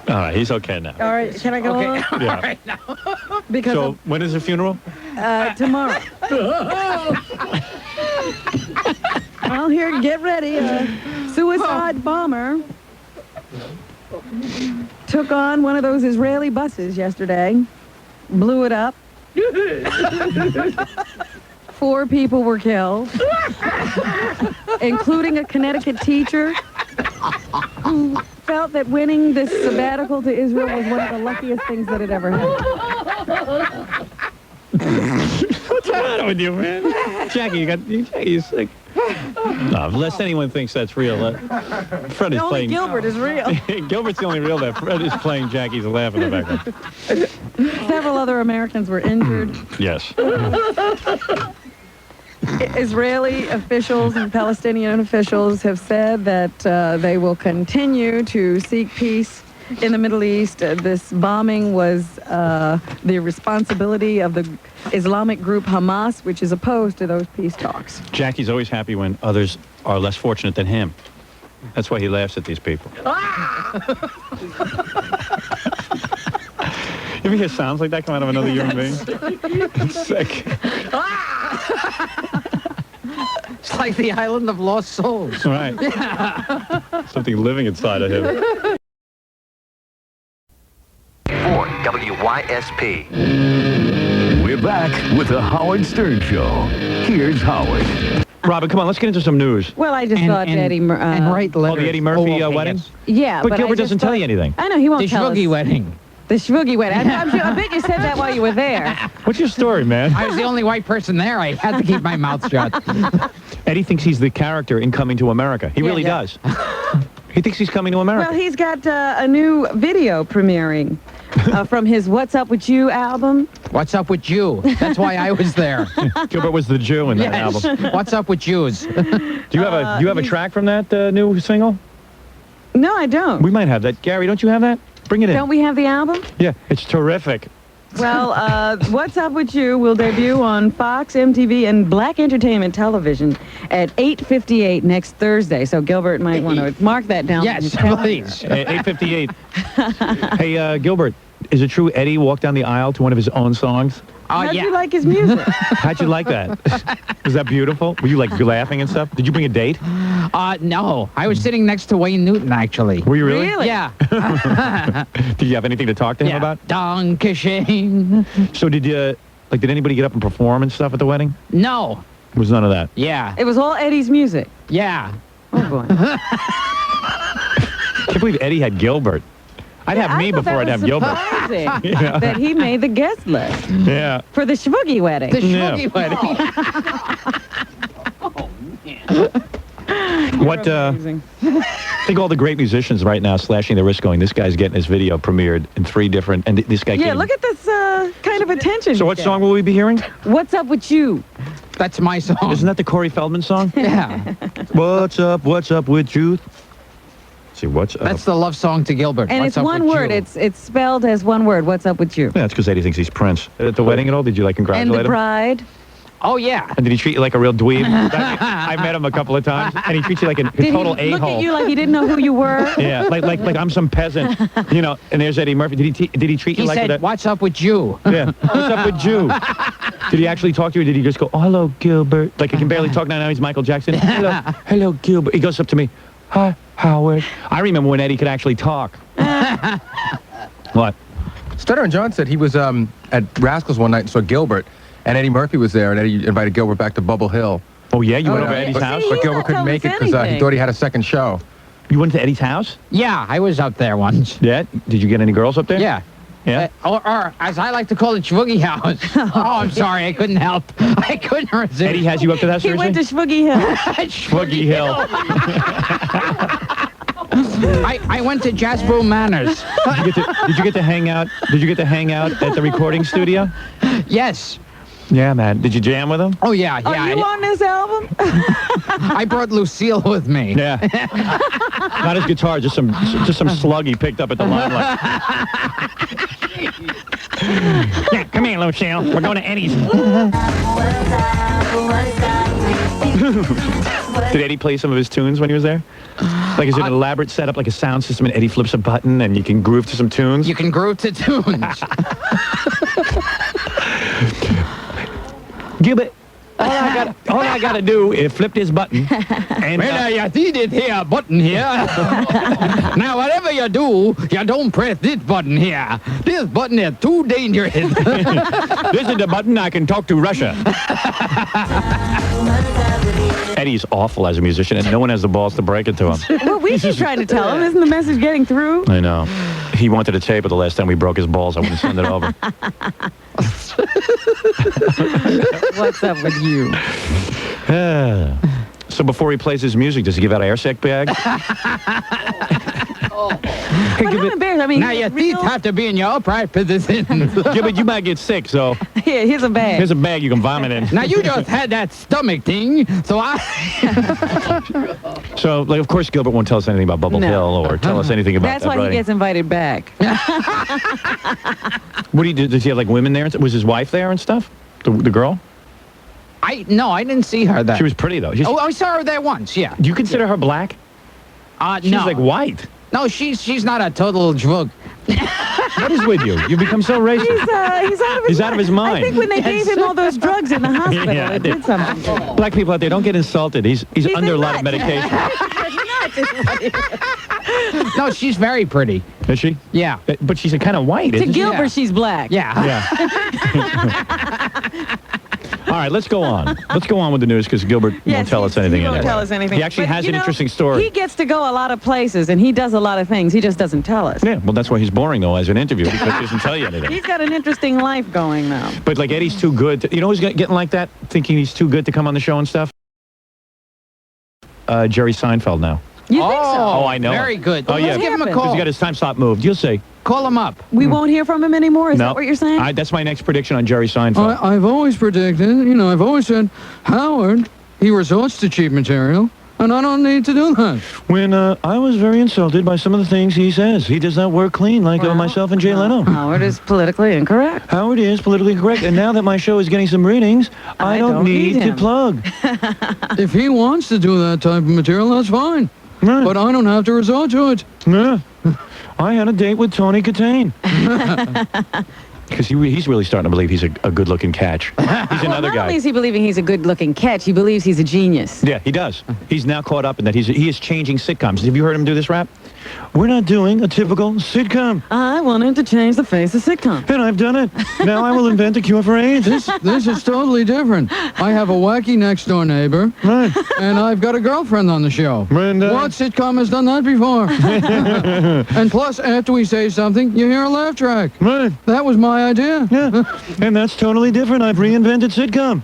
All right. He's okay now. All right, can I go on? Yeah. All right, now. Because So when is the funeral? tomorrow. Well, here, get ready. A suicide bomber took on one of those Israeli buses yesterday, blew it up. 4 people were killed, including a Connecticut teacher who felt that winning this sabbatical to Israel was one of the luckiest things that had ever happened. What's the matter with you, man? Jackie, Jackie's sick. No, unless anyone thinks that's real. Fred is Only playing. Gilbert is real. Gilbert's the only real that. Fred is playing Jackie's laugh in the background. Several other Americans were injured. Yes. Israeli officials and Palestinian officials have said that they will continue to seek peace in the Middle East. This bombing was the responsibility of the Islamic group Hamas, which is opposed to those peace talks. Jackie's always happy when others are less fortunate than him. That's why he laughs at these people. You ever hear sounds like that come out of another human being? It's sick. It's like the island of lost souls. Right. Yeah. Something living inside of him. For WYSP. We're back with the Howard Stern Show. Here's Howard. Robin, come on, let's get into some news. Well, I just thought Eddie... and write letters. Oh, the Eddie Murphy okay, wedding? yes. Yeah, But I Gilbert just doesn't tell you anything. I know, he won't The tell us. Schwoogie wedding. The Schwoogie wedding. I bet you said that while you were there. What's your story, man? I was the only white person there. I had to keep my mouth shut. Eddie thinks he's the character in Coming to America. He really does. He thinks he's coming to America. Well, he's got a new video premiering from his What's Up With You album. What's up with you? That's why I was there. Gilbert was the Jew in that Yes. album. What's up with Jews? Do you have a track from that new single? No, I don't. We might have that. Gary, don't you have that? Bring it in. Don't we have the album? Yeah, it's terrific. Well, What's Up With You will debut on Fox, MTV, and Black Entertainment Television at 8:58 next Thursday. So Gilbert might want to mark that down. Yes, please. 8:58. Hey, Gilbert, is it true Eddie walked down the aisle to one of his own songs? How'd you like his music? How'd you like that? Was that beautiful? Were you like laughing and stuff? Did you bring a date? No. I was sitting next to Wayne Newton, actually. Were you really? Yeah. Did you have anything to talk to him about? Donkey. So did anybody get up and perform and stuff at the wedding? No. There was none of that. Yeah. It was all Eddie's music. Yeah. Oh, boy. I can't believe Eddie had Gilbert. I'd have me before I'd have Gilbert. Yeah. That he made the guest list. Yeah. For the Schwoogie wedding. The Schwoogie wedding. What, I think all the great musicians right now slashing their wrists going, this guy's getting his video premiered in 3 different, and this guy Yeah, came. look at this kind of attention. So what song will we be hearing? What's Up With You? That's my song. Isn't that the Corey Feldman song? Yeah. What's up with you? See, what's up? That's the love song to Gilbert. And What's it's up one with word. you? It's spelled as one word. What's Up With You? Yeah, that's because Eddie thinks he's Prince. At the wedding at all, did you congratulate And the him? bride. Oh, yeah. And did he treat you like a real dweeb? I met him a couple of times, and he treats you like a total Did he look a-hole. at you like he didn't know who you were? Yeah, like I'm some peasant, And there's Eddie Murphy. Did he treat you He like said, that? what's up with you? Yeah. What's up with you? Did he actually talk to you, or did he just go, oh, hello, Gilbert? Like he can barely talk now. He's Michael Jackson. Hello, Gilbert. He goes up to me. Hi, Howard. I remember when Eddie could actually talk. What? Stutter and John said he was at Rascals one night and saw Gilbert, and Eddie Murphy was there, and Eddie invited Gilbert back to Bubble Hill. Oh, yeah? You went over to Eddie's house? But Gilbert couldn't make it because he thought he had a second show. You went to Eddie's house? Yeah, I was up there once. Yeah? Did you get any girls up there? Yeah. Yeah? Or as I like to call it, Schwoogie House. Oh, I'm sorry. I couldn't help. I couldn't resist. Eddie has you up to that, He seriously? went to Schwoogie Hill. Schwoogie Hill. I went to Jazz Boom Manors. Did you get to hang out? Did you get to hang out at the recording studio? Yes. Yeah, man. Did you jam with him? Oh, yeah. Are you on this album? I brought Lucille with me. Yeah. Not his guitar, just some slug he picked up at the Limelight. Yeah, come here, Lucille. We're going to Eddie's. Did Eddie play some of his tunes when he was there? Like, is it an elaborate setup, like a sound system, and Eddie flips a button, and you can groove to some tunes? You can groove to tunes. Gilbert, all I gotta do is flip this button. And, well, you see this here button here. Now, whatever you do, you don't press this button here. This button is too dangerous. This is the button I can talk to Russia. Eddie's awful as a musician, and no one has the balls to break it to him. Well, we keep trying to tell him. Isn't the message getting through? I know. He wanted a tape, but the last time we broke his balls, I wouldn't send it over. What's up with you? So before he plays his music, does he give out airsack bags? But I'm embarrassed. I mean, now your teeth have to be in your upright position. Yeah, but you might get sick, so... Here, here's a bag. Here's a bag you can vomit in. Now, you just had that stomach thing, so So, like, of course, Gilbert won't tell us anything about Bubble Hill or tell us anything about That's that why writing. he gets invited back. What do you do? Does he have, like, women there? Was his wife there and stuff? The girl? No, I didn't see her there. She was pretty, though. Oh, I saw her there once, yeah. Do you consider her black? She's no. like white. No, she's not a total drug. What is with you? You become so racist. He's out of his mind. I think when they Yes. gave him all those drugs in the hospital, Yeah, it did something. Black people out there, don't get insulted. He's under a lot of medication. No, she's very pretty. Is she? Yeah. But she's kind of white, To isn't she? Gilbert, she's black. Yeah. All right, let's go on. Let's go on with the news because Gilbert won't tell us anything. He won't anyway. tell us anything. He actually But, has you an know, interesting story. He gets to go a lot of places, and he does a lot of things. He just doesn't tell us. Yeah, well, that's why he's boring, though, as an interviewer, because he doesn't tell you anything. He's got an interesting life going now. But, like, Eddie's too good. You know who's getting like that? Thinking he's too good to come on the show and stuff? Jerry Seinfeld now. You think so? Oh, I know. Very good. Oh, yeah. Let's give him a Because call. he got his time slot moved. You'll see. Call him up. We won't hear from him anymore? Is No. that what you're saying? That's my next prediction on Jerry Seinfeld. I've always predicted, I've always said, Howard, he resorts to cheap material, and I don't need to do that. When I was very insulted by some of the things he says. He does not work clean like myself and Jay Leno. Howard is politically incorrect. Howard is politically correct, and now that my show is getting some ratings, I don't need to him. plug. If he wants to do that type of material, that's fine. Right. But I don't have to resort to it. Yeah. I had a date with Tony Katane. Because he's really starting to believe he's a good-looking catch. He's another Not guy. only is he believing he's a good-looking catch, he believes he's a genius. Yeah, he does. He's now caught up in that. He is changing sitcoms. Have you heard him do this rap? We're not doing a typical sitcom. I wanted to change the face of sitcom. And I've done it. Now I will invent a cure for AIDS. This is totally different. I have a wacky next-door neighbor, Right. and I've got a girlfriend on the show. And, What sitcom has done that before? And plus, after we say something, you hear a laugh track. Right. That was my idea. Yeah. And that's totally different. I've reinvented sitcom.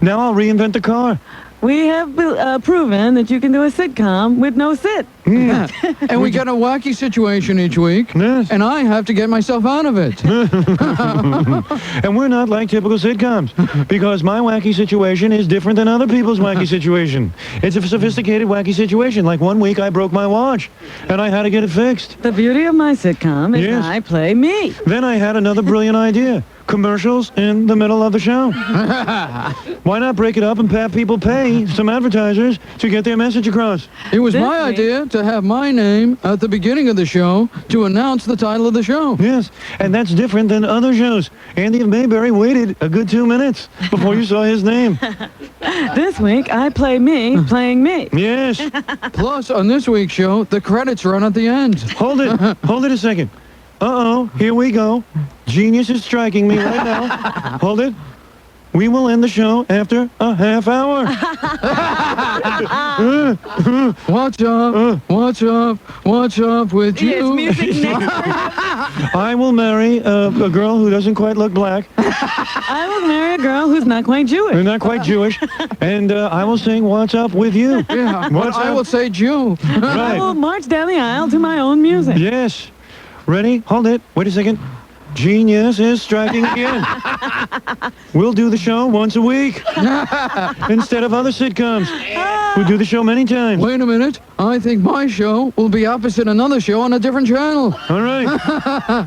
Now I'll reinvent the car. We have proven that you can do a sitcom with no sit. And we get a wacky situation each week, Yes. and I have to get myself out of it. And we're not like typical sitcoms because my wacky situation is different than other people's wacky situation. It's a sophisticated wacky situation. Like one week I broke my watch and I had to get it fixed. The beauty of my sitcom is Yes. I play me. Then I had another brilliant idea. Commercials in the middle of the show. Why not break it up and have people pay some advertisers to get their message across? It was This my week- idea to have my name at the beginning of the show to announce the title of the show. Yes, and that's different than other shows. Andy of Mayberry waited a good 2 minutes before you saw his name. This week, I play me playing me. Yes. Plus, on this week's show, the credits run at the end. Hold it. Hold it a second. Uh-oh, here we go. Genius is striking me right now. Hold it. We will end the show after a half hour. What's up? What's up? What's up with Yes, you? music next. I will marry a girl who doesn't quite look black. I will marry a girl who's not quite Jewish. They're not quite Jewish. And I will sing What's Up with You. Yeah, but What's I up? will say Jew. I Right. will march down the aisle to my own music. Yes. Ready? Hold it. Wait a second. Genius is striking again. We'll do the show once a week instead of other sitcoms. We do the show many times. Wait a minute. I think my show will be opposite another show on a different channel. All right.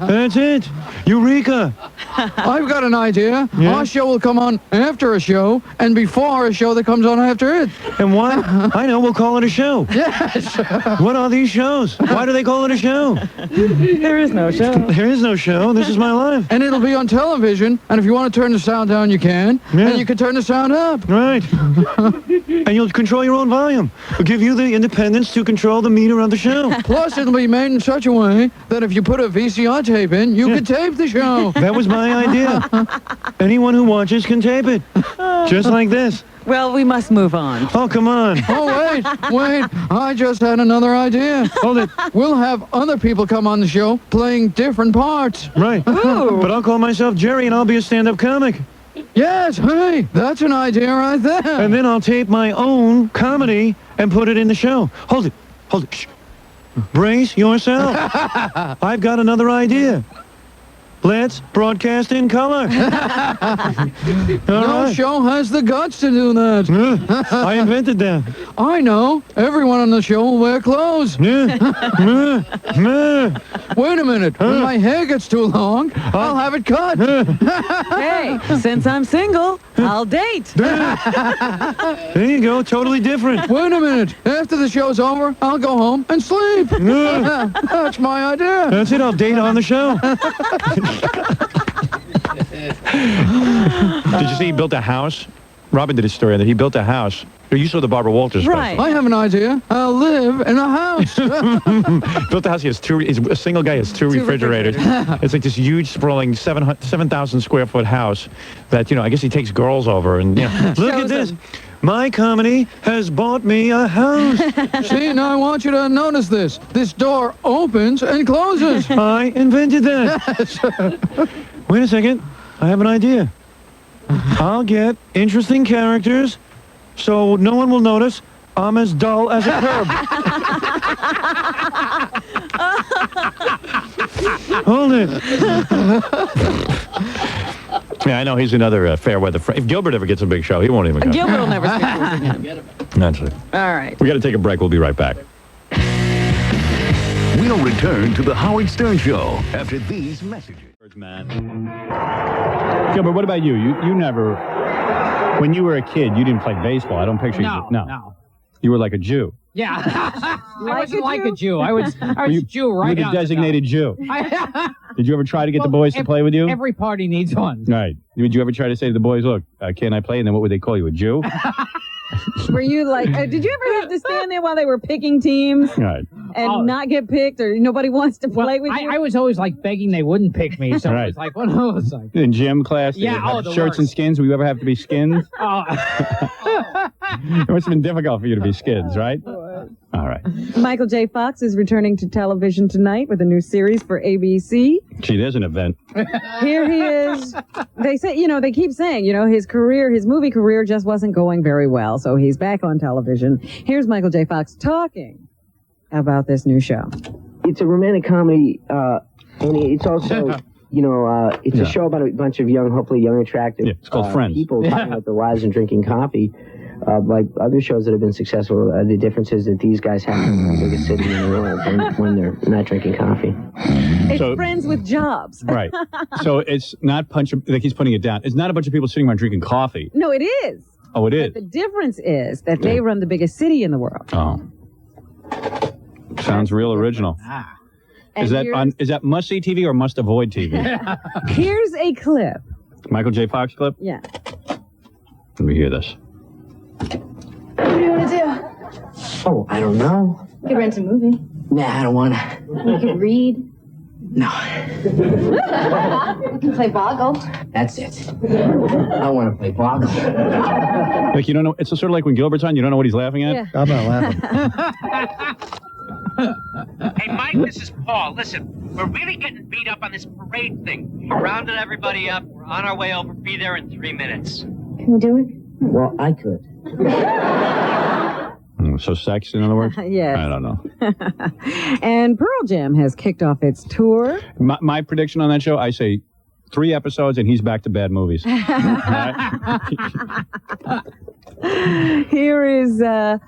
That's it. Eureka. I've got an idea. Yeah? Our show will come on after a show and before a show that comes on after it. And what? I know. We'll call it a show. Yes. What are these shows? Why do they call it a show? There is no show. There is no show. This is my life. And it'll be on television. And if you want to turn the sound down, you can. Yeah. And you can turn the sound up. Right. And you'll control your own volume. We'll give you the independence to control the meter of the show. Plus, it'll be made in such a way that if you put a VCR tape in, you can tape the show. That was my idea. Anyone who watches can tape it. Just like this. Well, we must move on. Oh, come on. Oh, wait. I just had another idea. Hold it. We'll have other people come on the show playing different parts. Right. But I'll call myself Jerry and I'll be a stand-up comic. Yes, hey, that's an idea right there. And then I'll tape my own comedy and put it in the show. Hold it. Hold it. Shh. Brace yourself. I've got another idea. Let's broadcast in color. No show has the guts to do that. I invented that. I know. Everyone on the show will wear clothes. Wait a minute. When my hair gets too long, I'll have it cut. Hey, since I'm single, I'll date. There you go. Totally different. Wait a minute. After the show's over, I'll go home and sleep. That's my idea. That's it. I'll date on the show. Did you see he built a house Robin did a story on that. He built a house. You saw the Barbara Walters Right. I have an idea. I'll live in a house. built a house. He has he's a single guy. Has two refrigerators. It's like this huge, sprawling 7,000 square foot house that, I guess he takes girls over and, look at this. My company has bought me a house. See, now I want you to notice this. This door opens and closes. I invented that. Wait a second. I have an idea. I'll get interesting characters so no one will notice I'm as dull as a curb. Hold it. Yeah, I know he's another fair weather friend. If Gilbert ever gets a big show, he won't even come. Gilbert will never speak to us again. Naturally. All right. We got to take a break. We'll be right back. We'll return to the Howard Stern Show after these messages. Man. Gilbert, what about you? You never, when you were a kid, you didn't play baseball. I don't picture you. No. You were like a Jew. Yeah. I wasn't like a Jew. I was a Jew right You're now. the designated Jew. Did you ever try to get the boys to play with you? Every party needs one. Right. Did you ever try to say to the boys, look, can I play? And then what would they call you, a Jew? Were you like, did you ever have to stand there while they were picking teams right. and not get picked, or nobody wants to play with you? I was always like begging they wouldn't pick me, so it was like, what was like? In gym class, they yeah, have shirts and skins. Will you ever have to be skins? It must have been difficult for you to be skins, right? All right. Michael J. Fox is returning to television tonight with a new series for ABC. Gee, there's an event. Here he is. They say, they keep saying, his movie career just wasn't going very well, so he's back on television. Here's Michael J. Fox talking about this new show. It's a romantic comedy, and it's also, it's a show about a bunch of hopefully young, attractive it's called Friends. people talking about their lives and drinking coffee. Like other shows that have been successful, the difference is that these guys have the biggest city in the world when they're not drinking coffee. It's friends with jobs. Right. So it's not like he's putting it down. It's not a bunch of people sitting around drinking coffee. No, it is. Oh, it is. But the difference is that they run the biggest city in the world. Oh. Sounds real original. Is that must see TV or must avoid TV? Here's a clip. Michael J. Fox clip? Yeah. Let me hear this. What do you want to do? Oh, I don't know. You could rent a movie. Nah, I don't want to. You could read. No. You can play Boggle. That's it. I want to play Boggle. Like, you don't know, it's sort of like when Gilbert's on, you don't know what he's laughing at? Yeah. I'm not laughing. Hey, Mike, this is Paul. Listen, we're really getting beat up on this parade thing. We rounded everybody up. We're on our way over. Be there in 3 minutes. Can we do it? Well, I could. So sex, in other words? Yes. I don't know. And Pearl Jam has kicked off its tour. My prediction on that show, I say 3 episodes and he's back to bad movies. Here is, I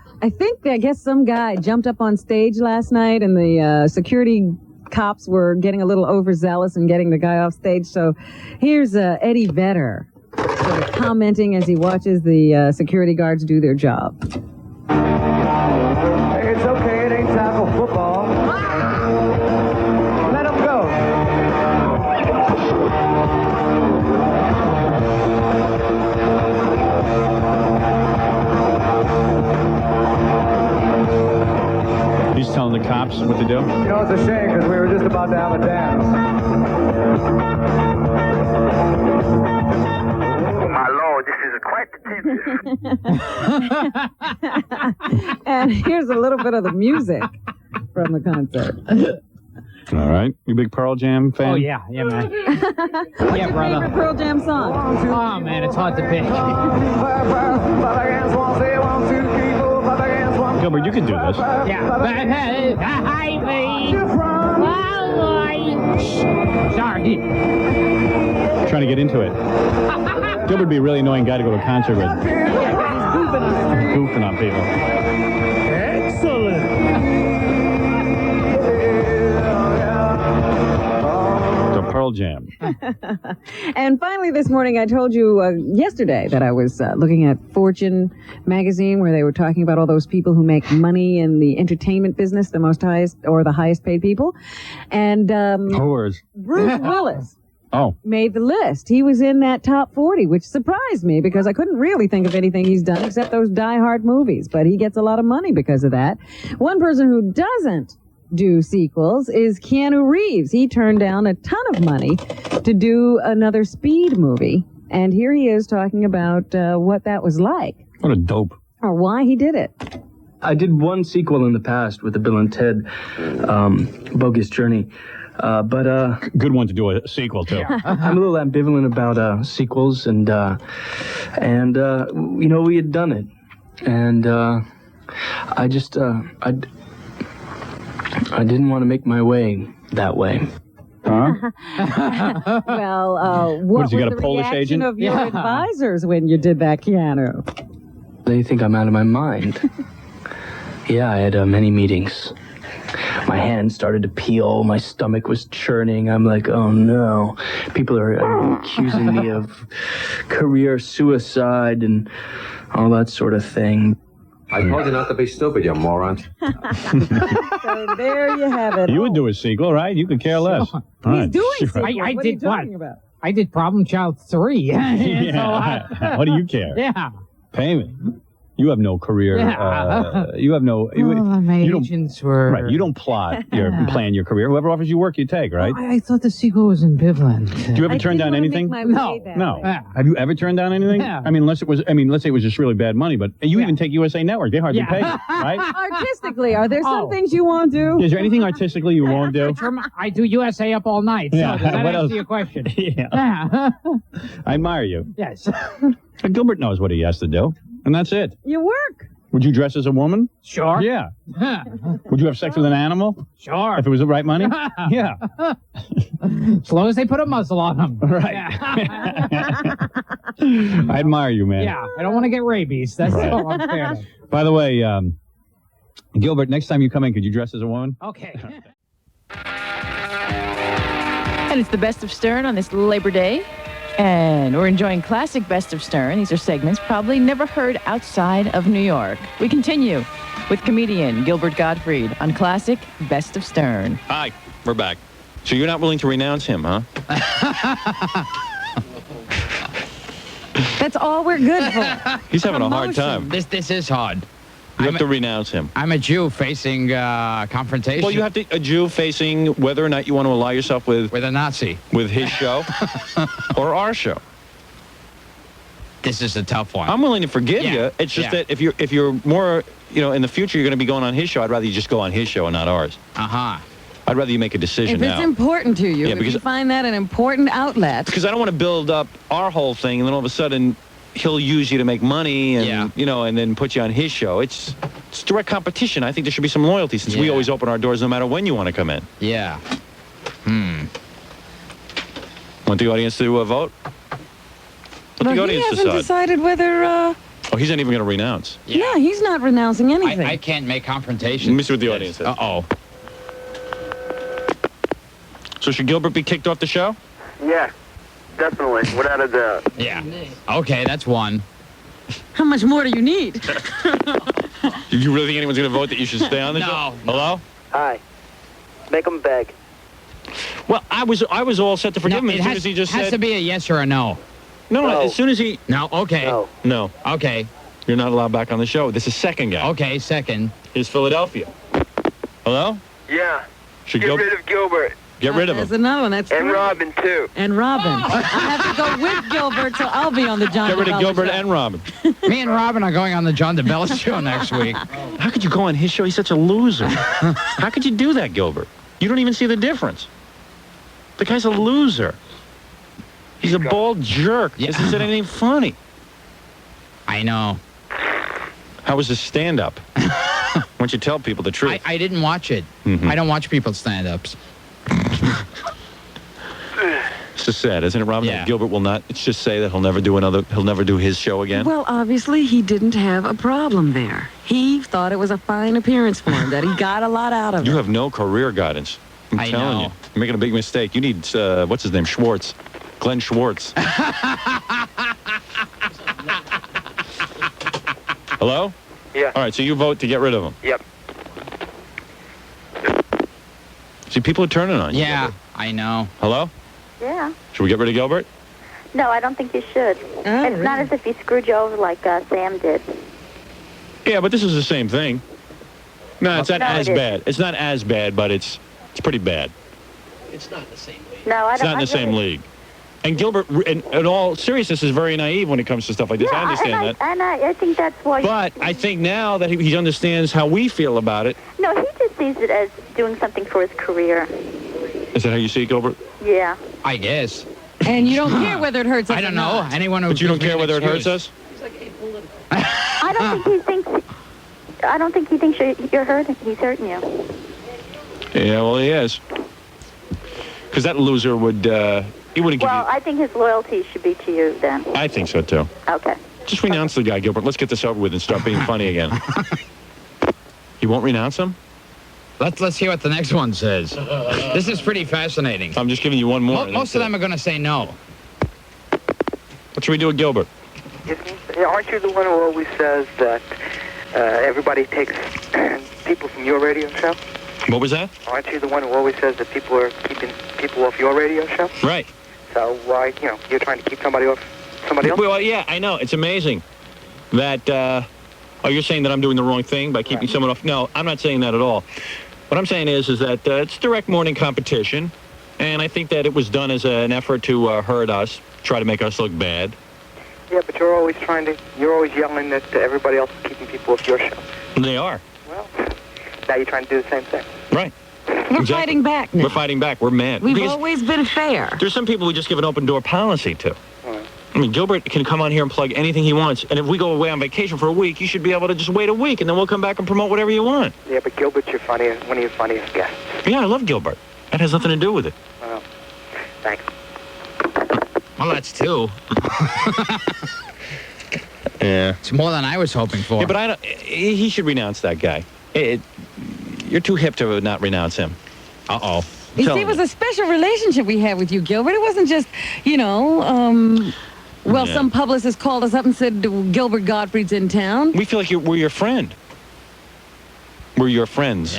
guess some guy jumped up on stage last night and the security cops were getting a little overzealous and getting the guy off stage. So here's Eddie Vedder sort of commenting as he watches the security guards do their job. It's okay, it ain't tackle football. Let him go. He's telling the cops what to do? It's a shame because we were just about to have a dance. My lord, this is quite the And here's a little bit of the music from the concert. All right. You a big Pearl Jam fan? Oh, yeah, man. What's your brother. favorite Pearl Jam song? Oh, man, it's hard to pick. Gilbert, you can do this. Sorry. Trying to get into it. Gilbert would be a really annoying guy to go to a concert with. Goofing on people. Excellent. So Pearl Jam. And finally this morning, I told you yesterday that I was looking at Fortune magazine where they were talking about all those people who make money in the entertainment business, the highest paid people. And Whores. Bruce Willis made the list. He was in that top 40, which surprised me because I couldn't really think of anything he's done except those Die Hard movies. But he gets a lot of money because of that. One person who doesn't do sequels is Keanu Reeves. He turned down a ton of money to do another Speed movie. And here he is talking about what that was like. What a dope. Or why he did it. I did one sequel in the past with the Bill and Ted Bogus Journey. Good one to do a sequel to. I'm a little ambivalent about sequels, and you know, we had done it, and I just I didn't want to make my way that way. Huh? Well, what What, was you got a the Polish reaction agent? of your advisors when you did that, Keanu? They think I'm out of my mind. Yeah, I had many meetings. My hands started to peel. My stomach was churning. I'm like, oh no. People are accusing me of career suicide and all that sort of thing. I told you not to be stupid, you moron. So there you have it. You would do a sequel, right? You could care less. He's Right. doing Sure. sequels. I What are you did what? talking about? I did Problem Child 3. Yeah. What do you care? Yeah. Pay me. You have no career. Yeah. You have no. My you don't- agents were... Right. You don't plot your plan your career. Whoever offers you work, you take, right? I thought the sequel was ambivalent. Do you ever turn down anything? No. No. Have you ever turned down anything? Yeah. I mean, let's say it was just really bad money, but you even take USA Network. They hardly pay you, right? Artistically, are there some things you won't do? Is there anything artistically you won't do? I do USA Up All Night. So Yeah. does that What answer else? your question? Yeah. I admire you. Yes. Gilbert knows what he has to do, and that's it. You work. Would you dress as a woman? Sure. Yeah. Would you have sex with an animal? Sure. If it was the right money? Yeah. As long as they put a muzzle on them. Right. I admire you, man. Yeah. I don't want to get rabies. That's Right. all I'm scared of. By the way, Gilbert, next time you come in, could you dress as a woman? Okay. And it's the Best of Stern on this Labor Day. And we're enjoying classic Best of Stern. These are segments probably never heard outside of New York. We continue with comedian Gilbert Gottfried on classic Best of Stern. Hi, we're back. So you're not willing to renounce him, huh? That's all we're good for. He's having a hard time. This is hard. You have to renounce him. I'm a Jew facing confrontation. Well, you have to a Jew facing whether or not you want to ally yourself with a Nazi, with his show or our show. This is a tough one. I'm willing to forgive you. It's just Yeah. that if you're more, in the future you're going to be going on his show, I'd rather you just go on his show and not ours. I'd rather you make a decision If now. it's important to you, Yeah, if because- you find that an important outlet. Because I don't want to build up our whole thing and then all of a sudden he'll use you to make money and and then put you on his show. It's direct competition. I think there should be some loyalty since we always open our doors no matter when you want to come in. Yeah. Want the audience to vote? Let But the he audience hasn't decide. decided whether. Oh, he's not even going to renounce. Yeah, he's not renouncing anything. I can't make confrontation. Let me see what the audience says. Uh-oh. So should Gilbert be kicked off the show? Yeah, definitely, without a doubt. Yeah. Okay, that's one. How much more do you need? Do you really think anyone's going to vote that you should stay on the show? Hello? Hi. Make them beg. Well, I was all set to forgive him it as soon has, as he just has said. to be a yes or a no. No, as soon as he. No, okay. No. Okay. You're not allowed back on the show. This is second guy. Okay, second. Here's Philadelphia. Hello? Yeah. Should Get rid of Gilbert. Get rid of There's him. another one. That's And three. Robin, too. And Robin. I have to go with Gilbert, so I'll be on the John Get rid of DeBella Gilbert show. and Robin. Me and Robin are going on the John DeBella show next week. How could you go on his show? He's such a loser. How could you do that, Gilbert? You don't even see the difference. The guy's a loser. He's a bald jerk. This isn't anything funny. I know. How was his stand-up? Why don't you tell people the truth? I didn't watch it. Mhm. I don't watch people's stand-ups. It's just sad, isn't it, Robin? Yeah. Gilbert will not. It's just say that he'll never do his show again. Well, obviously, he didn't have a problem there. He thought it was a fine appearance for him, that he got a lot out of You it. have no career guidance. I'm I telling know. you. You're making a big mistake. You need, what's his name? Schwartz. Glenn Schwartz. Hello? Yeah. All right, so you vote to get rid of him. Yep. See, people are turning on you. Yeah, I know. Hello? Yeah. Should we get rid of Gilbert? No, I don't think you should. It's not as if he screwed you over like Sam did. Yeah, but this is the same thing. No, it's not No, as it bad. It's not as bad, but it's pretty bad. It's not the same league. No, I It's don't. not in the same league. And Gilbert, in all seriousness, is very naive when it comes to stuff like this. I understand that. And I think that's why. But I think now that he understands how we feel about it. No, he just sees it as doing something for his career. Is that how you see it, Gilbert? Yeah. I guess. And you don't care whether it hurts us I don't or know. not. Anyone who But you don't gives me care an whether it hurts excuse. us? I don't think he thinks. I don't think he thinks you're hurting. He's hurting you. Yeah, well, he is. Because that loser would, he wouldn't give Well, I think his loyalty should be to you then. you... I think so, too. Okay. Just renounce the guy, Gilbert. Let's get this over with and start being funny again. You won't renounce him? Let's hear what the next one says. This is pretty fascinating. I'm just giving you one more. Most of them are going to say no. What should we do with Gilbert? Aren't you the one who always says that everybody takes people from your radio show? What was that? Aren't you the one who always says that people are keeping people off your radio show? Right. So why, you're trying to keep somebody off somebody else? Well, yeah, I know. It's amazing that, you're saying that I'm doing the wrong thing by keeping someone off. No, I'm not saying that at all. What I'm saying is that it's direct morning competition, and I think that it was done as an effort to hurt us, try to make us look bad. Yeah, but you're always yelling that everybody else is keeping people off your show. They are. Well, now you're trying to do the same thing. Right. We're fighting back now. We're fighting back. We're mad. We've Because always been fair. there's some people we just give an open door policy to. I mean, Gilbert can come on here and plug anything he wants, and if we go away on vacation for a week, you should be able to just wait a week, and then we'll come back and promote whatever you want. Yeah, but Gilbert's one of your funniest guests. Yeah, I love Gilbert. That has nothing to do with it. Well, thanks. Well, that's two. Yeah. It's more than I was hoping for. Yeah, but he should renounce that guy. You're too hip to not renounce him. Uh-oh. You see, it was a special relationship we had with you, Gilbert. It wasn't just, some publicist called us up and said Gilbert Gottfried's in town. We feel like we're your friend. We're your friends.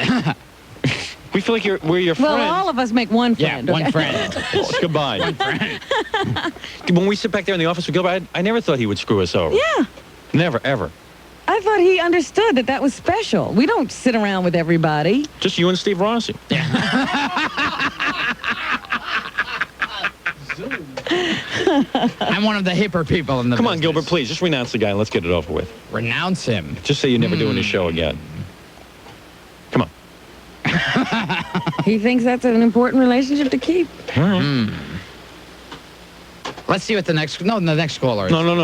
We feel like we're your friends. Well, all of us make one friend. Yeah, one okay? friend. It's combined. One friend. When we sit back there in the office with Gilbert, I never thought he would screw us over. Yeah. Never, ever. I thought he understood that was special. We don't sit around with everybody. Just you and Steve Rossi. I'm one of the hipper people in the Come on, Gilbert, please. Just renounce the guy and let's get it over with. Renounce him. Just say you're never doing his show again. Come on. He thinks that's an important relationship to keep. All right. Let's see what the next caller is. No. Come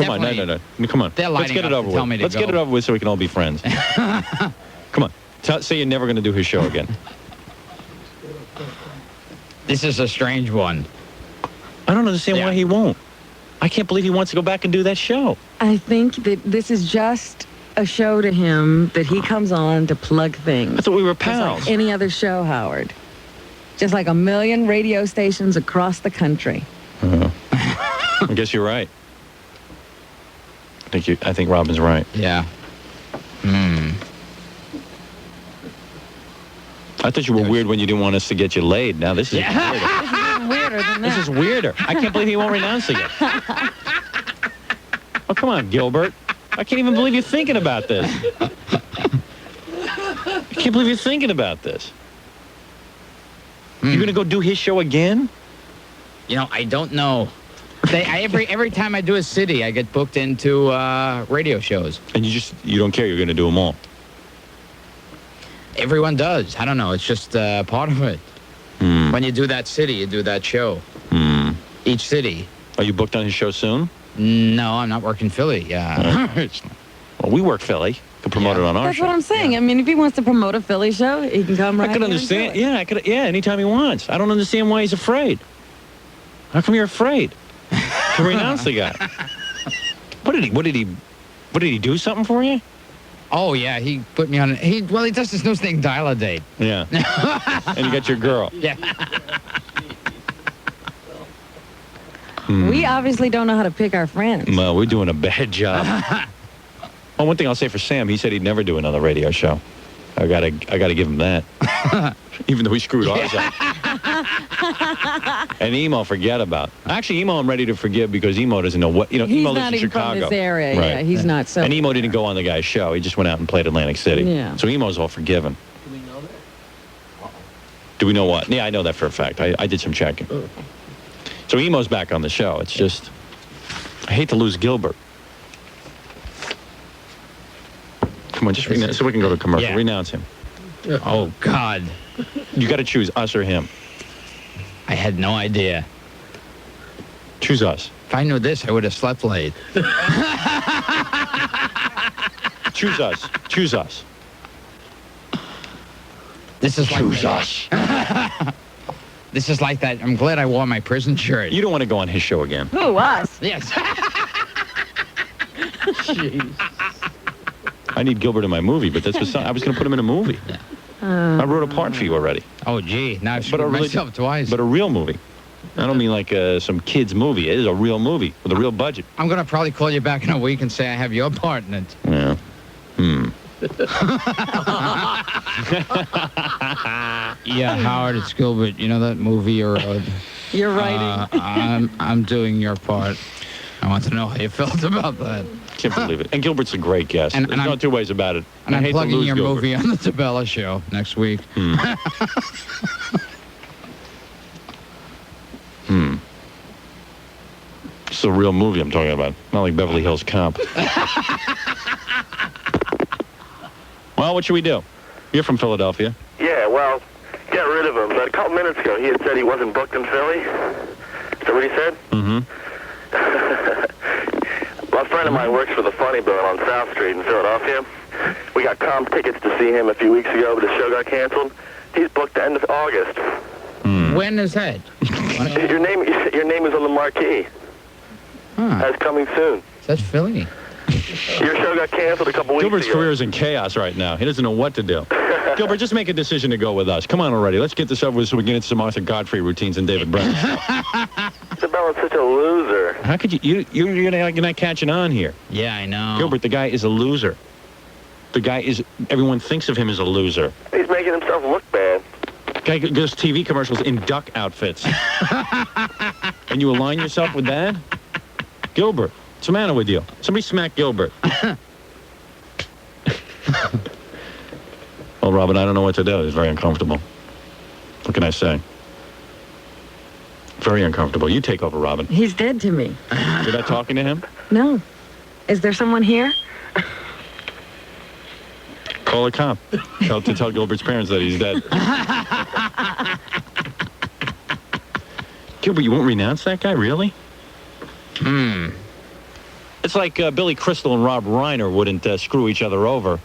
on, definitely- no. Come on. They're Let's lining get it up over to tell with. me to Let's go. get it over with so we can all be friends. Come on. Say you're never going to do his show again. This is a strange one. I don't understand why he won't. I can't believe he wants to go back and do that show. I think that this is just a show to him that he comes on to plug things. I thought we were Just pals. like any other show, Howard. Just like a million radio stations across the country. I guess you're right. I think Robin's right. Yeah. I thought you were weird when you didn't want us to get you laid. Now this is weirder. This is even weirder than that. This is weirder. I can't believe he won't renounce again. Oh, come on, Gilbert. I can't even believe you're thinking about this. I can't believe you're thinking about this. You're going to go do his show again? I don't know. Every time I do a city, I get booked into radio shows. And you don't care. You're going to do them all. Everyone does. I don't know. It's just part of it. When you do that city, you do that show. Each city. Are you booked on his show soon? No, I'm not working Philly. Yeah. Well, we work Philly. Can promote it on our That's show. what I'm saying. I mean, if he wants to promote a Philly show, he can come right I could here and do understand. it. Yeah, anytime he wants. I don't understand why he's afraid. How come you're afraid to renounce the guy? What did he do something for you? Oh yeah, he put me on. He does this new thing, dial a date. Yeah. And you got your girl. Yeah. We obviously don't know how to pick our friends. Well, we're doing a bad job. Well, one thing I'll say for Sam, he said he'd never do another radio show. I gotta give him that. Even though he screwed ours up. And Emo, forget about. Actually, Emo, I'm ready to forgive because Emo doesn't know what, He's Emo lives not in even Chicago. from this area. Right. Yeah, he's not so. And Emo didn't go on the guy's show. He just went out and played Atlantic City. Yeah. So Emo's all forgiven. Do we know that? Do we know what? Yeah, I know that for a fact. I did some checking. So Emo's back on the show. It's just, I hate to lose Gilbert. Come on, just renounce, so we can go to commercial. Yeah. Renounce him. Oh, God. You got to choose us or him. I had no idea. Choose us. If I knew this, I would have slept late. Choose us. Choose us. This is Choose like us. This is like that. I'm glad I wore my prison shirt. You don't want to go on his show again. Who, us? Yes. Jeez. I need Gilbert in my movie, but that's what I was going to put him in a movie. I wrote a part for you already. Oh, gee. Now I've But a screwed really- myself twice. But a real movie. I don't mean like some kid's movie. It is a real movie with a real budget. I'm going to probably call you back in a week and say I have your part in it. Yeah. Yeah, Howard, it's Gilbert. You know that movie you wrote? You're writing. I'm doing your part. I want to know how you felt about that. Can't believe it. And Gilbert's a great guest. And There's no two ways about it. And I I'm hate to plugging lose your Gilbert. movie on the DeBella show next week. It's a real movie I'm talking about. Not like Beverly Hills Cop. Well, what should we do? You're from Philadelphia. Yeah, well, get rid of him. But a couple minutes ago, he had said he wasn't booked in Philly. Is that what he said? Mm-hmm. Well, a friend of mine works for the Funny Bone on South Street in Philadelphia. We got comp tickets to see him a few weeks ago, but the show got canceled. He's booked the end of August. When is that? Your name is on the marquee. That's coming soon. That's Philly. Your show got canceled a couple weeks Gilbert's ago. career is in chaos right now. He doesn't know what to do. Gilbert, just make a decision to go with us. Come on already. Let's get this over with so we can get into some Arthur Godfrey routines and David Brennan. DeBella's such a loser. How could you're not catching on here. Yeah, I know. Gilbert, the guy is a loser. The guy is, everyone thinks of him as a loser. He's making himself look bad. Guy does TV commercials in duck outfits. And you align yourself with that? Gilbert, what's the matter with you? Somebody smack Gilbert. Well, Robin, I don't know what to do. It's very uncomfortable. What can I say? Very uncomfortable. You take over, Robin. He's dead to me. You're not talking to him? No. Is there someone here? Call a cop. Tell Gilbert's parents that he's dead. Gilbert, you won't renounce that guy, really? It's like Billy Crystal and Rob Reiner wouldn't screw each other over.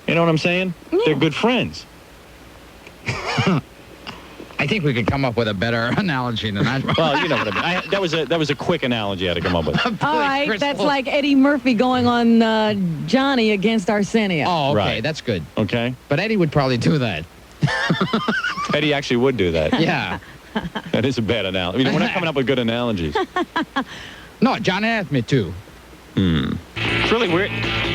You know what I'm saying? Yeah. They're good friends. I think we could come up with a better analogy than that. Well, you know what I mean. That was a quick analogy I had to come up with. All right, that's like Eddie Murphy going on Johnny against Arsenio. Oh, okay, Right. that's good. Okay? But Eddie would probably do that. Eddie actually would do that. Yeah. That is a bad analogy. I mean, we're not coming up with good analogies. No, John asked me to. It's really weird.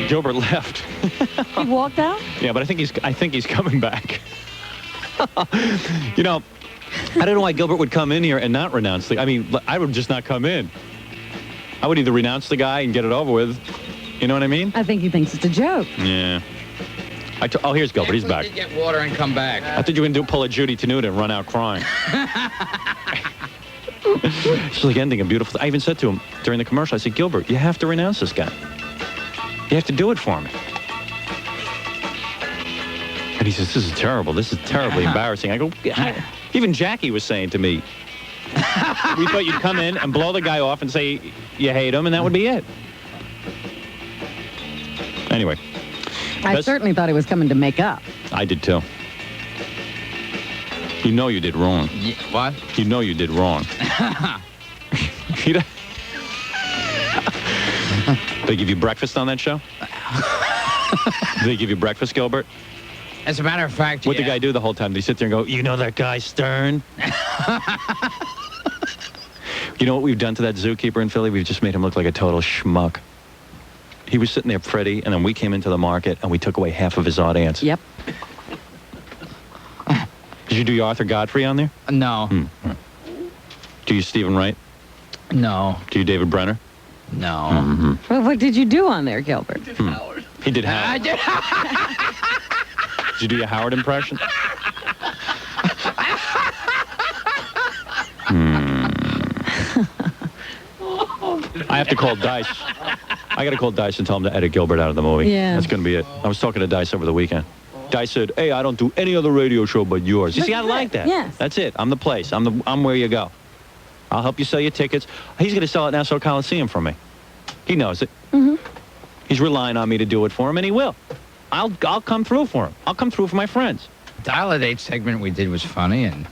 Gilbert left. He walked out? Yeah, but I think he's coming back. You know, I don't know why Gilbert would come in here and not renounce the. I mean, I would just not come in. I would either renounce the guy and get it over with. You know what I mean? I think he thinks it's a joke. Yeah. Oh, here's Gilbert. He's back. Get water and come back. I thought you were going to pull a Judy Tenuta and run out crying. She's like ending a beautiful. I even said to him during the commercial, I said, Gilbert, you have to renounce this guy. You have to do it for me. And he says, this is terrible. This is terribly embarrassing. I go, even Jackie was saying to me, we thought you'd come in and blow the guy off and say you hate him, and that would be it. Anyway. I certainly thought he was coming to make up. I did too. You know you did wrong. What? You know you did wrong. They give you breakfast on that show? Did they give you breakfast, Gilbert? As a matter of fact, What'd the guy do the whole time? Did he sit there and go, you know that guy Stern? You know what we've done to that zookeeper in Philly? We've just made him look like a total schmuck. He was sitting there pretty, and then we came into the market, and we took away half of his audience. Yep. Did you do your Arthur Godfrey on there? No. Do you Stephen Wright? No. Do you David Brenner? No. Well, what did you do on there, Gilbert? He did Howard. Did you do your Howard impression? I have to call Dice. I got to call Dice and tell him to edit Gilbert out of the movie. Yeah. That's going to be it. I was talking to Dice over the weekend. Dice said, "Hey, I don't do any other radio show but yours." You see, I like that. Yes. That's it. I'm the place. I'm where you go. I'll help you sell your tickets. He's going to sell it at Nassau Coliseum for me. He knows it. He's relying on me to do it for him, and he will. I'll come through for him. I'll come through for my friends. Dial-A-Date segment we did was funny, and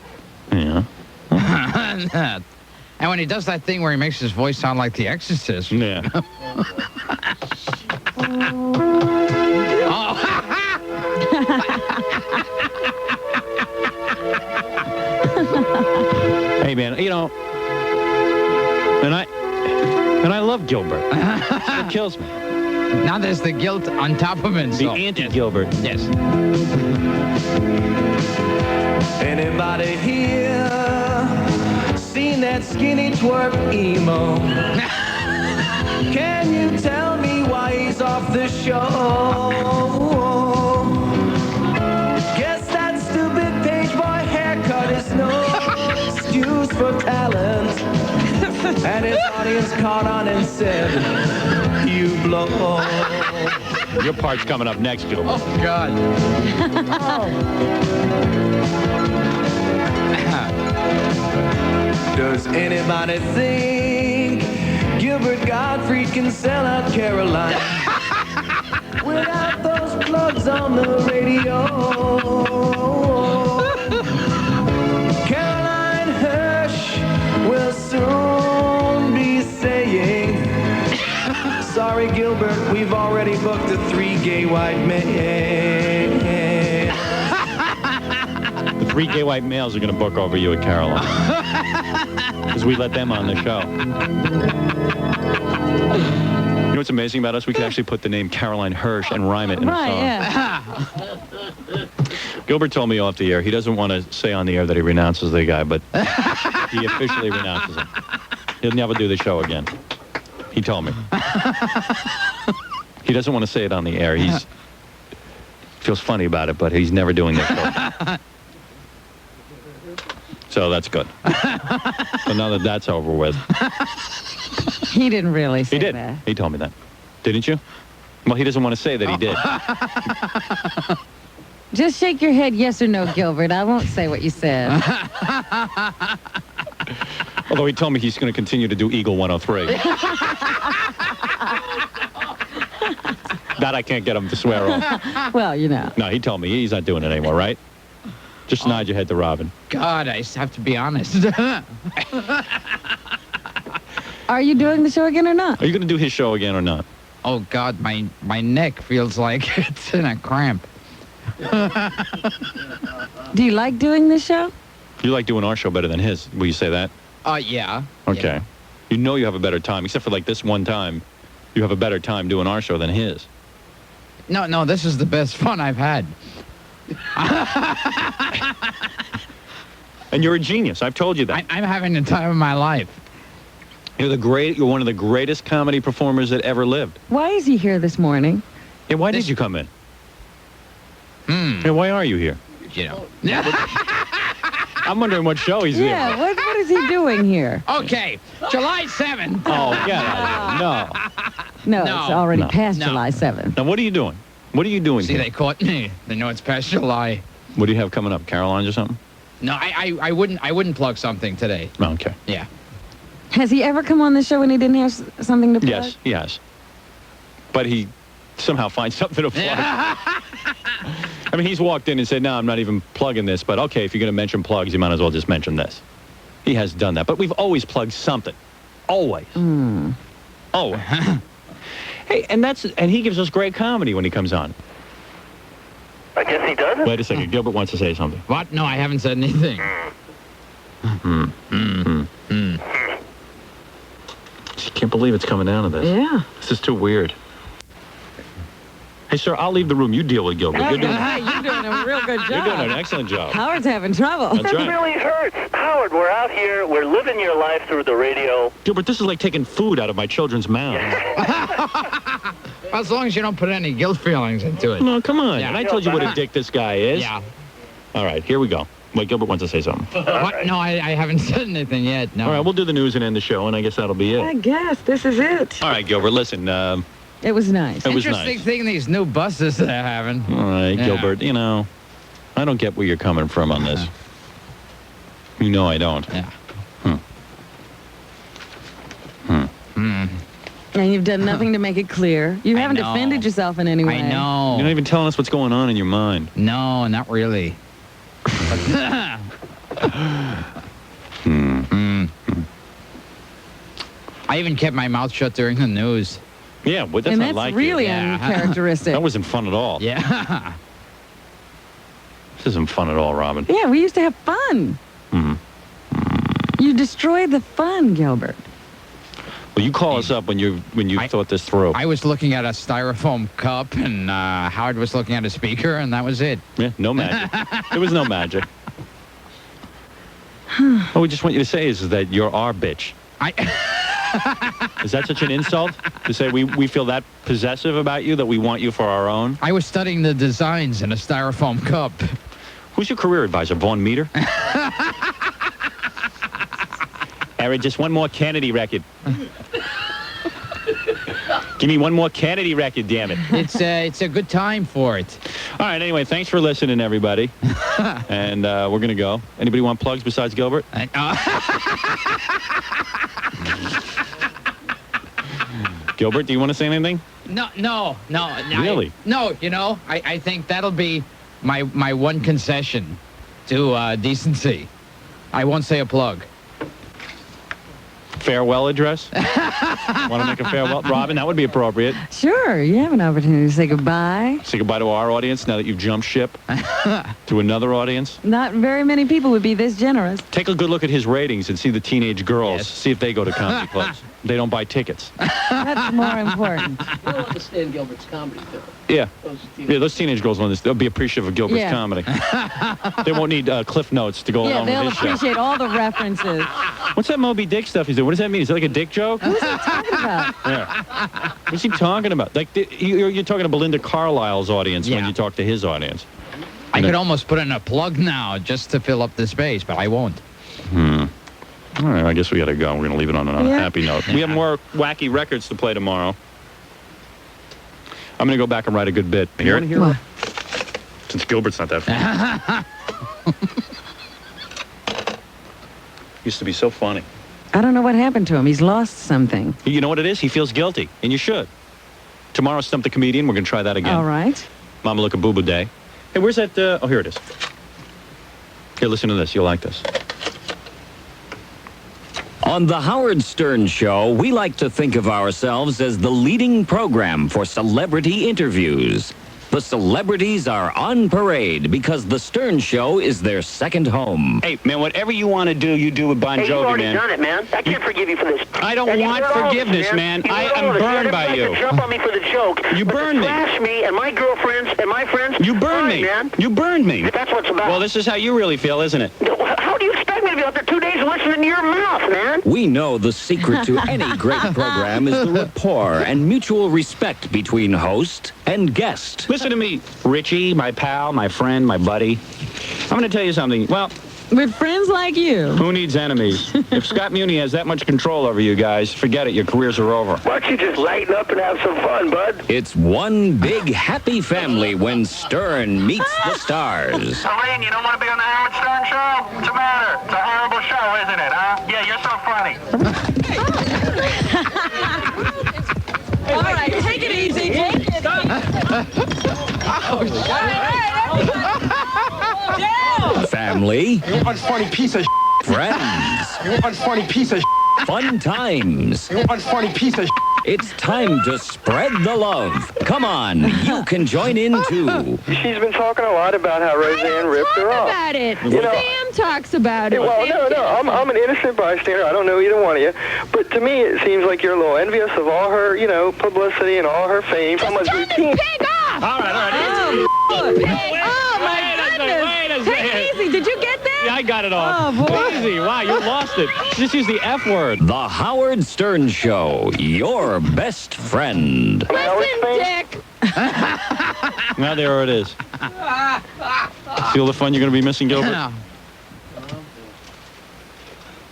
Yeah. and when he does that thing where he makes his voice sound like The Exorcist. Yeah. Hey, man, you know, and I love Gilbert. It kills me. Now there's the guilt on top of it. The anti-Gilbert. Yes. Anybody here seen that skinny twerp emo? Can you tell me why he's off the show? Guess that stupid page boy haircut is no excuse for talent. And his audience caught on and said, "You blow." Your part's coming up next, Gilbert. Oh, God. Does anybody think Gilbert Gottfried can sell out Caroline without those plugs on the radio? Caroline Hirsch will soon be saying, "Sorry, Gilbert, we've already booked the 3 gay white men." The 3 gay white males are going to book over you at Caroline. Because we let them on the show. You know what's amazing about us? We can actually put the name Caroline Hirsch and rhyme it in a song. Yeah. Gilbert told me off the air. He doesn't want to say on the air that he renounces the guy, but he officially renounces him. He'll never do the show again. He told me. He doesn't want to say it on the air. He's feels funny about it, but he's never doing the show. So that's good. So now that that's over with. He didn't really say He did. that. He told me that. Didn't you? Well, he doesn't want to say that he did. Just shake your head yes or no, Gilbert. I won't say what you said. Although he told me he's going to continue to do Eagle 103. That I can't get him to swear on. Well, you know. No, he told me he's not doing it anymore, right? Just nod your head to Robin. God, I just have to be honest. Are you doing the show again or not? Are you going to do his show again or not? Oh, God, my neck feels like it's in a cramp. Do you like doing this show? You like doing our show better than his. Will you say that? Yeah. Okay. Yeah. You know you have a better time, except for like this one time. You have a better time doing our show than his. No, this is the best fun I've had. And you're a genius. I've told you that. I'm having the time of my life. You're one of the greatest comedy performers that ever lived. Why is he here this morning? Yeah, why did you come in? Yeah, why are you here? You know. I'm wondering what show he's Yeah, what is he doing here? Okay, July 7th. Oh, get out of here. No, it's already past No. July 7th. Now, what are you doing? What are you doing See, here? they caught me. They know it's past July. What do you have coming up? Caroline's or something? No, I wouldn't plug something today. Oh, okay. Yeah. Has he ever come on the show when he didn't have something to plug? Yes, he has. But he somehow finds something to plug. I mean, he's walked in and said, no, I'm not even plugging this, but okay, if you're going to mention plugs, you might as well just mention this. He has done that. But we've always plugged something. Always. Always. Hey, and he gives us great comedy when he comes on. I guess he doesn't. Wait a second. Gilbert wants to say something. What? No, I haven't said anything. I can't believe it's coming down to this. Yeah. This is too weird. Hey, sir, I'll leave the room. You deal with Gilbert. You're doing Hey, you're doing it a real good job. You're doing an excellent job. Howard's having trouble. That's right. really hurts. Howard, we're out here. We're living your life through the radio. Gilbert, this is like taking food out of my children's mouths. As long as you don't put any guilt feelings into it. No, come on. Yeah. And I told you what a dick this guy is. Yeah. All right, here we go. Wait, Gilbert wants to say something. What? No, I haven't said anything yet. No. All right, we'll do the news and end the show, and I guess that'll be it. I guess this is it. All right, Gilbert, listen. It was nice. It was Interesting nice. thing, these new buses they're having. All right, Yeah. Gilbert, you know, I don't get where you're coming from on this. You know I don't. Yeah. And you've done nothing to make it clear. You haven't know. defended yourself in any way. I know. You're not even telling us what's going on in your mind. No, not really. I even kept my mouth shut during the news. Yeah, but that's And not that's like really you. uncharacteristic. That wasn't fun at all. Yeah. This isn't fun at all, Robin. Yeah, we used to have fun. You destroyed the fun, Gilbert. Well, you call us up when you thought this through. I was looking at a styrofoam cup, and Howard was looking at a speaker, and that was it. Yeah, no magic. There was no magic. What we just want you to say is that you're our bitch. Is that such an insult to say we feel that possessive about you that we want you for our own? I was studying the designs in a styrofoam cup. Who's your career advisor, Vaughn Meter? Aaron, just one more Kennedy record. Give me one more Kennedy record, damn it. It's a good time for it. All right, anyway, thanks for listening, everybody. And we're going to go. Anybody want plugs besides Gilbert? Gilbert, do you want to say anything? No. Really? No, you know, I think that'll be my one concession to decency. I won't say a plug. Farewell address? Want to make a farewell? Robin, that would be appropriate. Sure, you have an opportunity to say goodbye. Say goodbye to our audience now that you've jumped ship to another audience. Not very many people would be this generous. Take a good look at his ratings and see the teenage girls. Yes. See if they go to comedy clubs. They don't buy tickets. That's more important. You don't understand Gilbert's comedy, though. Yeah. Those teenage girls want this. They'll be appreciative of Gilbert's Yeah. comedy. They won't need cliff notes to go Yeah, along with they'll his show. appreciate all the references. What's that Moby Dick stuff he's doing? What does that mean? Is that like a dick joke? Who's he talking about? Yeah. What's he talking about? Like you're talking to Belinda Carlisle's audience when Yeah. you talk to his audience. I could almost put in a plug now just to fill up the space, but I won't. All right, I guess we got to go. We're going to leave it on a happy note. We have more wacky records to play tomorrow. I'm going to go back and write a good bit. Hear it? What? Since Gilbert's not that funny. Used to be so funny. I don't know what happened to him. He's lost something. You know what it is? He feels guilty, and you should. Tomorrow, Stump the Comedian. We're going to try that again. All right. Mama Look a Boo Boo Day. Hey, where's that? Oh, here it is. Here, listen to this. You'll like this. On The Howard Stern Show, we like to think of ourselves as the leading program for celebrity interviews. The celebrities are on parade because The Stern Show is their second home. Hey, man, whatever you want to do, you do with Bon Hey, you've Jovi, already man. done it, man. I can't forgive you for this. I don't And you want heard all forgiveness, this, man. You I heard all am this. burned You by had you. to jump on me for the joke. You But burned to me. trash me and my girlfriends and my friends. You burned fine, me. man. You burned me. That's what it's about. Well, this is how you really feel, isn't it? How do you expect me to be out there 2 days listening to your mouth, man? We know the secret to any great program is the rapport and mutual respect between host and guest. Listen to me, Richie, my pal, my friend, my buddy. I'm going to tell you something. Well, With friends like you. who needs enemies? If Scott Muni has that much control over you guys, forget it. Your careers are over. Why don't you just lighten up and have some fun, bud? It's one big happy family when Stern meets the stars. Elaine, you don't want to be on the Howard Stern Show? What's the matter? It's a horrible show, isn't it, huh? Yeah, you're so funny. All right, take it easy. Take it Family. You're a funny piece of Friends. You're a funny piece of Fun times. You're a funny piece of It's time to spread the love. Come on, you can join in too. She's been talking a lot about how Roseanne ripped her off. about it. You know- Sam talks about it. Well, no, I'm an innocent bystander. I don't know either one of you. But to me, it seems like you're a little envious of all her, publicity and all her fame. From a routine. Take off! All right. Oh, my goodness. Wait a Take second. it easy. Did you get that? Yeah, I got it all. Oh, boy. Easy. Wow, you lost it. Just use the F word. The Howard Stern Show, your best friend. Listen, Dick. Now there it is. See all the fun you're going to be missing, Gilbert?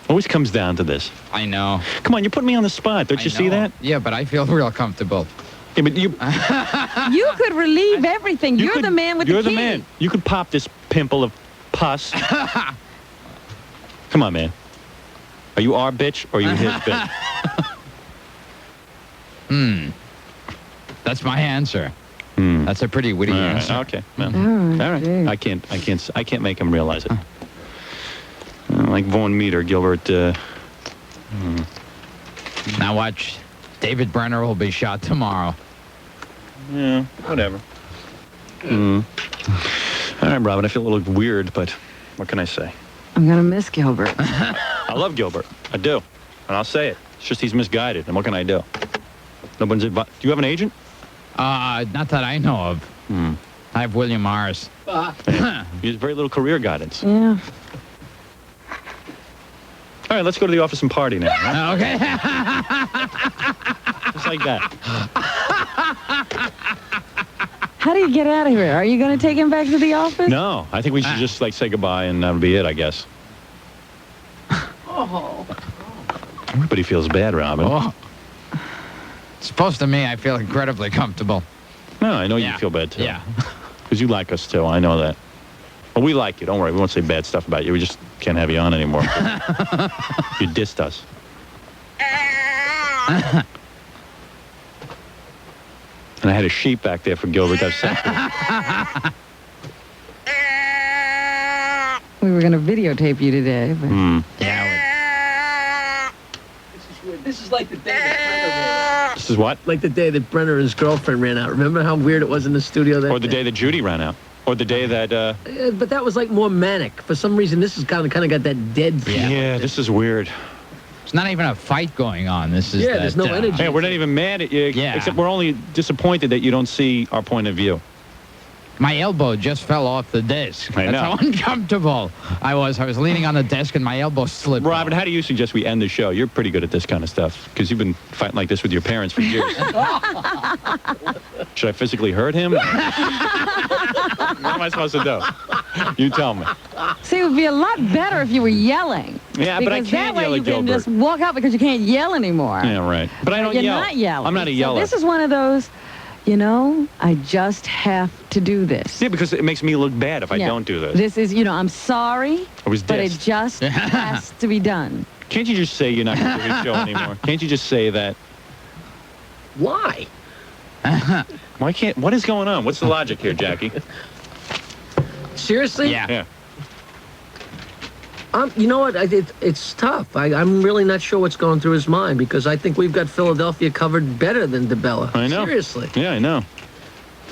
Always comes down to this. I know. Come on, you put me on the spot. Don't you see that? Yeah, but I feel real comfortable. Yeah, but you... You could relieve everything. You're the man with the key. You're the man. You could pop this pimple of pus. Come on, man. Are you our bitch or are you his bitch? That's my answer. Hmm. That's a pretty witty answer. Okay. Well, all right. I can't make him realize it. Like Vaughn Meader, Gilbert. Now watch. David Brenner will be shot tomorrow. Yeah, whatever. All right, Robin, I feel a little weird, but what can I say? I'm going to miss Gilbert. I love Gilbert. I do. And I'll say it. It's just he's misguided. And what can I do? No one's do you have an agent? Not that I know of. I have William Morris. He has very little career guidance. Yeah. All right, let's go to the office and party now. Right? Okay. Just like that. How do you get out of here? Are you going to take him back to the office? No, I think we should just like say goodbye and that'll be it, I guess. Everybody feels bad, Robin. Oh. Supposed to me, I feel incredibly comfortable. No, I know you feel bad too. Yeah. Because you like us too. I know that. But we like you. Don't worry. We won't say bad stuff about you. We just can't have you on anymore. You dissed us. And I had a sheep back there for Gilbert. We were going to videotape you today. But... Yeah. This is like the day that Brenner ran out. This is what? Like the day that Brenner and his girlfriend ran out. Remember how weird it was in the studio that Or the day that Judy ran out. Or the day that... but that was like more manic. For some reason, this is kind of got that dead feel. Yeah, this is weird. There's not even a fight going on. This is there's no energy. Hey, we're not even mad at you. Yeah. Except we're only disappointed that you don't see our point of view. My elbow just fell off the desk. I know. That's how uncomfortable I was. I was leaning on the desk and my elbow slipped. Robin, how do you suggest we end the show? You're pretty good at this kind of stuff because you've been fighting like this with your parents for years. Should I physically hurt him? What am I supposed to do? You tell me. See, it would be a lot better if you were yelling. Yeah, but I Because can't that yell way at you can Gilbert. just walk out because you can't yell anymore. Yeah, right. But I don't You're yell. not yelling. I'm not a So yeller. this is one of those, I just have to do this. Yeah, because it makes me look bad if I don't do this. This is, I'm sorry, I was but it dissed. just has to be done. Can't you just say you're not going to do his show anymore? Can't you just say that? Why? Why can't? What is going on? What's the logic here, Jackie? Seriously? Yeah. You know what? It's tough. I'm really not sure what's going through his mind because I think we've got Philadelphia covered better than DeBella. I know. Seriously. Yeah, I know.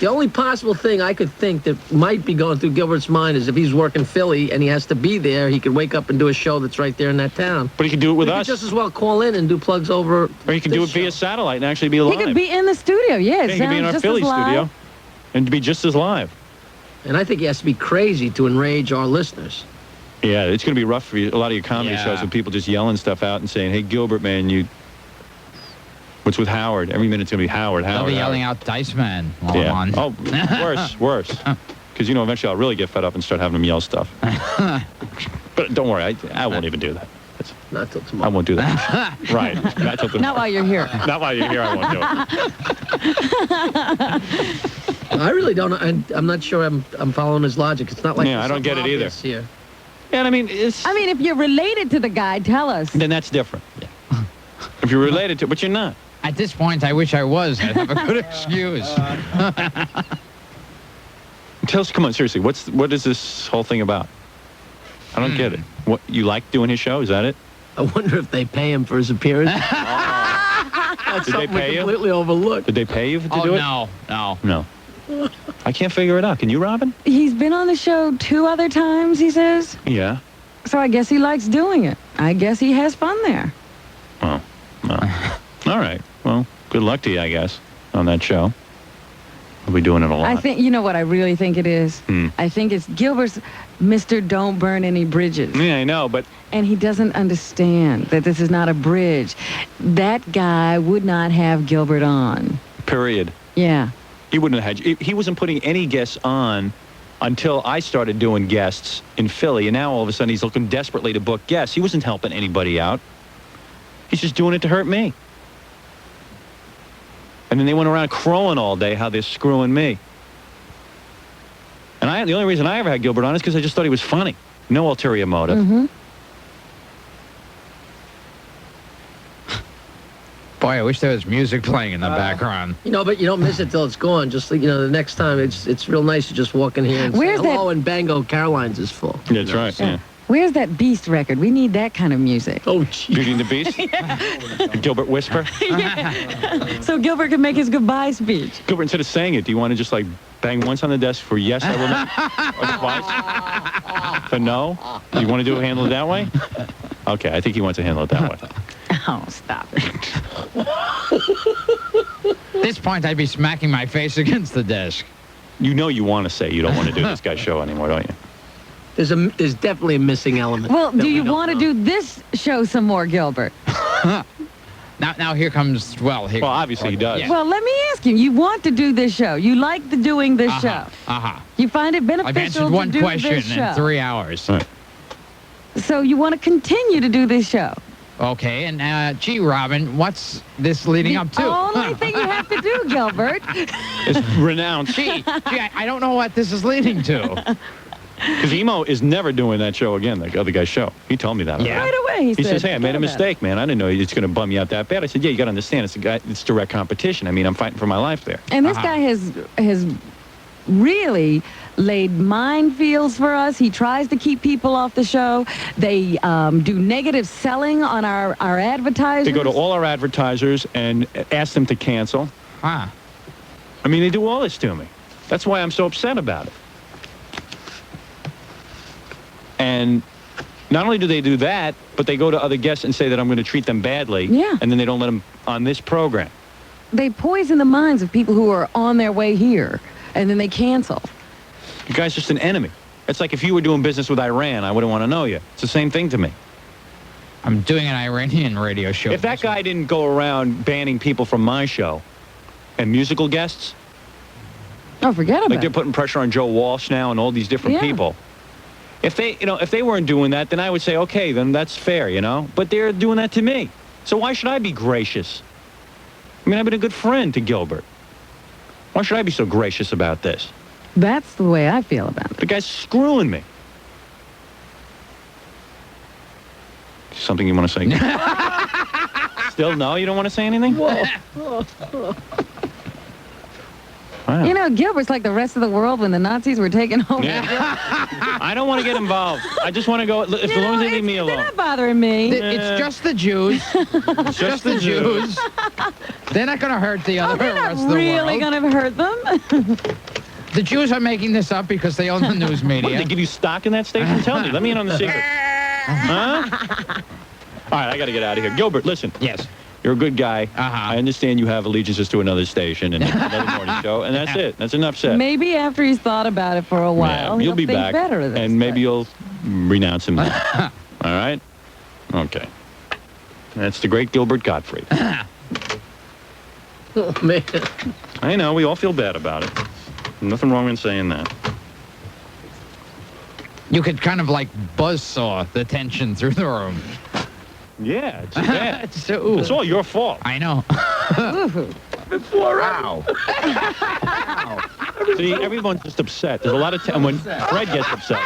The only possible thing I could think that might be going through Gilbert's mind is if he's working Philly and he has to be there, he could wake up and do a show that's right there in that town. But he could do it with He us. could just as well call in and do plugs over. Or he could do it via satellite and actually be live. He could be in the studio, Yeah, he could be in our just Philly as live. studio and be just as live. And I think he has to be crazy to enrage our listeners. Yeah, it's going to be rough for you, a lot of your comedy shows with people just yelling stuff out and saying, hey, Gilbert, man, what's with Howard? Every minute's going to be Howard. They'll be yelling out Dice Man while I'm on. Oh, worse. Because, eventually I'll really get fed up and start having them yell stuff. But don't worry, I won't even do that. Not till tomorrow. I won't do that. Right. Not till tomorrow. Not while you're here. Not while you're here, I won't do it. I really don't. I'm not sure I'm following his logic. It's not like I don't get it either. Here. Yeah, I mean, if you're related to the guy, tell us. Then that's different. Yeah. If you're related to, but you're not. At this point, I wish I was. I'd have a good excuse. Tell us, come on, seriously, what is this whole thing about? I don't get it. What, you like doing his show? Is that it? I wonder if they pay him for his appearance. That's Did they something pay we you? completely overlooked. Did they pay you to do it? No. No. I can't figure it out. Can you, Robin? He's been on the show 2 other times, he says. Yeah. So I guess he likes doing it. I guess he has fun there. Oh. No. All right. Well, good luck to you, I guess, on that show. We'll be doing it a lot. I think, you know what I really think it is? I think it's Gilbert's Mr. Don't Burn Any Bridges. Yeah, I know, but... And he doesn't understand that this is not a bridge. That guy would not have Gilbert on. Period. Yeah. He wouldn't have had... He wasn't putting any guests on until I started doing guests in Philly, and now all of a sudden he's looking desperately to book guests. He wasn't helping anybody out. He's just doing it to hurt me. And then they went around crowing all day how they're screwing me. And the only reason I ever had Gilbert on is because I just thought he was funny. No ulterior motive. Mm-hmm. Boy, I wish there was music playing in the background. You know, but you don't miss it till it's gone. Just like, the next time, it's real nice to just walk in here and Where's say hello, and bango, Caroline's is full. That's right, yeah. Where's that Beast record? We need that kind of music. Oh, geez. Beauty and the Beast? Gilbert Whisper? Yeah. So Gilbert can make his goodbye speech. Gilbert, instead of saying it, do you want to just like bang once on the desk for yes, I will, or twice for no? Do you want to handle it that way? Okay, I think he wants to handle it that way. Oh, stop it. At this point, I'd be smacking my face against the desk. You know you want to say you don't want to do this guy's show anymore, don't you? There's definitely a missing element. Well, do you want to do this show some more, Gilbert? Now here comes, well, obviously he does. Yeah. Well, let me ask you. You want to do this show. You like doing this show. You find it beneficial I've answered to one do question this show. in 3 hours. Right. So you want to continue to do this show. Okay, and gee, Robin, what's this leading up to? The only thing you have to do, Gilbert, is renounce. Gee, I don't know what this is leading to. Because Emo is never doing that show again, the other guy's show. He told me that. Yeah. Right away, he says, said, hey, I made a mistake, man. I didn't know it's going to bum you out that bad. I said, yeah, you got to understand, it's direct competition. I mean, I'm fighting for my life there. and this guy has really laid minefields for us. He tries to keep people off the show. They do negative selling on our advertisers. They go to all our advertisers and ask them to cancel. Huh. I mean, they do all this to me. That's why I'm so upset about it. And not only do they do that, but they go to other guests and say that I'm going to treat them badly. Yeah. And then they don't let them on this program. They poison the minds of people who are on their way here, and then they cancel. The guy's just an enemy. It's like if you were doing business with Iran, I wouldn't want to know you. It's the same thing to me. I'm doing an Iranian radio show. If that guy didn't go around banning people from my show and musical guests, oh, forget about like they're it. putting pressure on Joe Walsh now and all these different people. If they weren't doing that, then I would say, okay, then that's fair, But they're doing that to me. So why should I be gracious? I mean, I've been a good friend to Gilbert. Why should I be so gracious about this? That's the way I feel about it. The guy's screwing me. Something you want to say? Still no? You don't want to say anything? Whoa. Wow. Gilbert's like the rest of the world when the Nazis were taking over. Yeah. I don't want to get involved. I just want to go, as long as they leave me alone. They're not bothering me. It's just the Jews. It's just the Jews. They're not going to hurt the other rest of the world. They're not really going to hurt them. The Jews are making this up because they own the news media. What, they give you stock in that station? Tell me. Let me in on the secret. Huh? All right, I got to get out of here. Gilbert, listen. Yes. You're a good guy. I understand you have allegiances to another station and another morning show, and that's it. That's enough said. Maybe after he's thought about it for a while, you'll he'll be think back, better of this. and maybe you'll renounce him then. All right? Okay. That's the great Gilbert Gottfried. Oh, man. I know, we all feel bad about it. Nothing wrong in saying that. You could kind of like buzzsaw the tension through the room. Yeah, it's bad. So, it's all your fault. I know. Wow. See, everyone's just upset. There's a lot of time when Fred gets upset.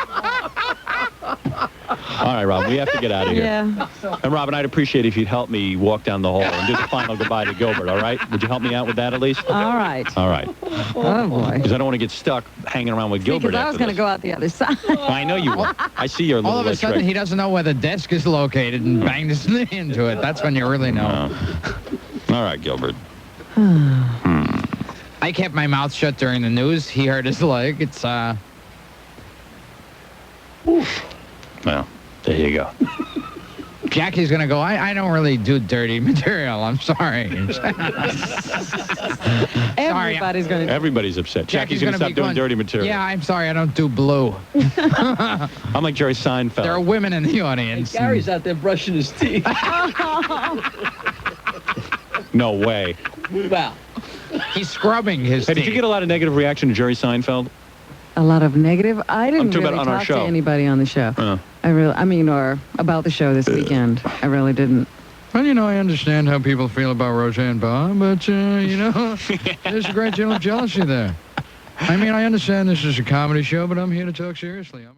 All right, Rob, we have to get out of here. Yeah. And Robin, I'd appreciate if you'd help me walk down the hall and do the final goodbye to Gilbert, all right? Would you help me out with that at least? All right. All right. Oh, boy. Because I don't want to get stuck hanging around with Gilbert Because I was going to go out the other side. I know you will. I see your little All of a sudden, trick. he doesn't know where the desk is located and banged his knee into it. That's when you really know. All right, Gilbert. I kept my mouth shut during the news. He hurt his leg. It's, Well, there you go. Jackie's going to go, I don't really do dirty material. I'm sorry. Everybody's going to. Everybody's upset. Jackie's going to stop doing dirty material. Yeah, I'm sorry. I don't do blue. I'm like Jerry Seinfeld. There are women in the audience. Gary's out there brushing his teeth. No way. Wow. He's scrubbing his Hey, teeth. did you get a lot of negative reaction to Jerry Seinfeld? A lot of negative. I didn't really on our talk to show. anybody on the show. Or about the show this weekend. I really didn't. Well, you know, I understand how people feel about Roseanne Bob, but, you know, there's a great deal of jealousy there. I mean, I understand this is a comedy show, but I'm here to talk seriously.